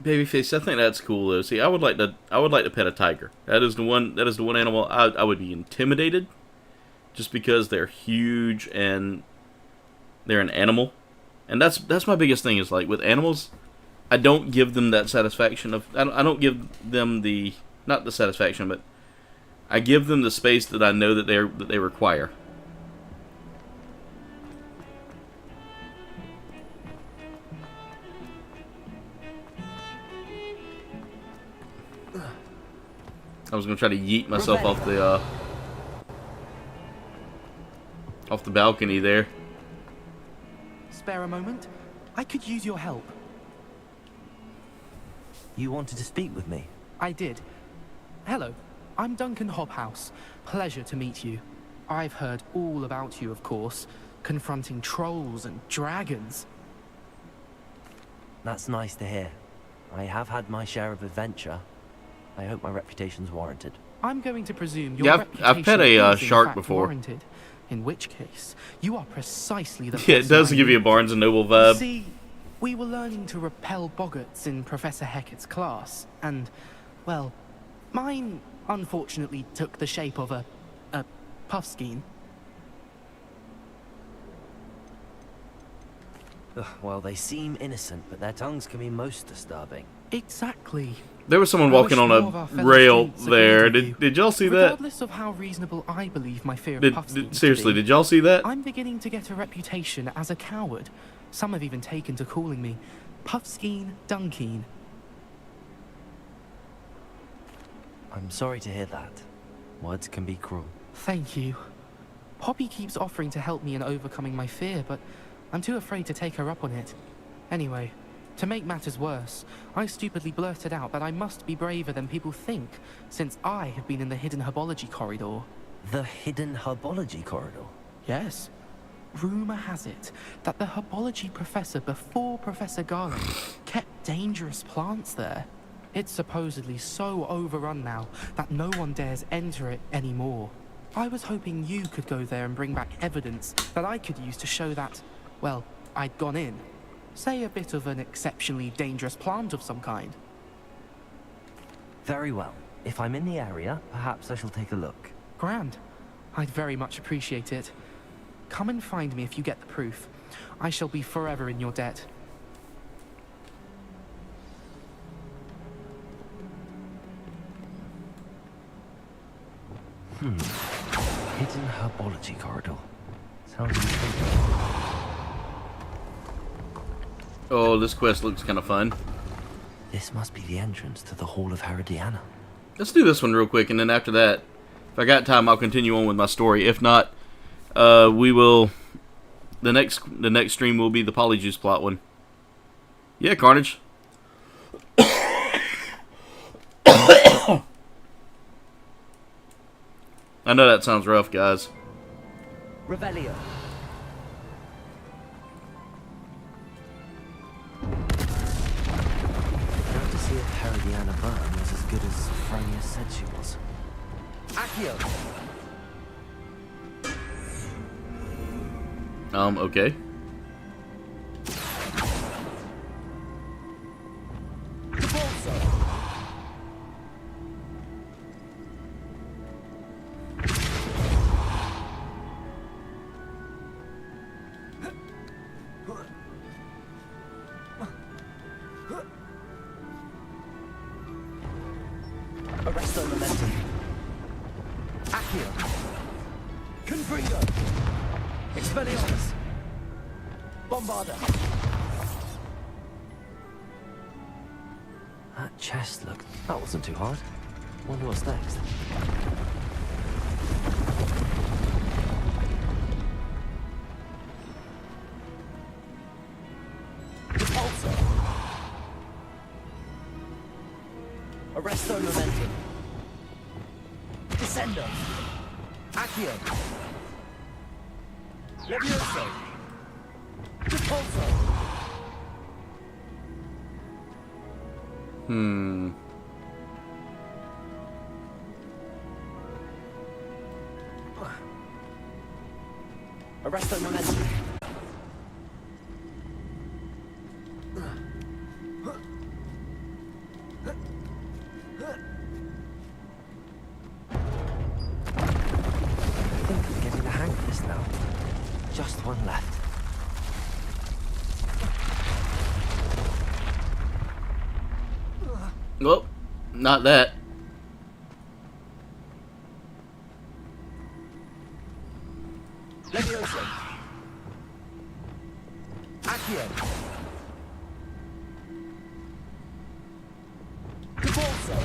Babyface, I think that's cool though. See, I would like to pet a tiger. That is the one animal I would be intimidated, just because they're huge and they're an animal, and that's my biggest thing is like with animals, I don't give them that satisfaction of... I don't give them the... Not the satisfaction, but I give them the space that I know that they require. I was gonna try to yeet myself off the balcony there. Spare a moment? I could use your help. You wanted to speak with me? I did. Hello, I'm Duncan Hobhouse. Pleasure to meet you. I've heard all about you, of course, confronting trolls and dragons. That's nice to hear. I have had my share of adventure. I hope my reputation's warranted. I'm going to presume your reputation I've pet a is in shark fact before. warranted, in which case, you are precisely the Yeah, it does give you a Barnes & Noble vibe. See, we were learning to repel boggarts in Professor Hecat's class, and, well, mine unfortunately took the shape of a puffskein. Well, they seem innocent, but their tongues can be most disturbing. Exactly. There was someone walking on a rail there. Did y'all see that? Regardless of how reasonable I believe my fear of puffskeins Seriously, to be, did y'all see that? I'm beginning to get a reputation as a coward. Some have even taken to calling me Puffskein Dunkeen. I'm sorry to hear that. Words can be cruel. Thank you. Poppy keeps offering to help me in overcoming my fear, but I'm too afraid to take her up on it. Anyway, to make matters worse, I stupidly blurted out that I must be braver than people think, since I have been in the hidden herbology corridor. The hidden herbology corridor? Yes. Rumour has it that the herbology professor before Professor Garland kept dangerous plants there. It's supposedly so overrun now that no one dares enter it anymore. I was hoping you could go there and bring back evidence that I could use to show that, well, I'd gone in. Say a bit of an exceptionally dangerous plant of some kind. Very well. If I'm in the area, perhaps I shall take a look. Grand. I'd very much appreciate it. Come and find me if you get the proof. I shall be forever in your debt. Hidden herbology corridor. Sounds intriguing. Oh, this quest looks kind of fun. This must be the entrance to the Hall of Herodiana. Let's do this one real quick, and then after that, if I got time, I'll continue on with my story. If not, we will. The next stream will be the Polyjuice plot one. Yeah, Carnage. I know that sounds rough, guys. Revelio. Have to see if Herodiana Byrne was as good as Frania said she was. Accio. Okay. Arresto momentum. Accio. Confringo. Expelliarmus. Bombarda. That chest looked... That wasn't too hard. Wonder what's next. Repulsor. Arresto momentum. Descendo. Accio. Levioso. Repulsor. Arresto momentum. I think I'm getting the hang of this now. Just one left. Well, not that. Levioso. Accio. Cabalso.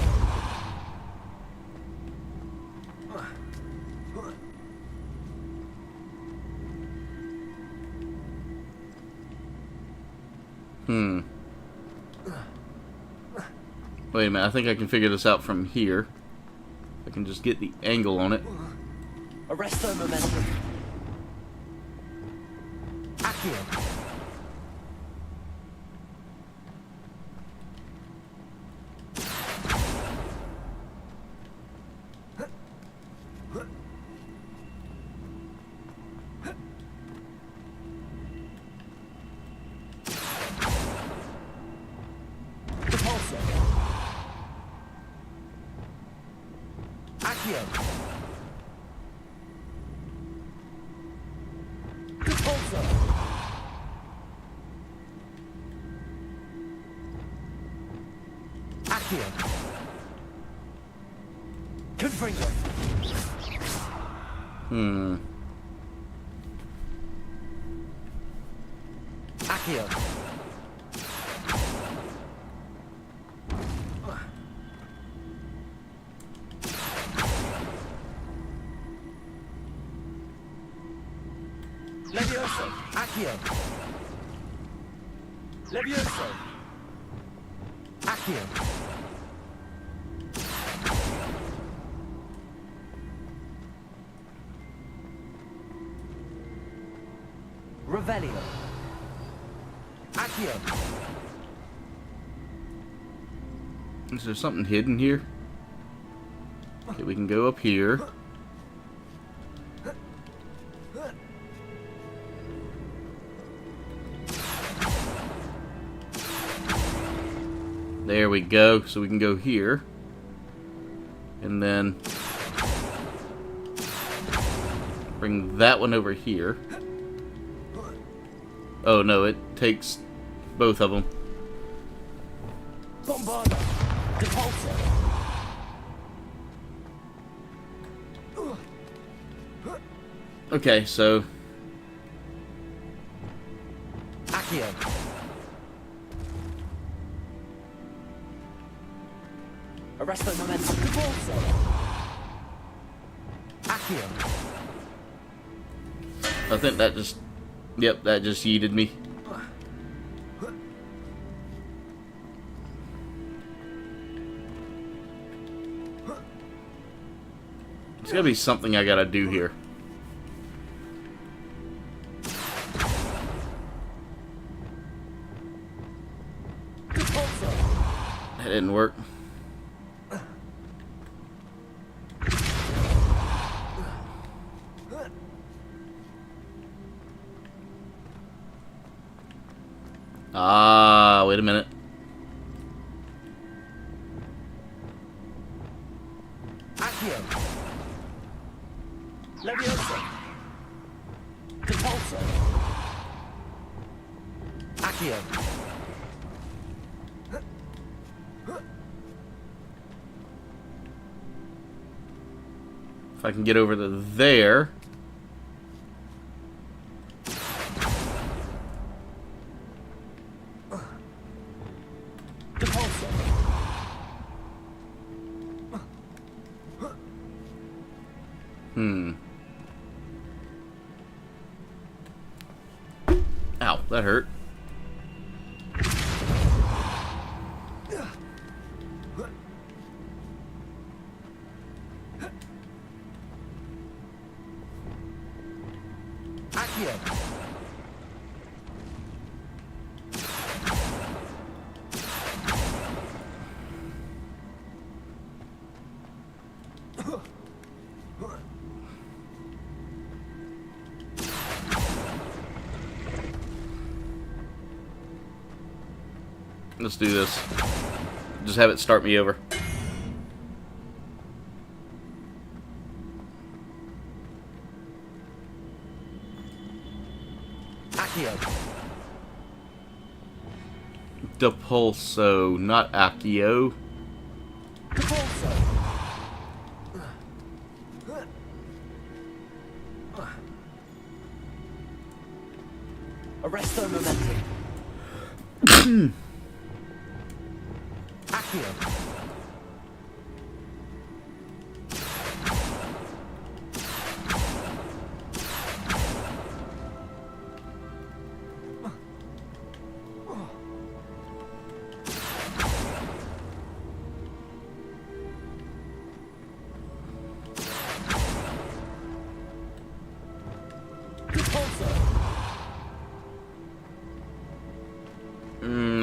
Wait a minute, I think I can figure this out from here. I can just get the angle on it. Arresto momentum. Accio. Confringo. Accio. Levioso. Accio. Levioso. Accio. Revelio. Accio. Is there something hidden here? Okay, we can go up here. There we go. So we can go here. And then bring that one over here. Oh no, it takes both of them. Bombarda. Depulso. Okay, so Accio. Arresto momentum. Depulso. Accio. I think that just, yep, that just yeeted me. There's gotta be something I gotta do here. That didn't work. Ah, wait a minute. Accio. Levioso. Depulso. Accio. If I can get over to there. Depulso. Ow, that hurt. Accio. Let's do this. Just have it start me over. Accio. Depulso, not Accio. Arresto momentum. Accio.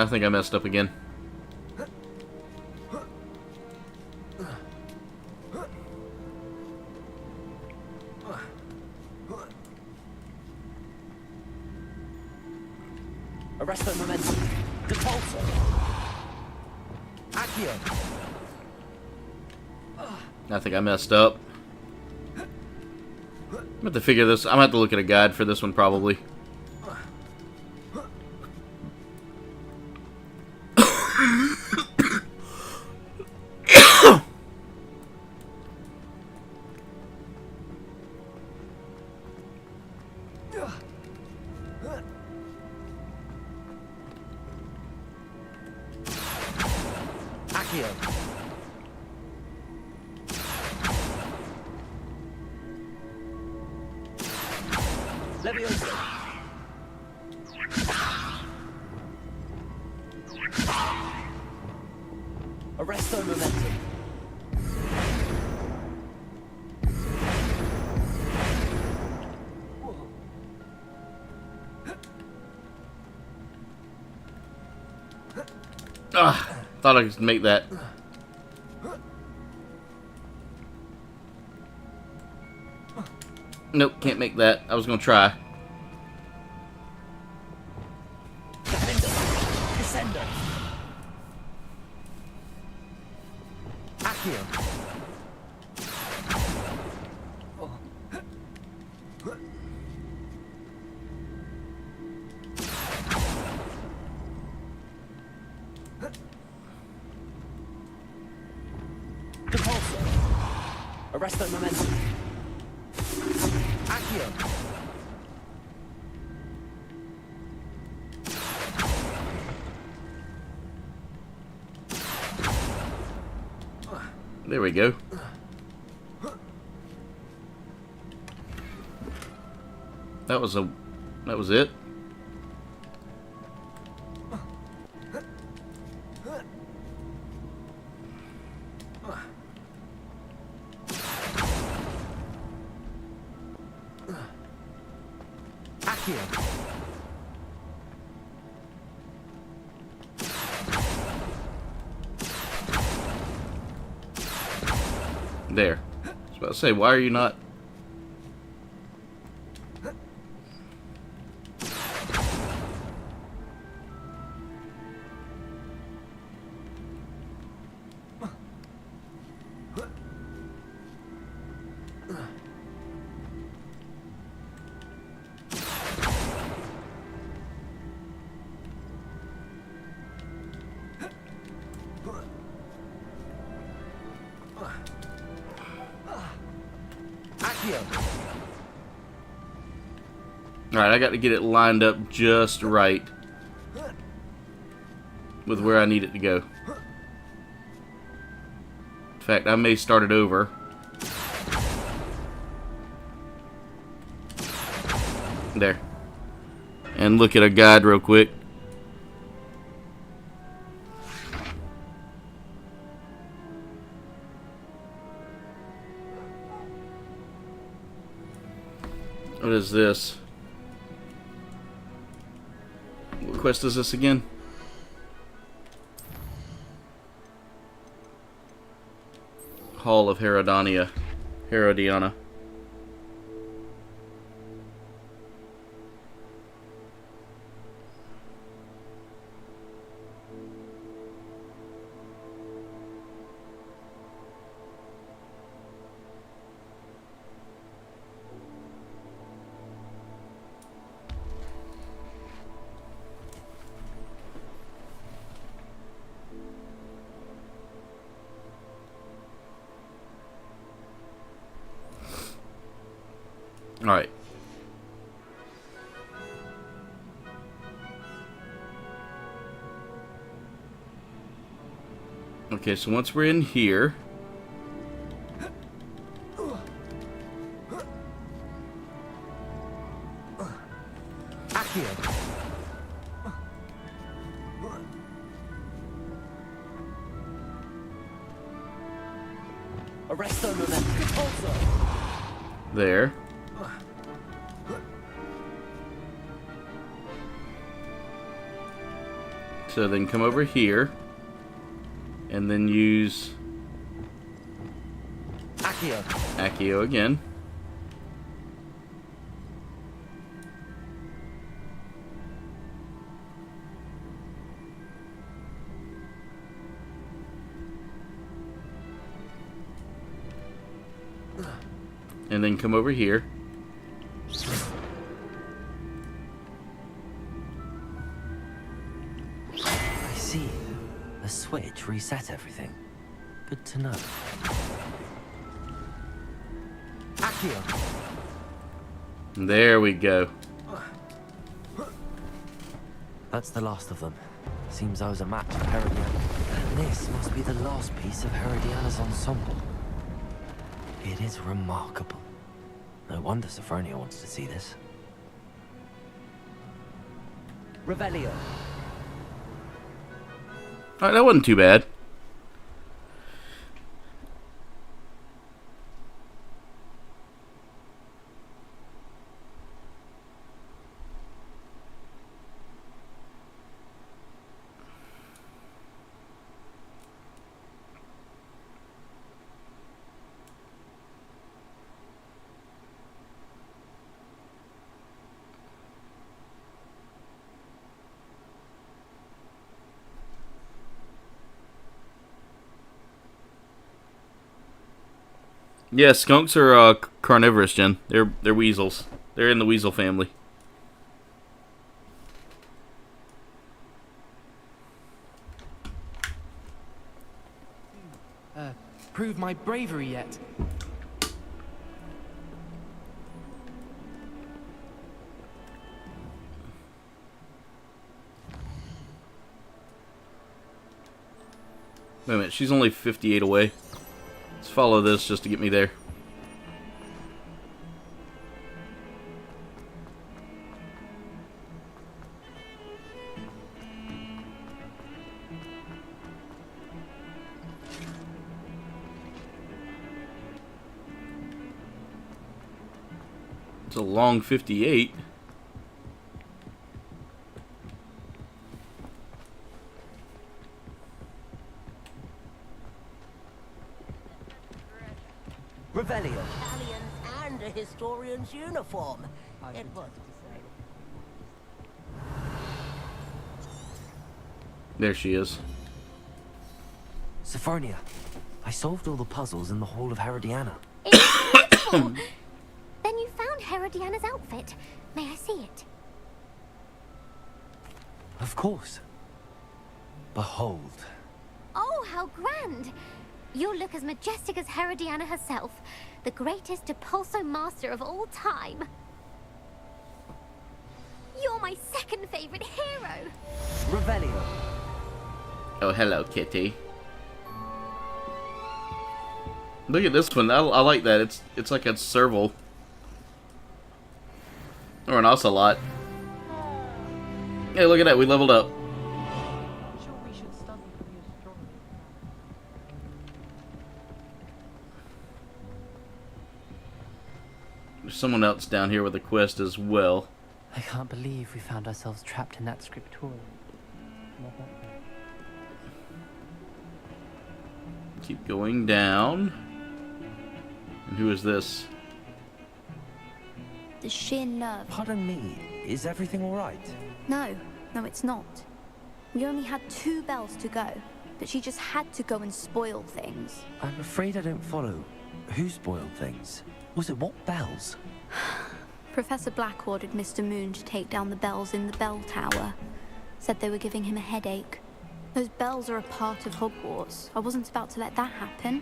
I think I messed up again. Arresto momentum. Depulso. Accio. I think I messed up. I'm gonna have to figure this. I'm gonna have to look at a guide for this one probably. Accio. Levioso. Arresto momentum. Thought I could make that. Nope, can't make that. I was gonna try. Descendo. Accio. Depulso. Arresto momentum. Accio. There we go. That was it. Accio. There. I was about to say, why are you not? Alright, I got to get it lined up just right with where I need it to go. In fact, I may start it over. There. And look at a guide real quick. What is this? What quest is this again? Hall of Herodiana. Alright. Okay, so once we're in here... There. So then come over here. And then use... Accio again. And then come over here. I see. The switch reset everything. Good to know. Accio. There we go. That's the last of them. Seems I was a match for Herodiana. And this must be the last piece of Herodiana's ensemble. It is remarkable. No wonder Sophronia wants to see this. Revelio. Alright, that wasn't too bad. Yeah, skunks are carnivorous, Jen. They're weasels. They're in the weasel family. Prove my bravery yet? Wait a minute, she's only 58 away. Let's follow this just to get me there. It's a long 58. Revelio. Italians and a historian's uniform. It was There she is. Sophronia, I solved all the puzzles in the Hall of Herodiana. Incredible! Then you found Herodiana's outfit. May I see it? Of course. Behold. Oh, how grand! You look as majestic as Herodiana herself, the greatest Depulso master of all time. You're my second favorite hero. Revelio. Oh, hello, kitty. Look at this one. I like that. It's like a serval. Or an ocelot. Hey, look at that. We leveled up. There's someone else down here with a quest as well. I can't believe we found ourselves trapped in that scriptorium. Keep going down. And who is this? The sheer nerve. Pardon me, is everything all right? No, it's not. We only had 2 bells to go, but she just had to go and spoil things. I'm afraid I don't follow. Who spoiled things? Was it what bells? Professor Black ordered Mr. Moon to take down the bells in the bell tower. Said they were giving him a headache. Those bells are a part of Hogwarts. I wasn't about to let that happen.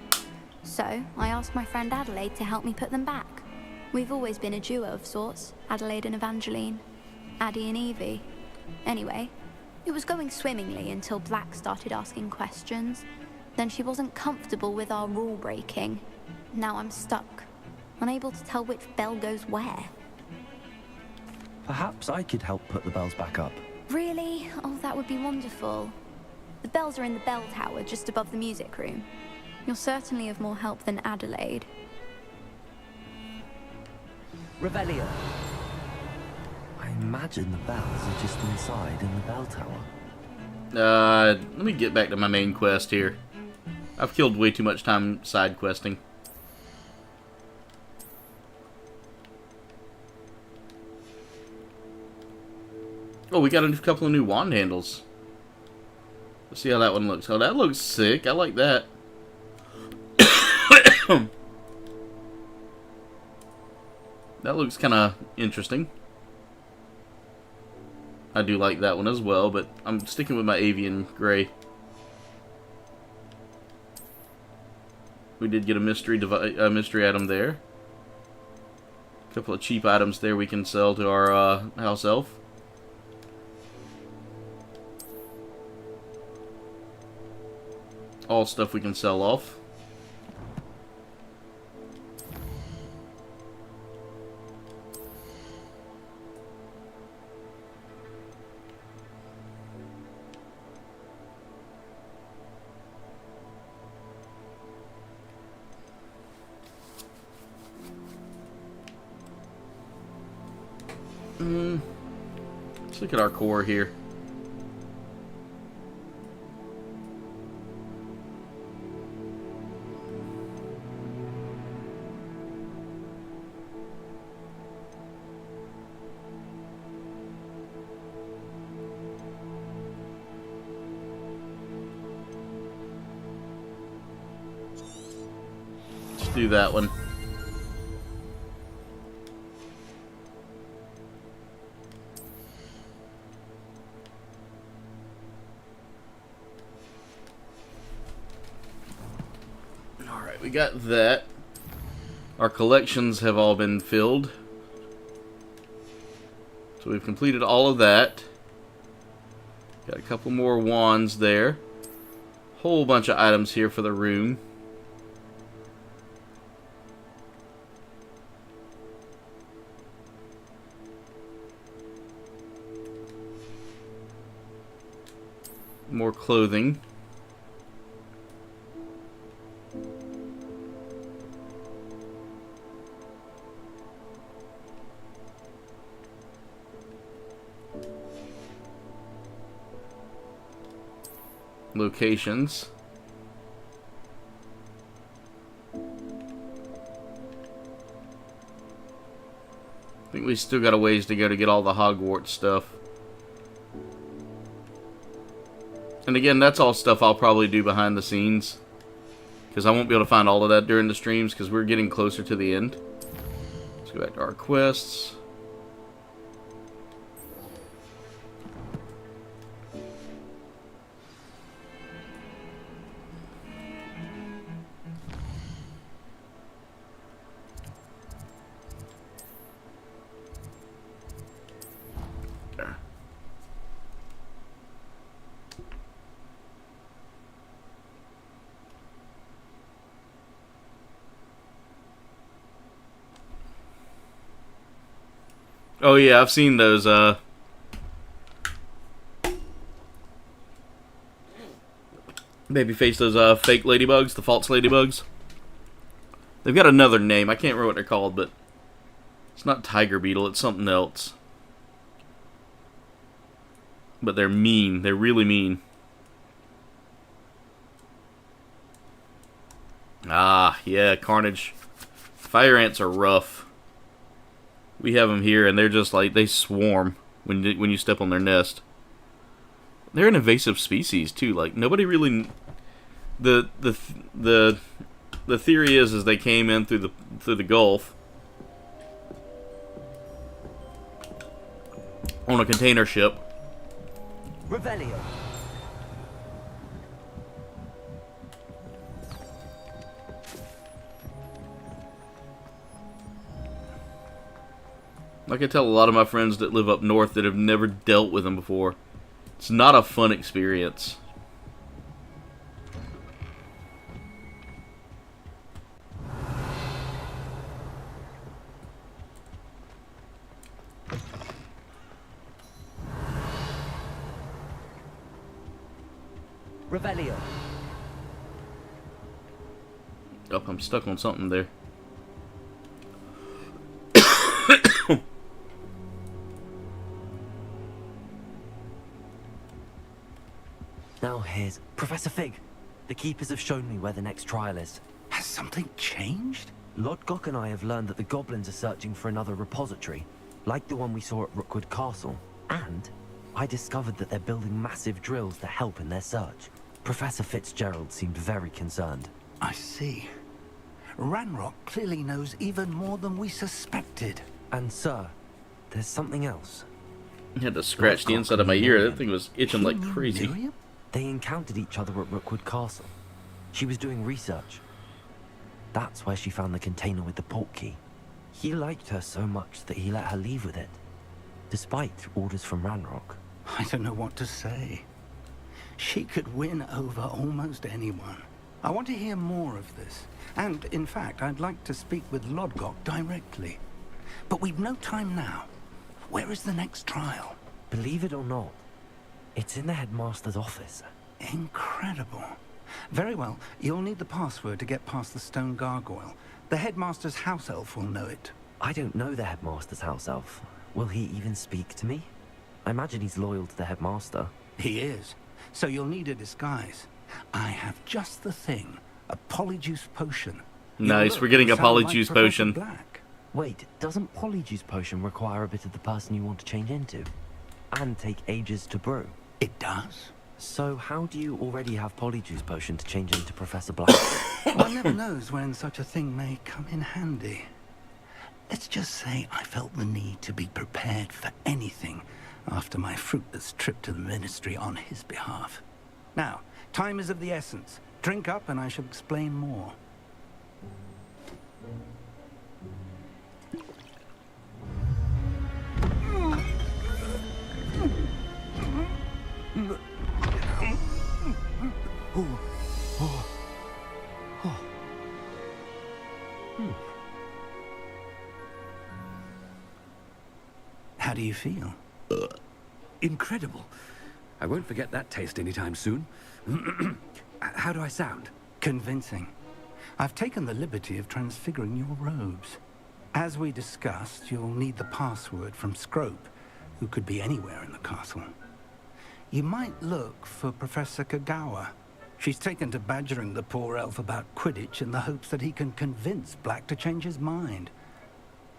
So, I asked my friend Adelaide to help me put them back. We've always been a duo of sorts, Adelaide and Evangeline. Addie and Evie. Anyway, it was going swimmingly until Black started asking questions. Then she wasn't comfortable with our rule breaking. Now I'm stuck, unable to tell which bell goes where. Perhaps I could help put the bells back up. Really? Oh, that would be wonderful. The bells are in the bell tower just above the music room. You're certainly of more help than Adelaide. Revelio. I imagine the bells are just inside in the bell tower. Let me get back to my main quest here. I've killed way too much time side questing. Oh, we got a couple of new wand handles. Let's see how that one looks. Oh, that looks sick. I like that. That looks kind of interesting. I do like that one as well, but I'm sticking with my avian gray. We did get a mystery item there. A couple of cheap items there we can sell to our house elf. All stuff we can sell off. Let's look at our core here. Let's do that one. We got that. Our collections have all been filled. So we've completed all of that. Got a couple more wands there. Whole bunch of items here for the room. More clothing. Locations. I think we still got a ways to go to get all the Hogwarts stuff. And again, that's all stuff I'll probably do behind the scenes, because I won't be able to find all of that during the streams because we're getting closer to the end. Let's go back to our quests. Oh yeah, I've seen those, babyface, those, fake ladybugs, the false ladybugs. They've got another name, I can't remember what they're called, but it's not tiger beetle, it's something else. But they're mean, they're really mean. Ah, yeah, carnage. Fire ants are rough. We have them here, and they're just like, they swarm when you step on their nest. They're an invasive species too. Like nobody really. The theory is they came in through the Gulf on a container ship. Revelio. I can tell a lot of my friends that live up north that have never dealt with them before. It's not a fun experience. Revelio. Oh, I'm stuck on something there. Now here's Professor Fig. The keepers have shown me where the next trial is. Has something changed? Lodgok and I have learned that the goblins are searching for another repository, like the one we saw at Rookwood Castle. And I discovered that they're building massive drills to help in their search. Professor Fitzgerald seemed very concerned. I see. Ranrock clearly knows even more than we suspected. And sir, there's something else. I had to scratch the inside of my ear. That thing was itching like crazy. Miriam? They encountered each other at Rookwood Castle. She was doing research. That's where she found the container with the port key. He liked her so much that he let her leave with it, despite orders from Ranrock. I don't know what to say. She could win over almost anyone. I want to hear more of this. And, in fact, I'd like to speak with Lodgok directly. But we've no time now. Where is the next trial? Believe it or not, it's in the headmaster's office. Incredible. Very well. You'll need the password to get past the stone gargoyle. The headmaster's house elf will know it. I don't know the headmaster's house elf. Will he even speak to me? I imagine he's loyal to the headmaster. He is. So you'll need a disguise. I have just the thing. A polyjuice potion. Nice, we're getting a polyjuice potion. Black. Wait, doesn't polyjuice potion require a bit of the person you want to change into? And take ages to brew? It does. So how do you already have polyjuice potion to change into Professor Black? One never knows when such a thing may come in handy. Let's just say I felt the need to be prepared for anything after my fruitless trip to the ministry on his behalf. Now, time is of the essence. Drink up and I shall explain more. How do you feel? Incredible. I won't forget that taste anytime soon. How do I sound? Convincing. I've taken the liberty of transfiguring your robes. As we discussed, you'll need the password from Scrope, who could be anywhere in the castle. You might look for Professor Kagawa. She's taken to badgering the poor elf about Quidditch in the hopes that he can convince Black to change his mind.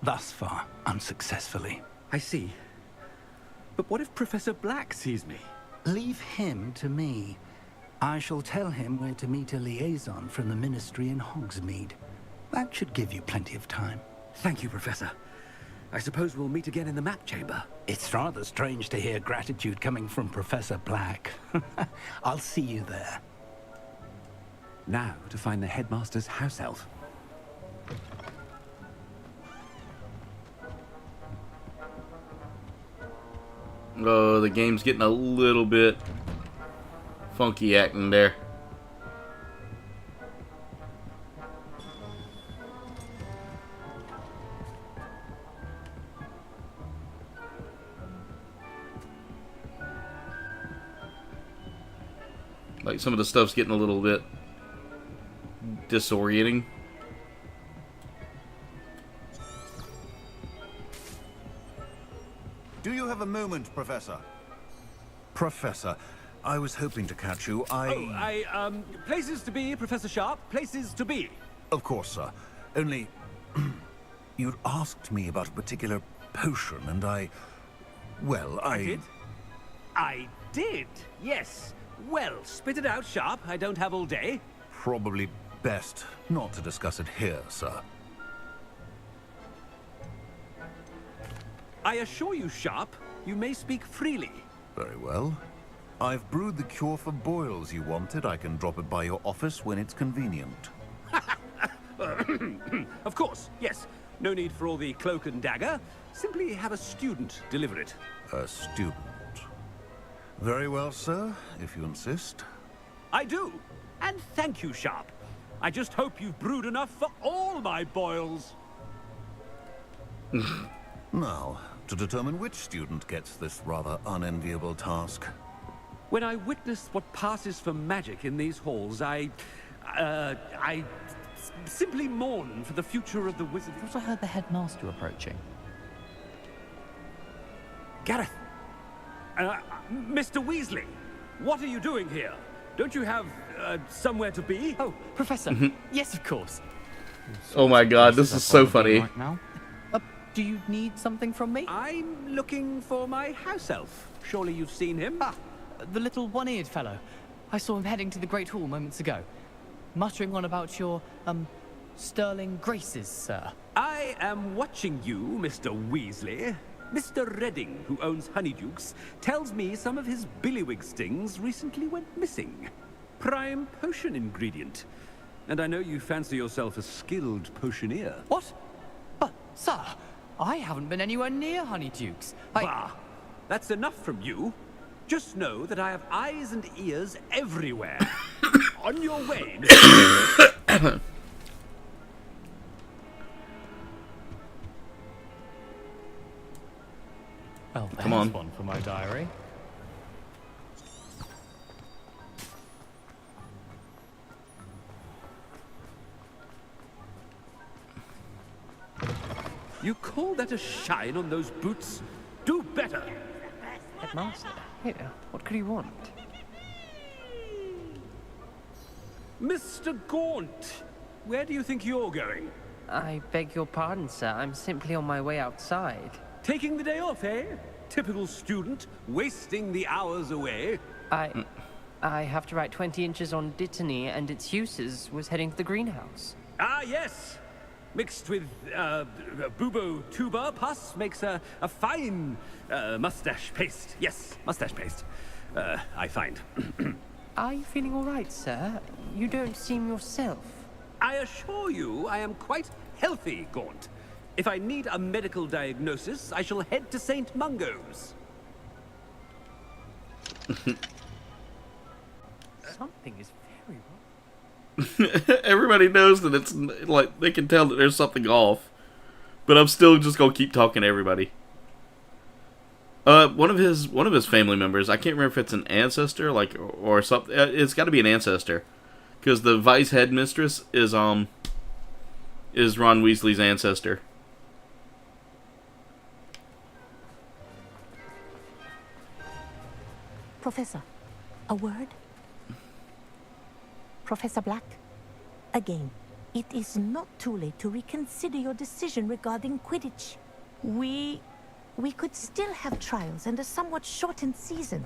Thus far, unsuccessfully. I see. But what if Professor Black sees me? Leave him to me. I shall tell him where to meet a liaison from the ministry in Hogsmeade. That should give you plenty of time. Thank you, Professor. I suppose we'll meet again in the map chamber. It's rather strange to hear gratitude coming from Professor Black. I'll see you there. Now to find the headmaster's house elf. Oh, the game's getting a little bit funky acting there. Like some of the stuff's getting a little bit disorienting. Do you have a moment, Professor? Professor, I was hoping to catch you. Places to be, Professor Sharp. Places to be. Of course, sir. Only... you'd asked me about a particular potion, and well, I did, yes. Well, spit it out, Sharp. I don't have all day. Probably best not to discuss it here, sir. I assure you, Sharp, you may speak freely. Very well. I've brewed the cure for boils you wanted. I can drop it by your office when it's convenient. Of course, yes. No need for all the cloak and dagger. Simply have a student deliver it. A student. Very well, sir, if you insist. I do. And thank you, Sharp. I just hope you've brewed enough for all my boils. Now, to determine which student gets this rather unenviable task. When I witness what passes for magic in these halls, I simply mourn for the future of the wizard. I thought I heard the headmaster approaching. Gareth! Mr. Weasley, what are you doing here? Don't you have somewhere to be? Oh, Professor. Yes, of course. Oh my god, this is so funny. Right now. Do you need something from me? I'm looking for my house elf. Surely you've seen him? Ah, the little one-eared fellow. I saw him heading to the Great Hall moments ago, muttering on about your, sterling graces, sir. I am watching you, Mr. Weasley. Mr. Redding, who owns Honeydukes, tells me some of his billywig stings recently went missing. Prime potion ingredient. And I know you fancy yourself a skilled potioneer. What? But, sir, I haven't been anywhere near Honeydukes. Bah, that's enough from you. Just know that I have eyes and ears everywhere. On your way, Mr. Well, there's Come on. one for my diary. You call that a shine on those boots? Do better! Headmaster, here, what could he want? Mr. Gaunt, where do you think you're going? I beg your pardon, sir. I'm simply on my way outside. Taking the day off, eh? Typical student, wasting the hours away. I have to write 20 inches on Dittany and its uses. Was heading to the greenhouse. Ah, yes! Mixed with bubo tuber pus makes a fine mustache paste. Yes, mustache paste. I find. Are you feeling all right, sir? You don't seem yourself. I assure you I am quite healthy, Gaunt. If I need a medical diagnosis, I shall head to St. Mungo's. Something is very wrong. Everybody knows that it's like they can tell that there's something off, but I'm still just gonna keep talking to everybody. One of his family members, I can't remember if it's an ancestor, like or something. It's got to be an ancestor, because the vice headmistress is Ron Weasley's ancestor. Professor, a word? Professor Black, again, it is not too late to reconsider your decision regarding Quidditch. We could still have trials and a somewhat shortened season.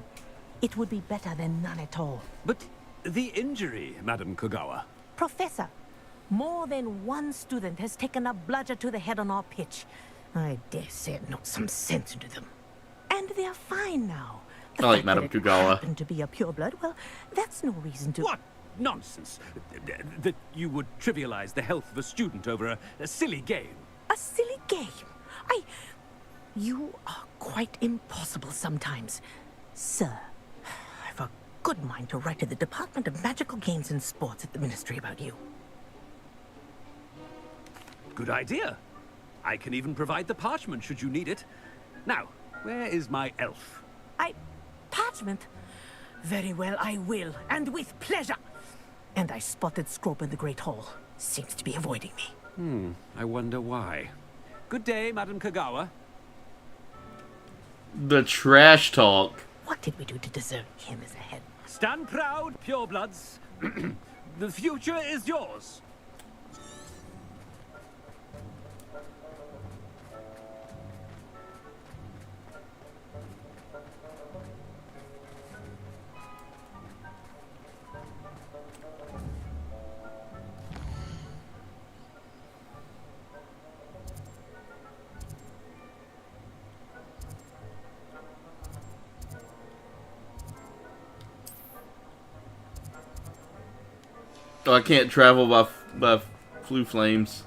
It would be better than none at all. But the injury, Madam Kogawa. Professor, more than one student has taken a bludger to the head on our pitch. I dare say it knocked some sense into them. And they are fine now. I like Madam Kogawa. Happened to be a pureblood, well, that's no reason to... What nonsense! That you would trivialize the health of a student over a silly game. A silly game? You are quite impossible sometimes. Sir, I've a good mind to write to the Department of Magical Games and Sports at the Ministry about you. Good idea. I can even provide the parchment should you need it. Now, where is my elf? Parchment? Very well, I will, and with pleasure. And I spotted Scrope in the Great Hall. Seems to be avoiding me. I wonder why. Good day, Madam Kogawa. The trash talk. What did we do to deserve him as a head? Stand proud, purebloods. The future is yours. Oh, I can't travel by flu flames.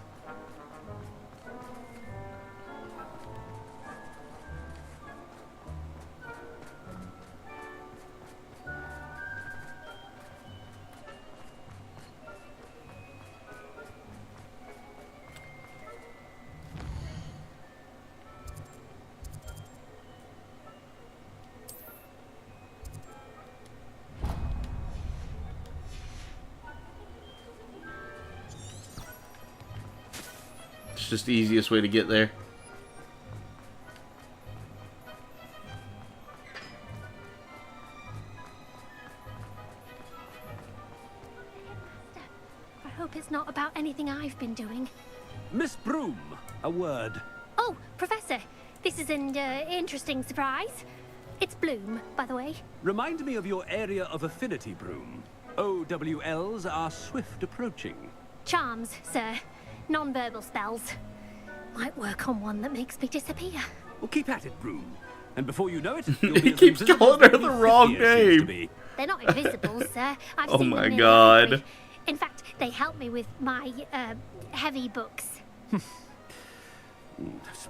It's just the easiest way to get there. I hope it's not about anything I've been doing. Miss Broom, a word. Oh, Professor, this is an interesting surprise. It's Bloom, by the way. Remind me of your area of affinity, Broom. OWLs are swift approaching. Charms, sir. Non-verbal spells. Might work on one that makes me disappear. Well, keep at it, Broom. And before you know it, you'll be He as keeps invisible calling her as the Maybe wrong 50 seems to name. be. They're not invisible, sir. I've Oh seen my them in the God. library. In fact, they help me with my, heavy books.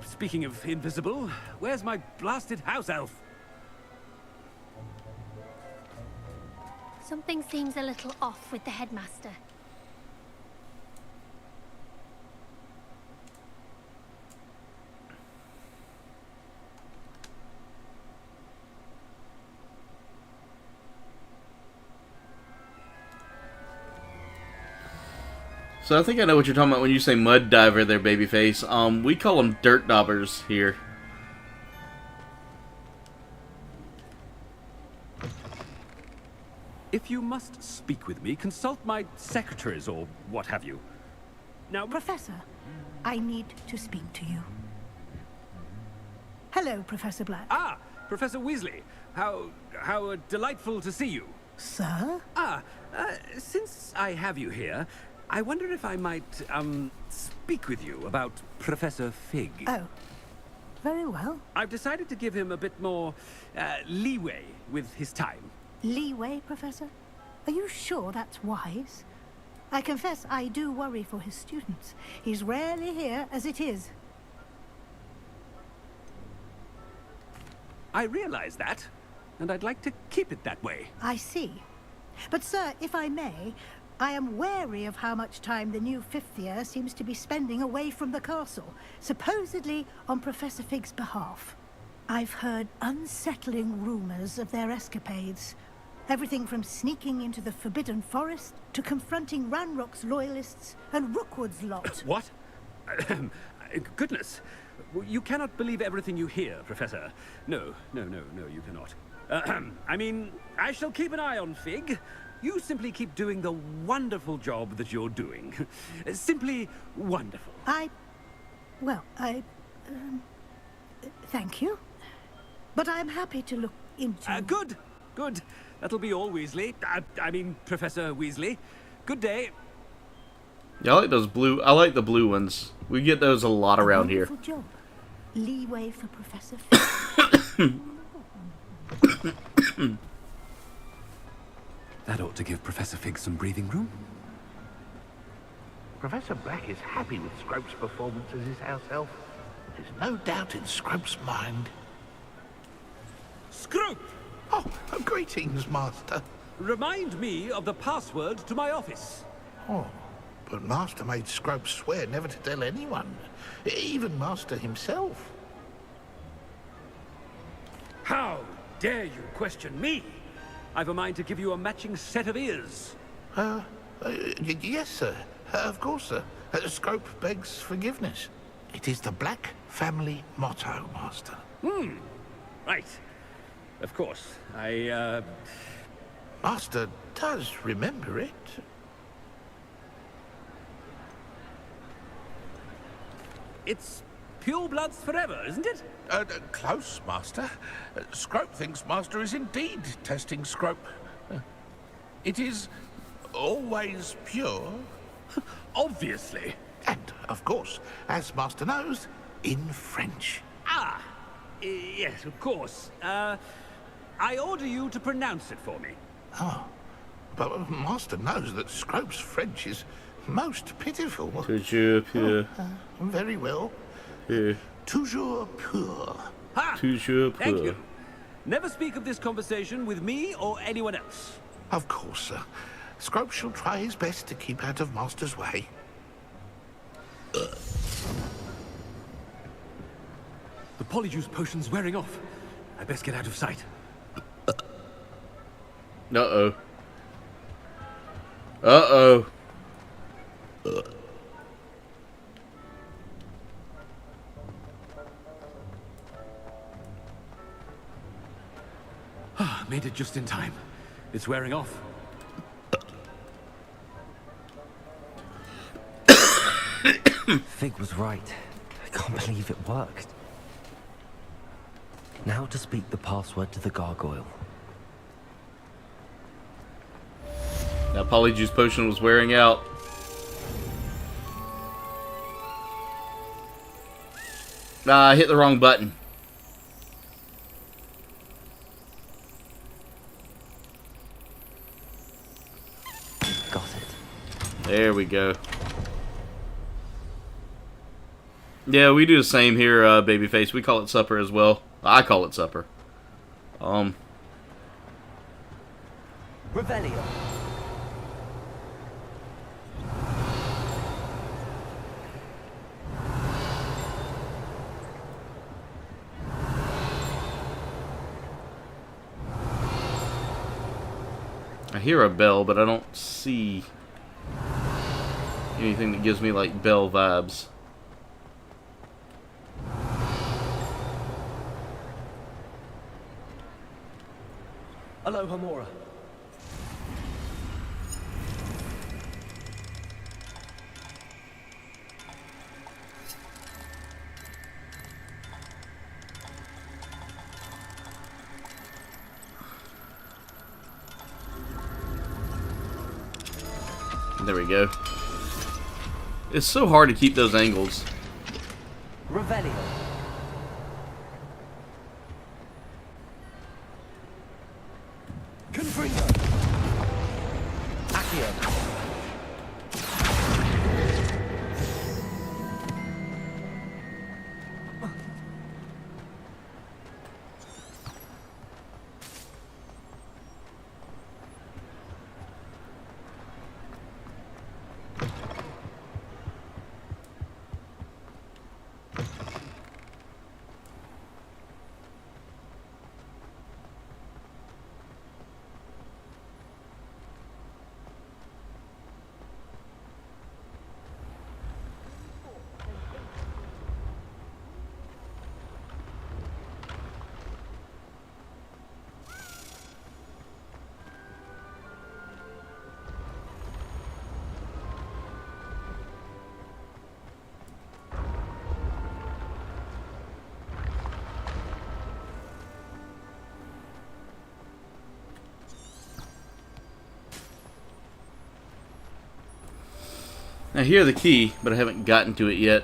Speaking of invisible, where's my blasted house elf? Something seems a little off with the headmaster. So I think I know what you're talking about when you say mud diver there, babyface. We call them dirt daubers here. If you must speak with me, consult my secretaries or what have you. Now, Professor, I need to speak to you. Hello, Professor Black. Ah, Professor Weasley. How delightful to see you. Sir? Since I have you here, I wonder if I might, speak with you about Professor Fig. Oh, very well. I've decided to give him a bit more, leeway with his time. Leeway, Professor? Are you sure that's wise? I confess I do worry for his students. He's rarely here as it is. I realize that, and I'd like to keep it that way. I see. But, sir, if I may, I am wary of how much time the new fifth year seems to be spending away from the castle, supposedly on Professor Fig's behalf. I've heard unsettling rumors of their escapades. Everything from sneaking into the Forbidden Forest to confronting Ranrock's loyalists and Rookwood's lot. What? Goodness. You cannot believe everything you hear, Professor. No, you cannot. I mean, I shall keep an eye on Fig. You simply keep doing the wonderful job that you're doing. Simply wonderful. Thank you. But I'm happy to look into... Good. That'll be all, Weasley. I mean, Professor Weasley. Good day. Yeah, I like those blue. I like the blue ones. We get those a lot around here. Wonderful job. Leeway for Professor That ought to give Professor Fig some breathing room. Professor Black is happy with Scrope's performance as his house elf. There's no doubt in Scrope's mind. Scrope! Oh, greetings, Master. Remind me of the password to my office. Oh, but Master made Scrope swear never to tell anyone, even Master himself. How dare you question me? I've a mind to give you a matching set of ears. Yes, sir. Of course, sir. Scrope begs forgiveness. It is the Black family motto, Master. Right. Of course. Master does remember it. It's pure bloods forever, isn't it? Close, Master. Scrope thinks Master is indeed testing Scrope. It is always pure. Obviously. And, of course, as Master knows, in French. Yes, of course. I order you to pronounce it for me. Oh, but Master knows that Scrope's French is most pitiful. Toujours pur. Very well. Toujours pur. Toujours pur. Thank you. Never speak of this conversation with me or anyone else. Of course, sir. Scrope shall try his best to keep out of Master's way. The Polyjuice potion's wearing off. I best get out of sight. Uh-oh. Uh-oh. Made it just in time. It's wearing off. Fig was right. I can't believe it worked. Now to speak the password to the gargoyle. That polyjuice potion was wearing out. I hit the wrong button. Got it. There we go. Yeah, we do the same here, Babyface. We call it supper as well. I call it supper. Revelio. I hear a bell, but I don't see anything that gives me, like, bell vibes. Aloha Mora. There we go. It's so hard to keep those angles. Revelio. Confringo. Accio. I hear the key, but I haven't gotten to it yet.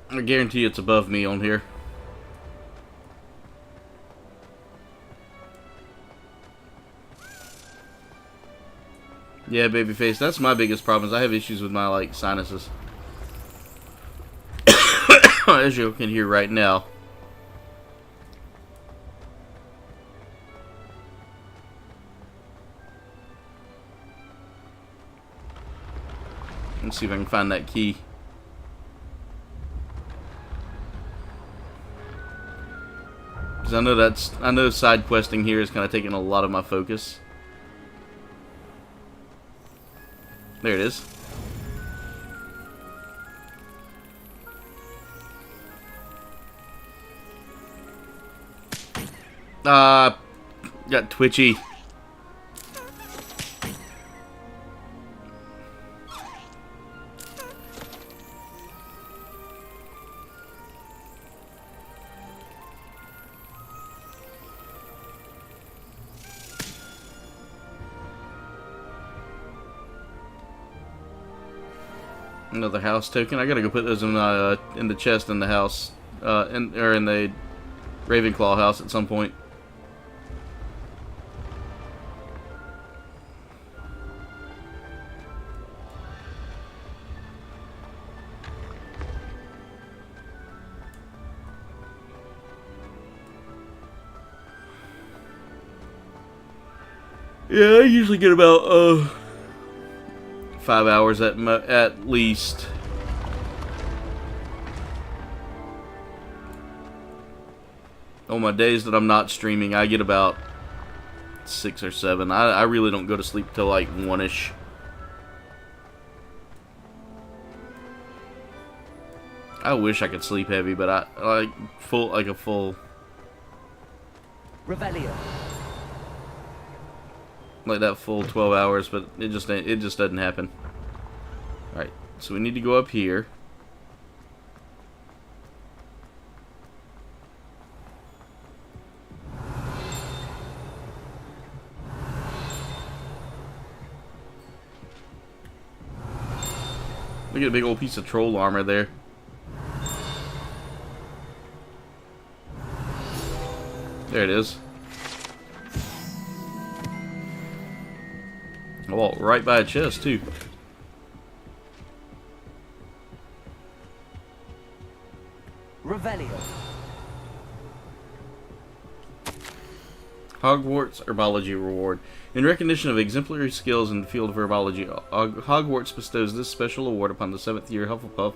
I guarantee it's above me on here. Yeah, Babyface, that's my biggest problem is I have issues with my, like, sinuses. As you can hear right now. Let's see if I can find that key. Because I know side questing here is kind of taking a lot of my focus. There it is. Got twitchy. Another house token. I gotta go put those in the chest in the house, in the Ravenclaw house at some point. Yeah, I usually get about 5 hours at least. On my days that I'm not streaming, I get about 6 or 7. I really don't go to sleep till like 1-ish. I wish I could sleep heavy, but I like a full Revelio. like that full 12 hours, but it just doesn't happen. All right, so we need to go up here. Look at a big old piece of troll armor there. There it is. I walked right by a chest too. Revelio. Hogwarts Herbology Reward. In recognition of exemplary skills in the field of herbology, Hogwarts bestows this special award upon the 7th year Hufflepuff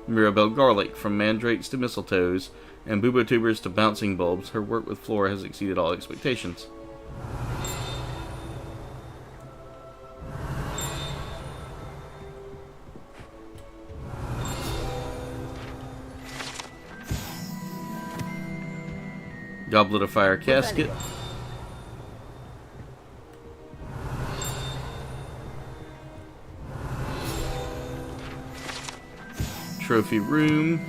Mirabelle Garlic. From mandrakes to mistletoes and bubotubers to bouncing bulbs, her work with flora has exceeded all expectations. Goblet of Fire Casket. Trophy Room.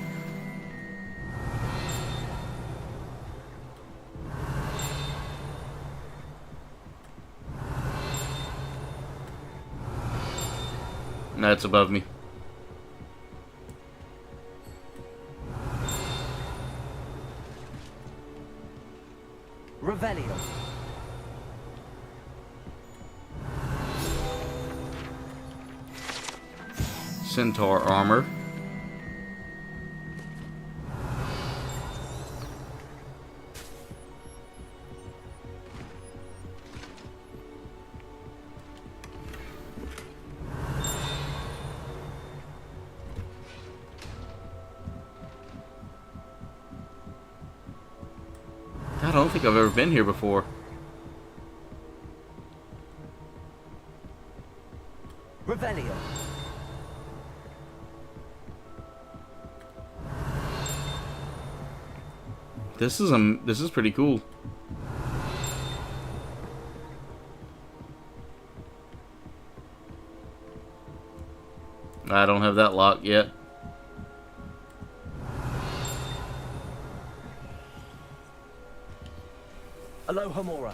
That's above me. Revelio. Centaur Armor. I don't think I've ever been here before. Revelio. This is pretty cool. I don't have that locked yet. Aloha Mora.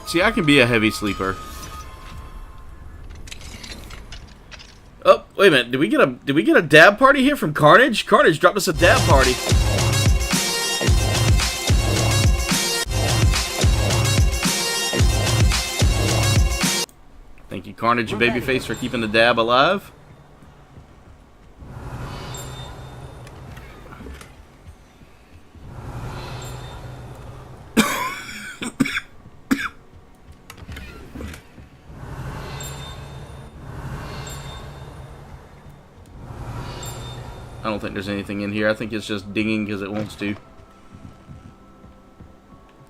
See, I can be a heavy sleeper. Oh, wait a minute. Did we get a dab party here from Carnage? Carnage dropped us a dab party. Thank you, Carnage and Babyface, for keeping the dab alive. I don't think there's anything in here. I think it's just dinging because it wants to. Is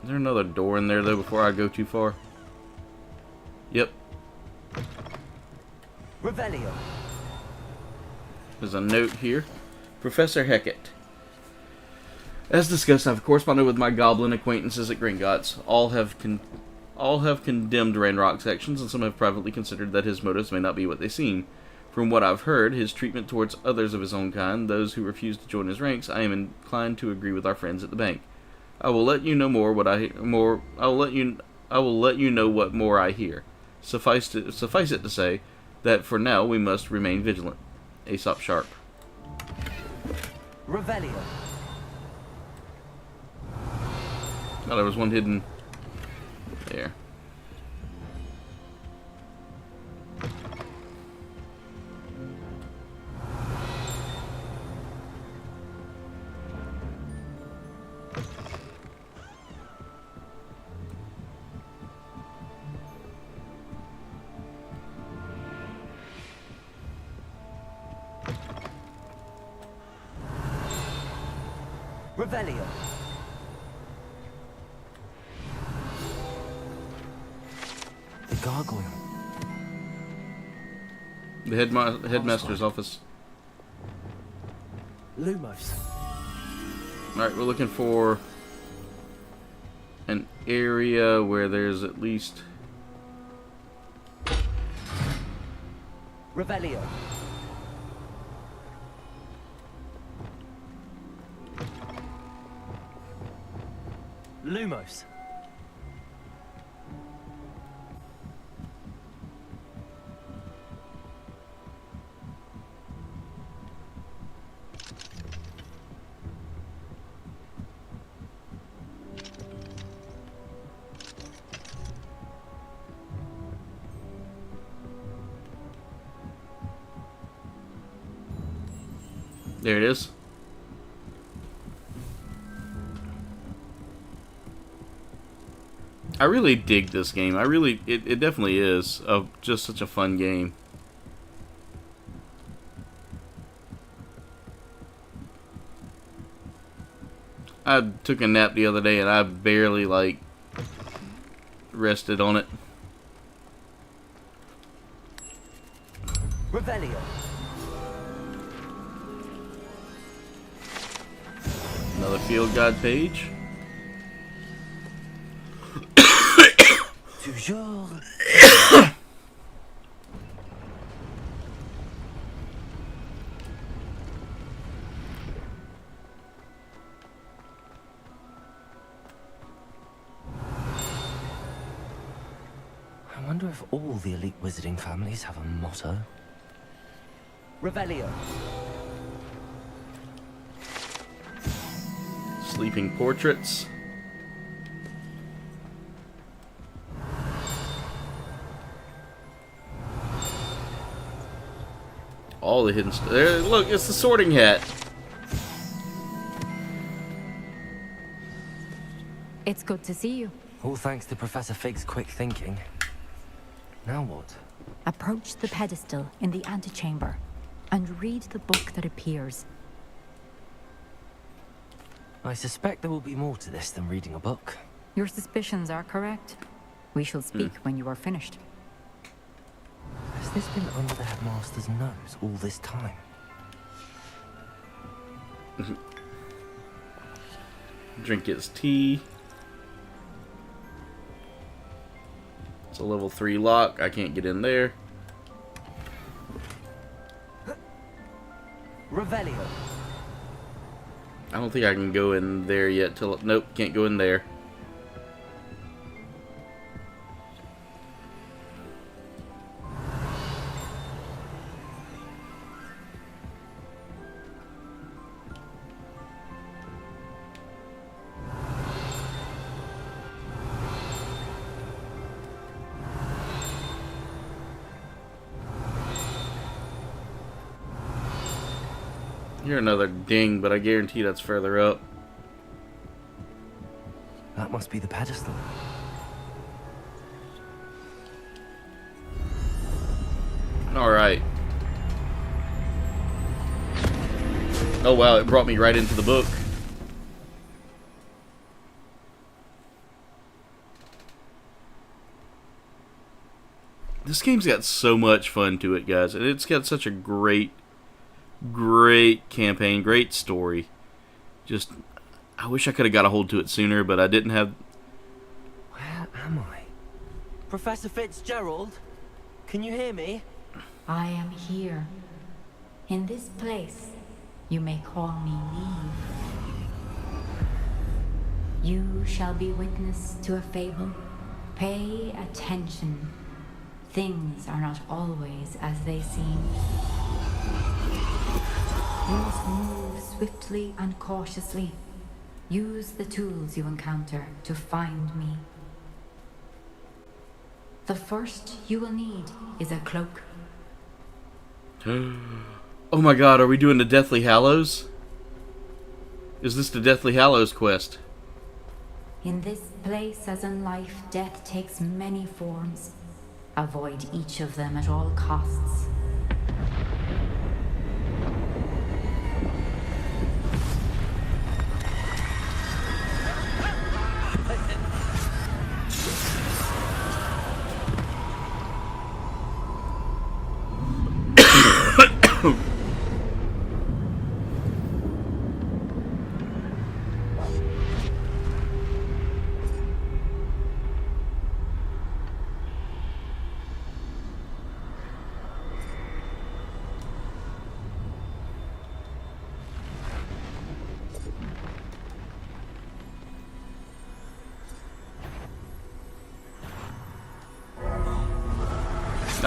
there another door in there, though, before I go too far? Yep. Revelio. There's a note here. Professor Hecat. As discussed, I've corresponded with my goblin acquaintances at Gringotts. All have condemned Ranrock's actions, and some have privately considered that his motives may not be what they seem. From what I've heard, his treatment towards others of his own kind, those who refuse to join his ranks, I am inclined to agree with our friends at the bank. I will let you know I will let you know what more I hear. Suffice it to say that for now we must remain vigilant. Aesop Sharp. Revelio. Oh, there was one hidden there. Revelio. The gargoyle. The headmaster's office. Lumos. Alright, we're looking for an area where there's at least... Revelio. Lumos. There it is. I really dig this game. It definitely is just such a fun game. I took a nap the other day and I barely rested on it. Revelio. Another field guide page. Toujours. I wonder if all the elite wizarding families have a motto. Revelio. Sleeping portraits. All the hidden stuff. There, look, it's the sorting hat. It's good to see you. All thanks to Professor Fig's quick thinking. Now what? Approach the pedestal in the antechamber and read the book that appears. I suspect there will be more to this than reading a book. Your suspicions are correct. We shall speak when you are finished. Has this been under the headmaster's nose all this time? Drink his tea. It's a level 3 lock. I can't get in there. Revelio. I don't think I can go in there yet till... Nope, can't go in there. You're another ding, but I guarantee that's further up. That must be the pedestal. Alright. Oh wow, it brought me right into the book. This game's got so much fun to it, guys. And it's got such a great campaign, great story. Just, I wish I could have got a hold to it sooner, but I didn't have... Where am I? Professor Fitzgerald? Can you hear me? I am here. In this place, you may call me Niamh. You shall be witness to a fable. Pay attention. Things are not always as they seem. You must move swiftly and cautiously. Use the tools you encounter to find me. The first you will need is a cloak. Oh my god, are we doing the Deathly Hallows? Is this the Deathly Hallows quest? In this place, as in life, death takes many forms. Avoid each of them at all costs.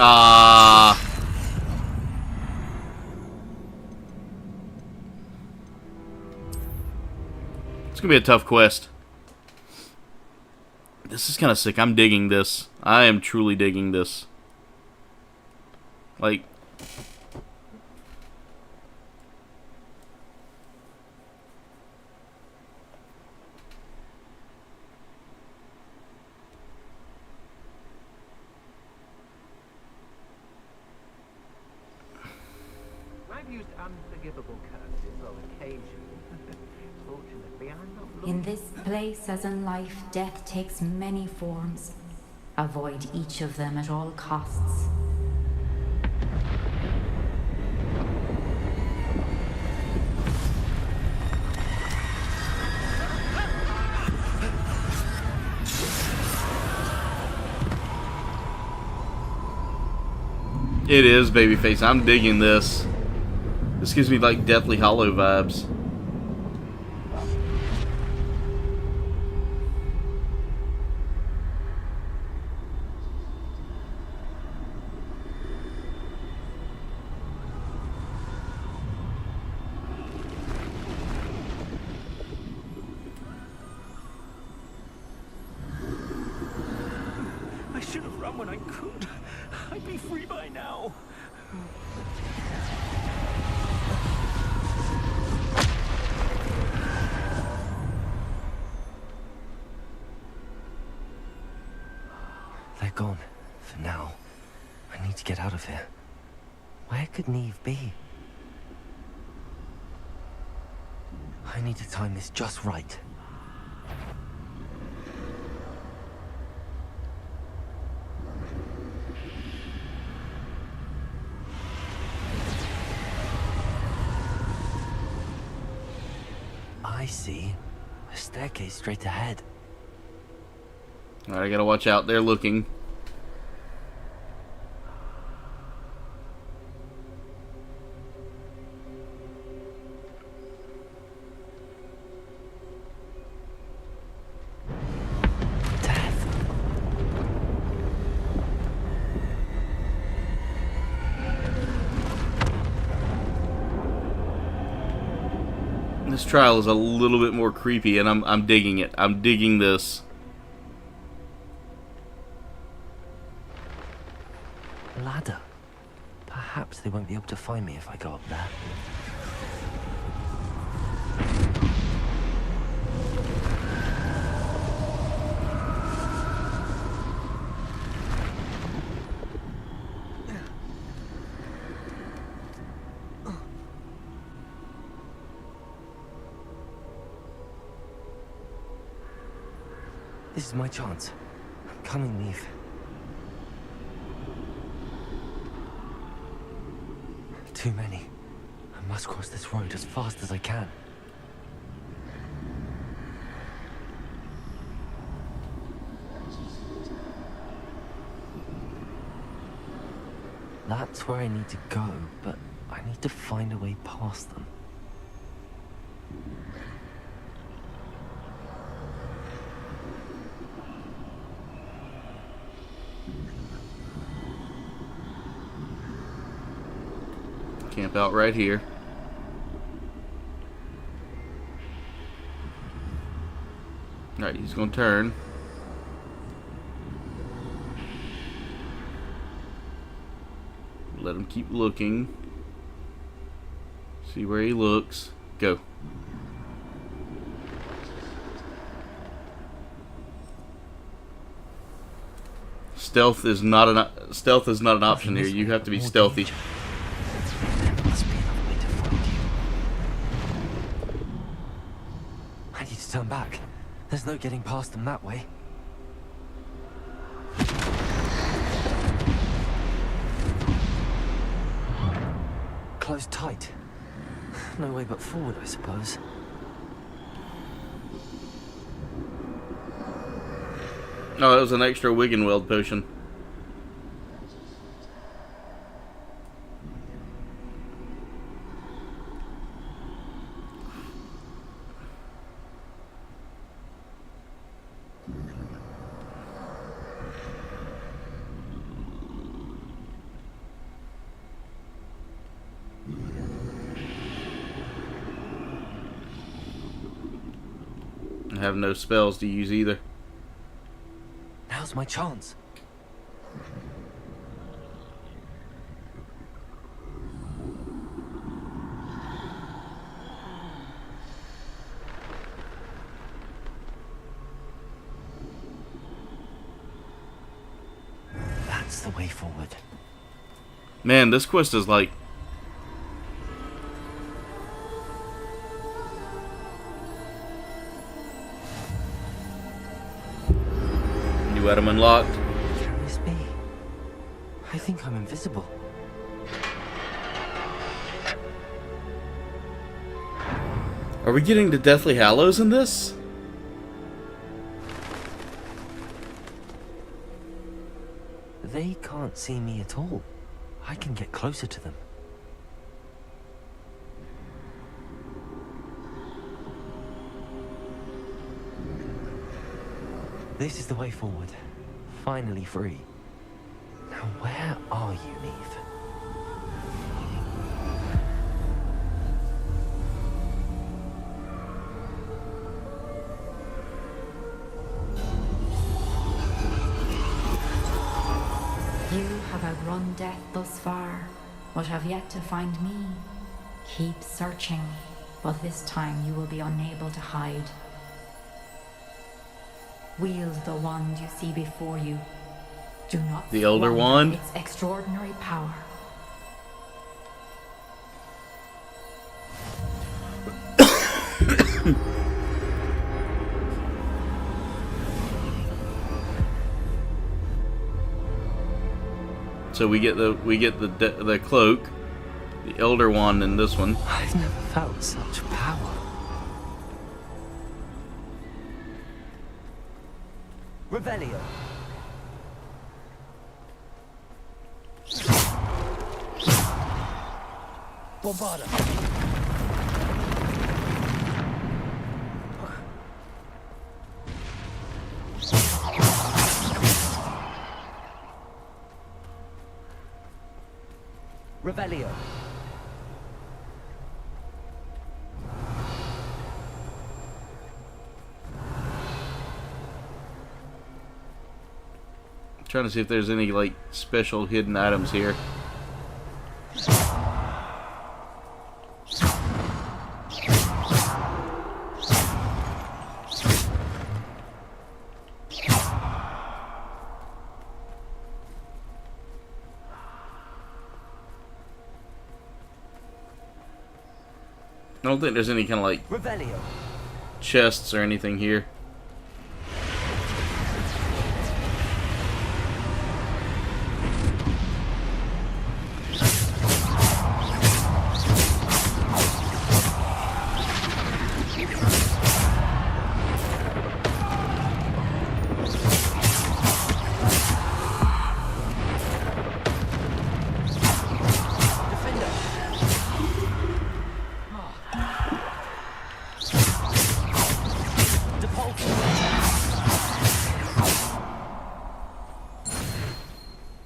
Ah. It's gonna be a tough quest. This is kind of sick. I'm digging this. I am truly digging this. Like... I've used unforgivable curses on occasion. Fortunately, I'm not looking. In this place, as in life, death takes many forms. Avoid each of them at all costs. It is, babyface. I'm digging this. This gives me like Deathly Hollow vibes. I should have run when I could. I'd be free by now. They're gone. For now. I need to get out of here. Where could Niamh be? I need to time this just right. I see. A staircase straight ahead. Alright, I gotta watch out. They're looking. This trial is a little bit more creepy, and I'm digging it. I'm digging this. Ladder. Perhaps they won't be able to find me if I go up there. This is my chance. I'm coming, Niamh. Too many. I must cross this road as fast as I can. That's where I need to go, but I need to find a way past them. Camp out right here. Alright, he's gonna turn. Let him keep looking. See where he looks. Go. Stealth is not an option here. You have to be stealthy. I need to turn back. There's no getting past them that way. Closed tight. No way but forward, I suppose. Oh, that was an extra Wiggenweld potion. I have no spells to use either. Now's my chance. That's the way forward. Man, this quest is like... New item unlocked. Can this be? I think I'm invisible. Are we getting to Deathly Hallows in this? They can't see me at all. I can get closer to them. This is the way forward. Finally free. Now where are you, Niamh? You have outrun death thus far, but have yet to find me. Keep searching, but this time you will be unable to hide. Wield the wand you see before you. Do not The Elder squander Wand? its extraordinary power. So we get the cloak, the Elder Wand in this one. I've never felt such power. Revelio. Bombarda. Revelio. Trying to see if there's any like special hidden items here. I don't think there's any kind of like Revelio. chests or anything here.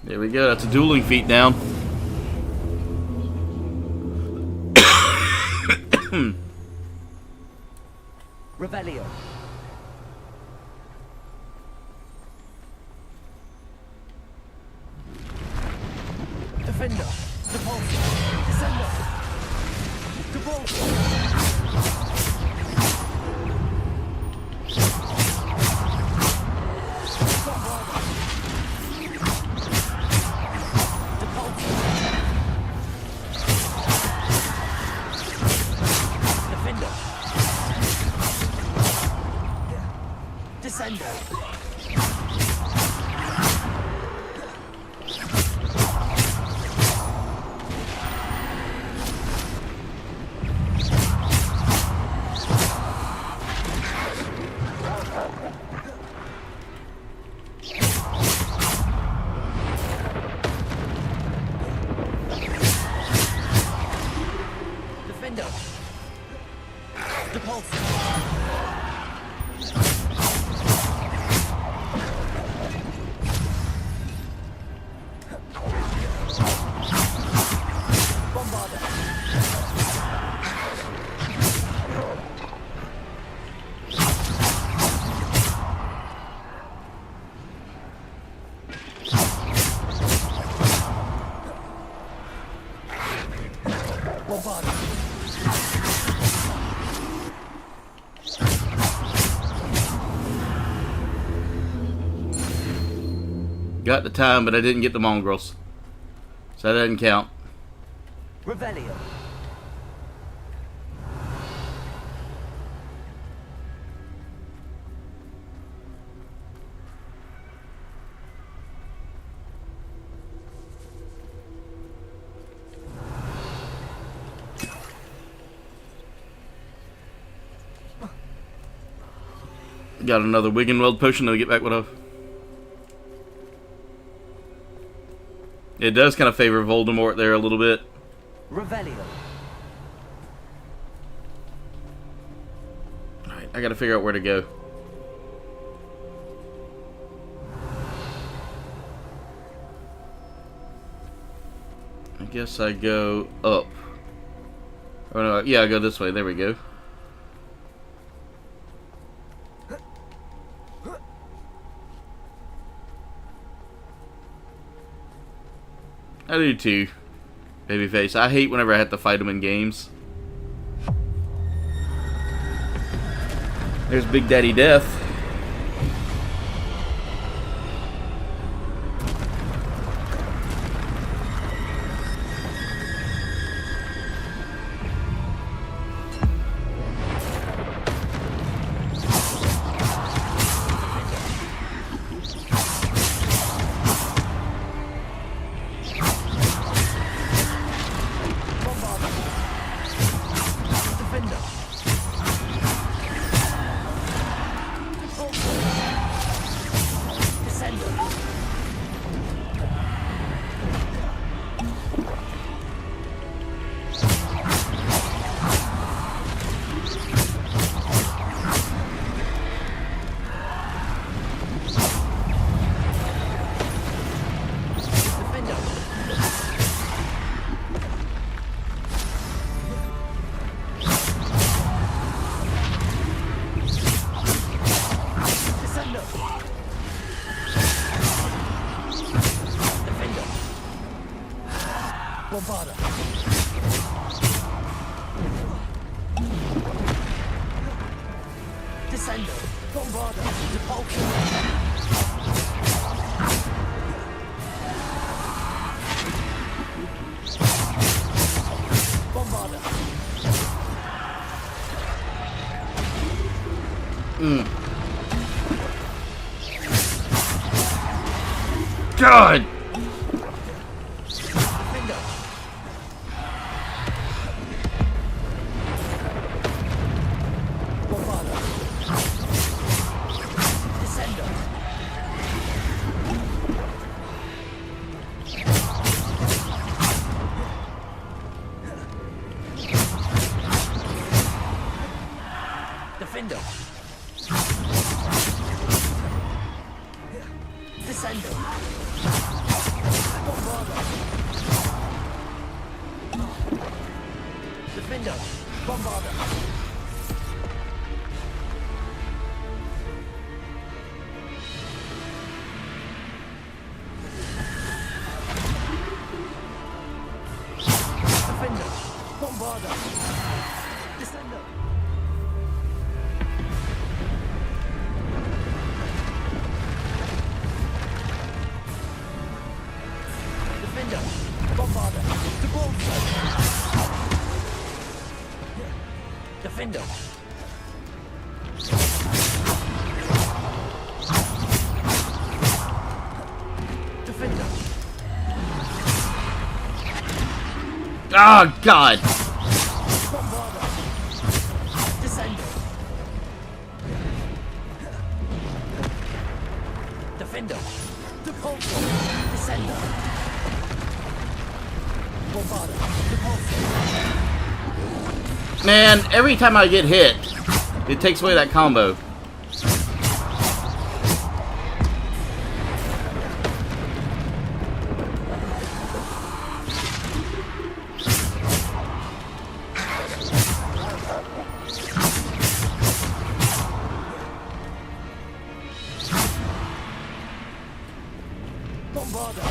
There we go, that's a dueling feat down. Revelio. Defender. Depulso. Descender. Depulso. Got the time, but I didn't get the mongrels. So that doesn't count. Revelio. Got another Wiggenweld potion to get back with. It does kind of favor Voldemort there a little bit. Revelio. Alright, I gotta figure out where to go. I guess I go up. Oh no, yeah, I go this way. There we go. I do too, babyface. I hate whenever I have to fight them in games. There's Big Daddy Death. God! Defender. Descender. Defender. Bombarder. Defender. Bombarder. Descender. Bombarder. The broadside. Defender. Defender. Oh, God! Bombarder. Descender. Defender. Repulsor. Descender. Man, every time I get hit, it takes away that combo. Bombarder.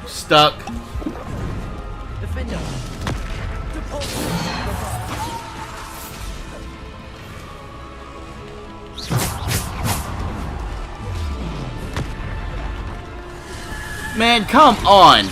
Stuck. Defender. Man, come on!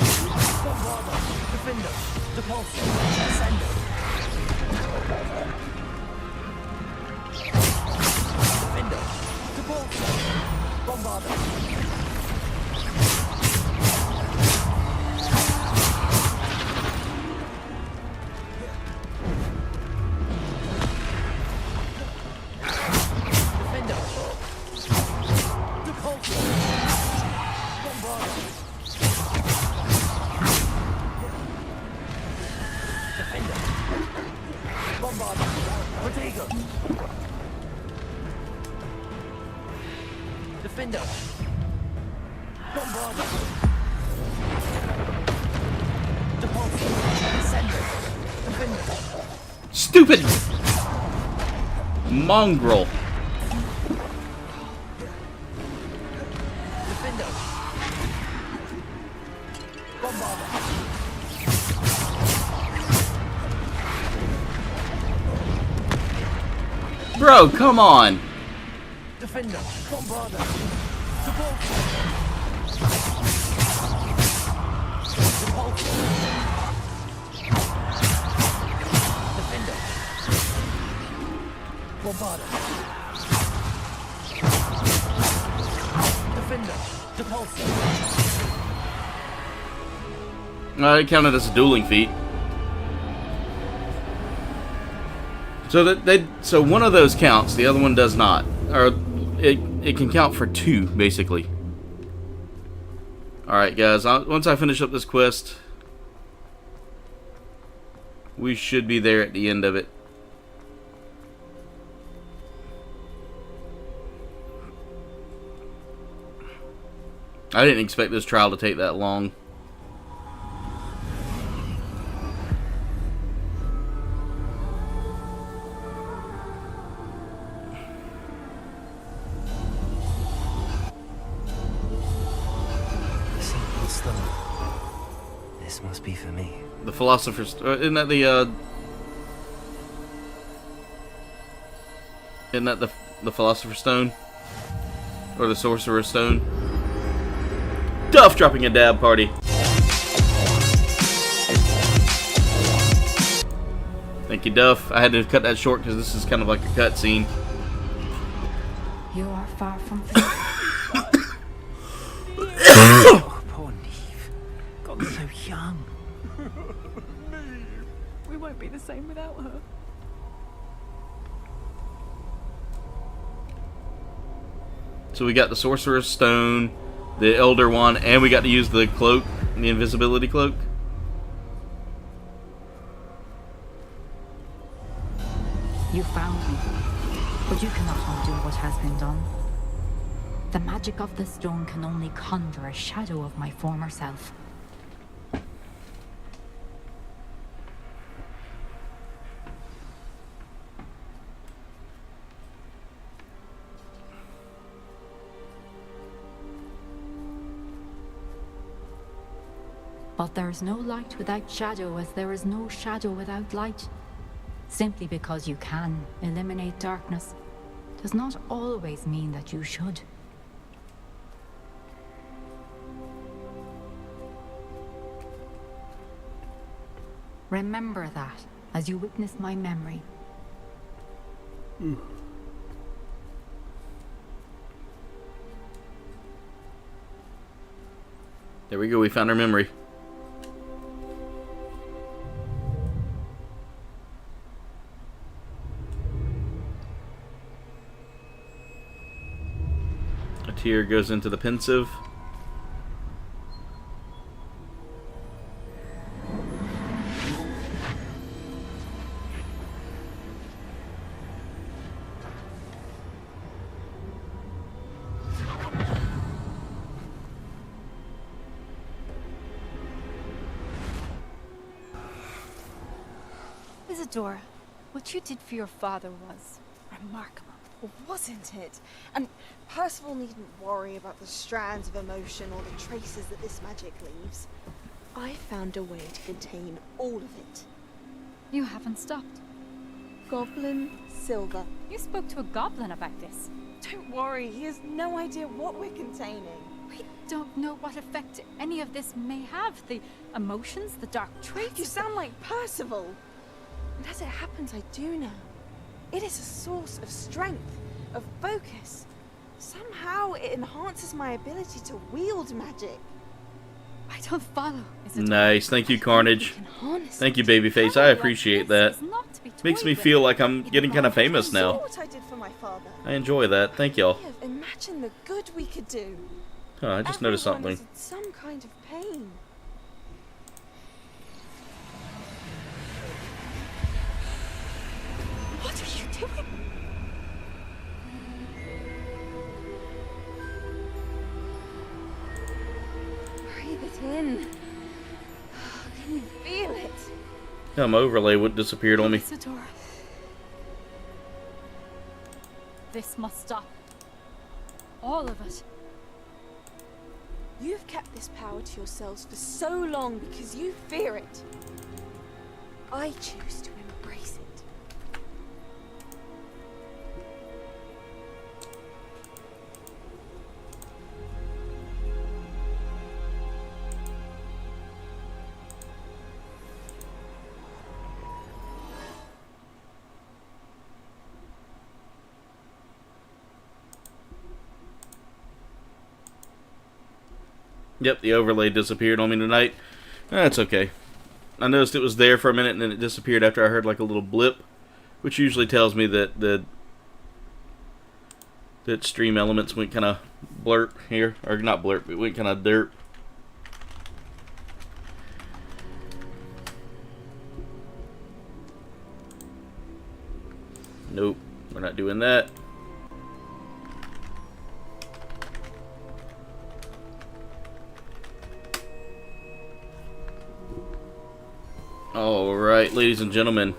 Stupid mongrel. Bro, come on. Defender, Bombarder, Defender, Bombarder, Defender, Depulsor. It counted as a dueling feat. So one of those counts, the other one does not. Or it can count for 2, basically. Alright guys, once I finish up this quest, we should be there at the end of it. I didn't expect this trial to take that long. This must be for me. The Philosopher's... isn't that the Philosopher's Stone? Or the Sorcerer's Stone? Duff dropping a dab party. Thank you, Duff. I had to cut that short because this is kind of like a cutscene. You are far from Oh, poor Niamh. Got so young. We won't be the same without her. So we got the Sorcerer's Stone, the Elder One, and we got to use the cloak, the invisibility cloak. You found me, but you cannot undo what has been done. The magic of the stone can only conjure a shadow of my former self. But there is no light without shadow, as there is no shadow without light. Simply because you can eliminate darkness does not always mean that you should. Remember that as you witness my memory. There we go, we found our memory. A tear goes into the pensive. Isadora, what you did for your father was remarkable, wasn't it? And Percival needn't worry about the strands of emotion or the traces that this magic leaves. I found a way to contain all of it. You haven't stopped. Goblin Silver. You spoke to a goblin about this. Don't worry, he has no idea what we're containing. We don't know what effect any of this may have. The emotions, the dark traits. You sound like Percival. And as it happens, I do know. It is a source of strength, of focus. Somehow it enhances my ability to wield magic. I don't follow. Nice. Thank you, Carnage. Thank you, Babyface. I appreciate that. Makes me feel like I'm getting kind of famous now. What I did for my father. I enjoy that. Thank y'all. Imagine the good we could do. Oh, I just noticed something. Everyone is in some kind of pain. What are you doing? Breathe it in. Can you feel it? Yeah, my overlay would disappeared on me. Isadora. This must stop. All of it. You've kept this power to yourselves for so long because you fear it. I choose to embrace it. Yep, the overlay disappeared on me tonight. That's okay. I noticed it was there for a minute and then it disappeared after I heard like a little blip, which usually tells me that that stream elements went kind of blurp here, or not blurp, it went kind of derp. Nope, we're not doing that. Alright, ladies and gentlemen.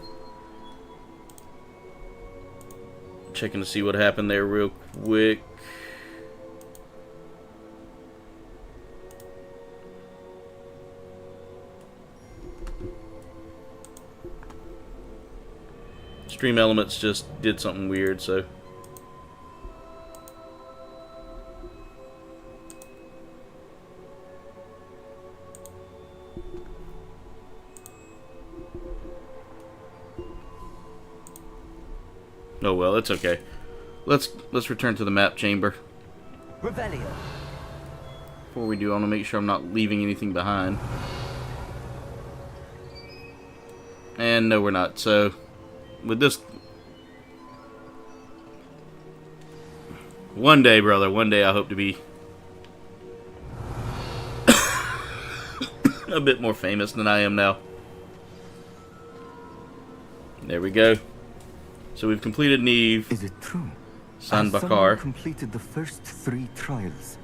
Checking to see what happened there real quick. Stream Elements just did something weird, so... Oh well, it's okay. Let's return to the map chamber. Revelio. Before we do, I want to make sure I'm not leaving anything behind. And no, we're not. So, with this... One day, brother, one day I hope to be... a bit more famous than I am now. There we go. So we've completed Niamh. Is it true? San Has Bakar. someone completed the first 3 trials?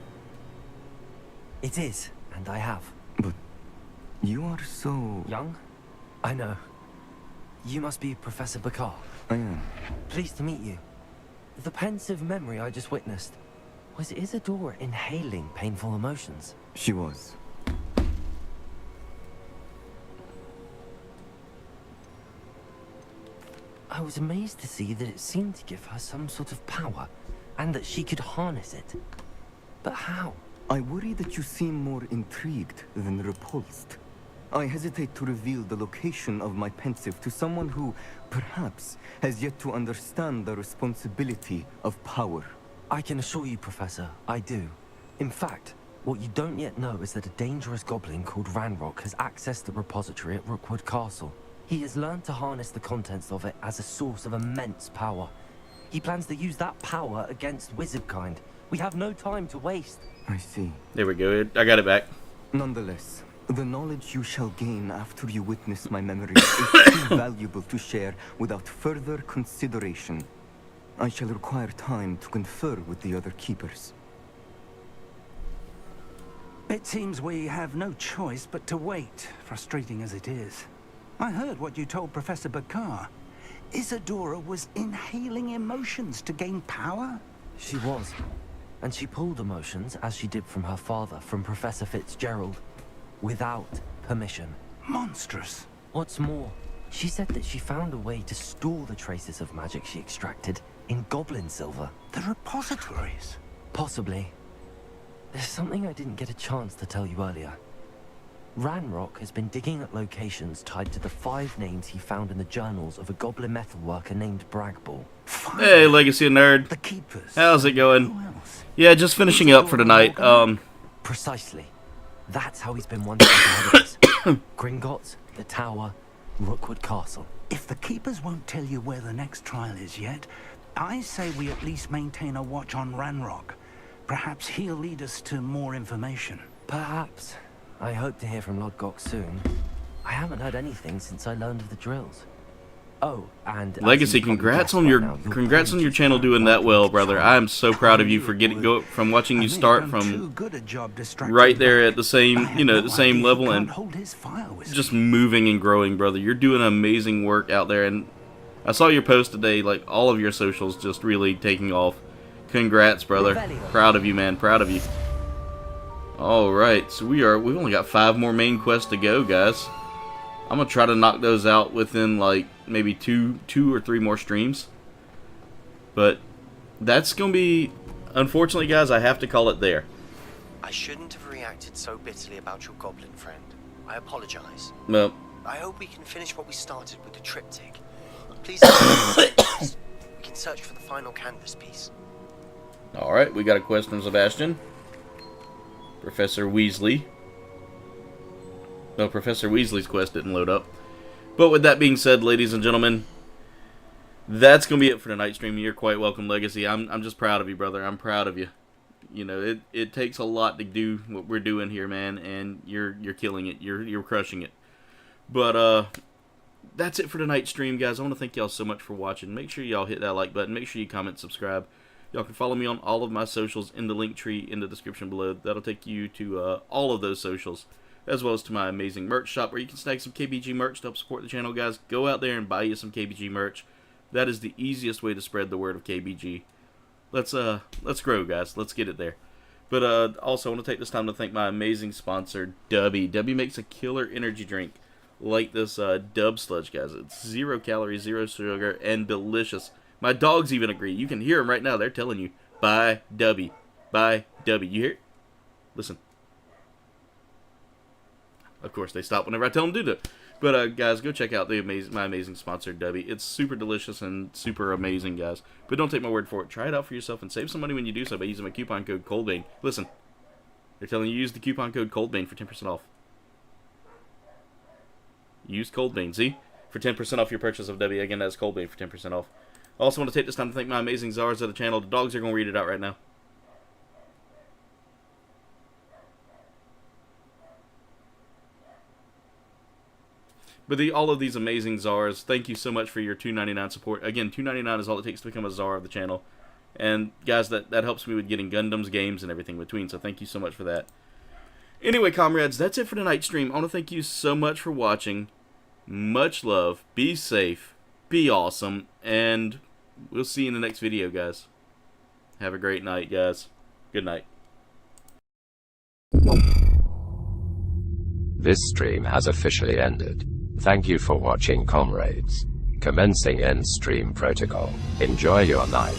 It is, and I have. But you are so... Young? I know. You must be Professor Bakar. I am. Pleased to meet you. The pensive memory I just witnessed. Was Isadora inhaling painful emotions? She was. I was amazed to see that it seemed to give her some sort of power, and that she could harness it. But how? I worry that you seem more intrigued than repulsed. I hesitate to reveal the location of my pensive to someone who, perhaps, has yet to understand the responsibility of power. I can assure you, Professor, I do. In fact, what you don't yet know is that a dangerous goblin called Ranrock has accessed the repository at Rookwood Castle. He has learned to harness the contents of it as a source of immense power. He plans to use that power against wizardkind. We have no time to waste. I see. There we go. I got it back. Nonetheless, the knowledge you shall gain after you witness my memories is too valuable to share without further consideration. I shall require time to confer with the other keepers. It seems we have no choice but to wait, frustrating as it is. I heard what you told Professor Bakar. Isadora was inhaling emotions to gain power? She was. And she pulled emotions, as she did from her father, from Professor Fitzgerald, without permission. Monstrous. What's more, she said that she found a way to store the traces of magic she extracted in goblin silver. The repositories? Possibly. There's something I didn't get a chance to tell you earlier. Ranrock has been digging at locations tied to the 5 names he found in the journals of a goblin metalworker named Bragball. Hey, Legacy nerd. The Keepers. How's it going? Yeah, just finishing up for tonight. Precisely. That's how he's been wanting to ahead of us. Gringotts, the Tower, Rookwood Castle. If the Keepers won't tell you where the next trial is yet, I say we at least maintain a watch on Ranrock. Perhaps he'll lead us to more information. Perhaps. I hope to hear from Lodgok soon. I haven't heard anything since I learned of the drills. Oh, and Legacy, congrats on your channel doing that well, brother. I am so proud of you for from watching you start from right there at the same, the same level and just moving and growing, brother. You're doing amazing work out there, and I saw your post today, like all of your socials just really taking off. Congrats, brother. Proud of you, man. Proud of you. Alright, so we've only got 5 more main quests to go, guys. I'm gonna try to knock those out within like maybe two or 3 more streams. But that's gonna be, unfortunately, guys, I have to call it there. I shouldn't have reacted so bitterly about your goblin friend. I apologize. Well, I hope we can finish what we started with the triptych. Please, we can search for the final canvas piece. Alright, we got a quest from Sebastian. Professor Weasley. No, Professor Weasley's quest didn't load up. But with that being said, ladies and gentlemen, that's going to be it for tonight's stream. You're quite welcome, Legacy. I'm just proud of you, brother. I'm proud of you. You know, it takes a lot to do what we're doing here, man, and you're killing it. You're crushing it. But that's it for tonight's stream, guys. I want to thank y'all so much for watching. Make sure y'all hit that like button. Make sure you comment, subscribe. Y'all can follow me on all of my socials in the link tree in the description below. That'll take you to all of those socials, as well as to my amazing merch shop where you can snag some KBG merch to help support the channel, guys. Go out there and buy you some KBG merch. That is the easiest way to spread the word of KBG. Let's grow, guys. Let's get it there. But also, I want to take this time to thank my amazing sponsor, Dubby. Dubby makes a killer energy drink like this Dub Sludge, guys. It's 0 calories, 0 sugar, and delicious. My dogs even agree. You can hear them right now. They're telling you, buy Dubby. Buy Dubby. You hear it? Listen. Of course, they stop whenever I tell them to do that. But, guys, go check out my amazing sponsor, Dubby. It's super delicious and super amazing, guys. But don't take my word for it. Try it out for yourself and save some money when you do so by using my coupon code COLDBANE. Listen. They're telling you use the coupon code COLDBANE for 10% off. Use COLDBANE, see? For 10% off your purchase of Dubby. Again, that's COLDBANE for 10% off. I also want to take this time to thank my amazing czars of the channel. The dogs are going to read it out right now. But all of these amazing czars, thank you so much for your $2.99 support. Again, $2.99 is all it takes to become a czar of the channel. And guys, that helps me with getting Gundams, games, and everything in between. So thank you so much for that. Anyway, comrades, that's it for tonight's stream. I want to thank you so much for watching. Much love. Be safe. Be awesome. And we'll see you in the next video, guys. Have a great night, guys. Good night. This stream has officially ended. Thank you for watching, comrades. Commencing end stream protocol. Enjoy your night.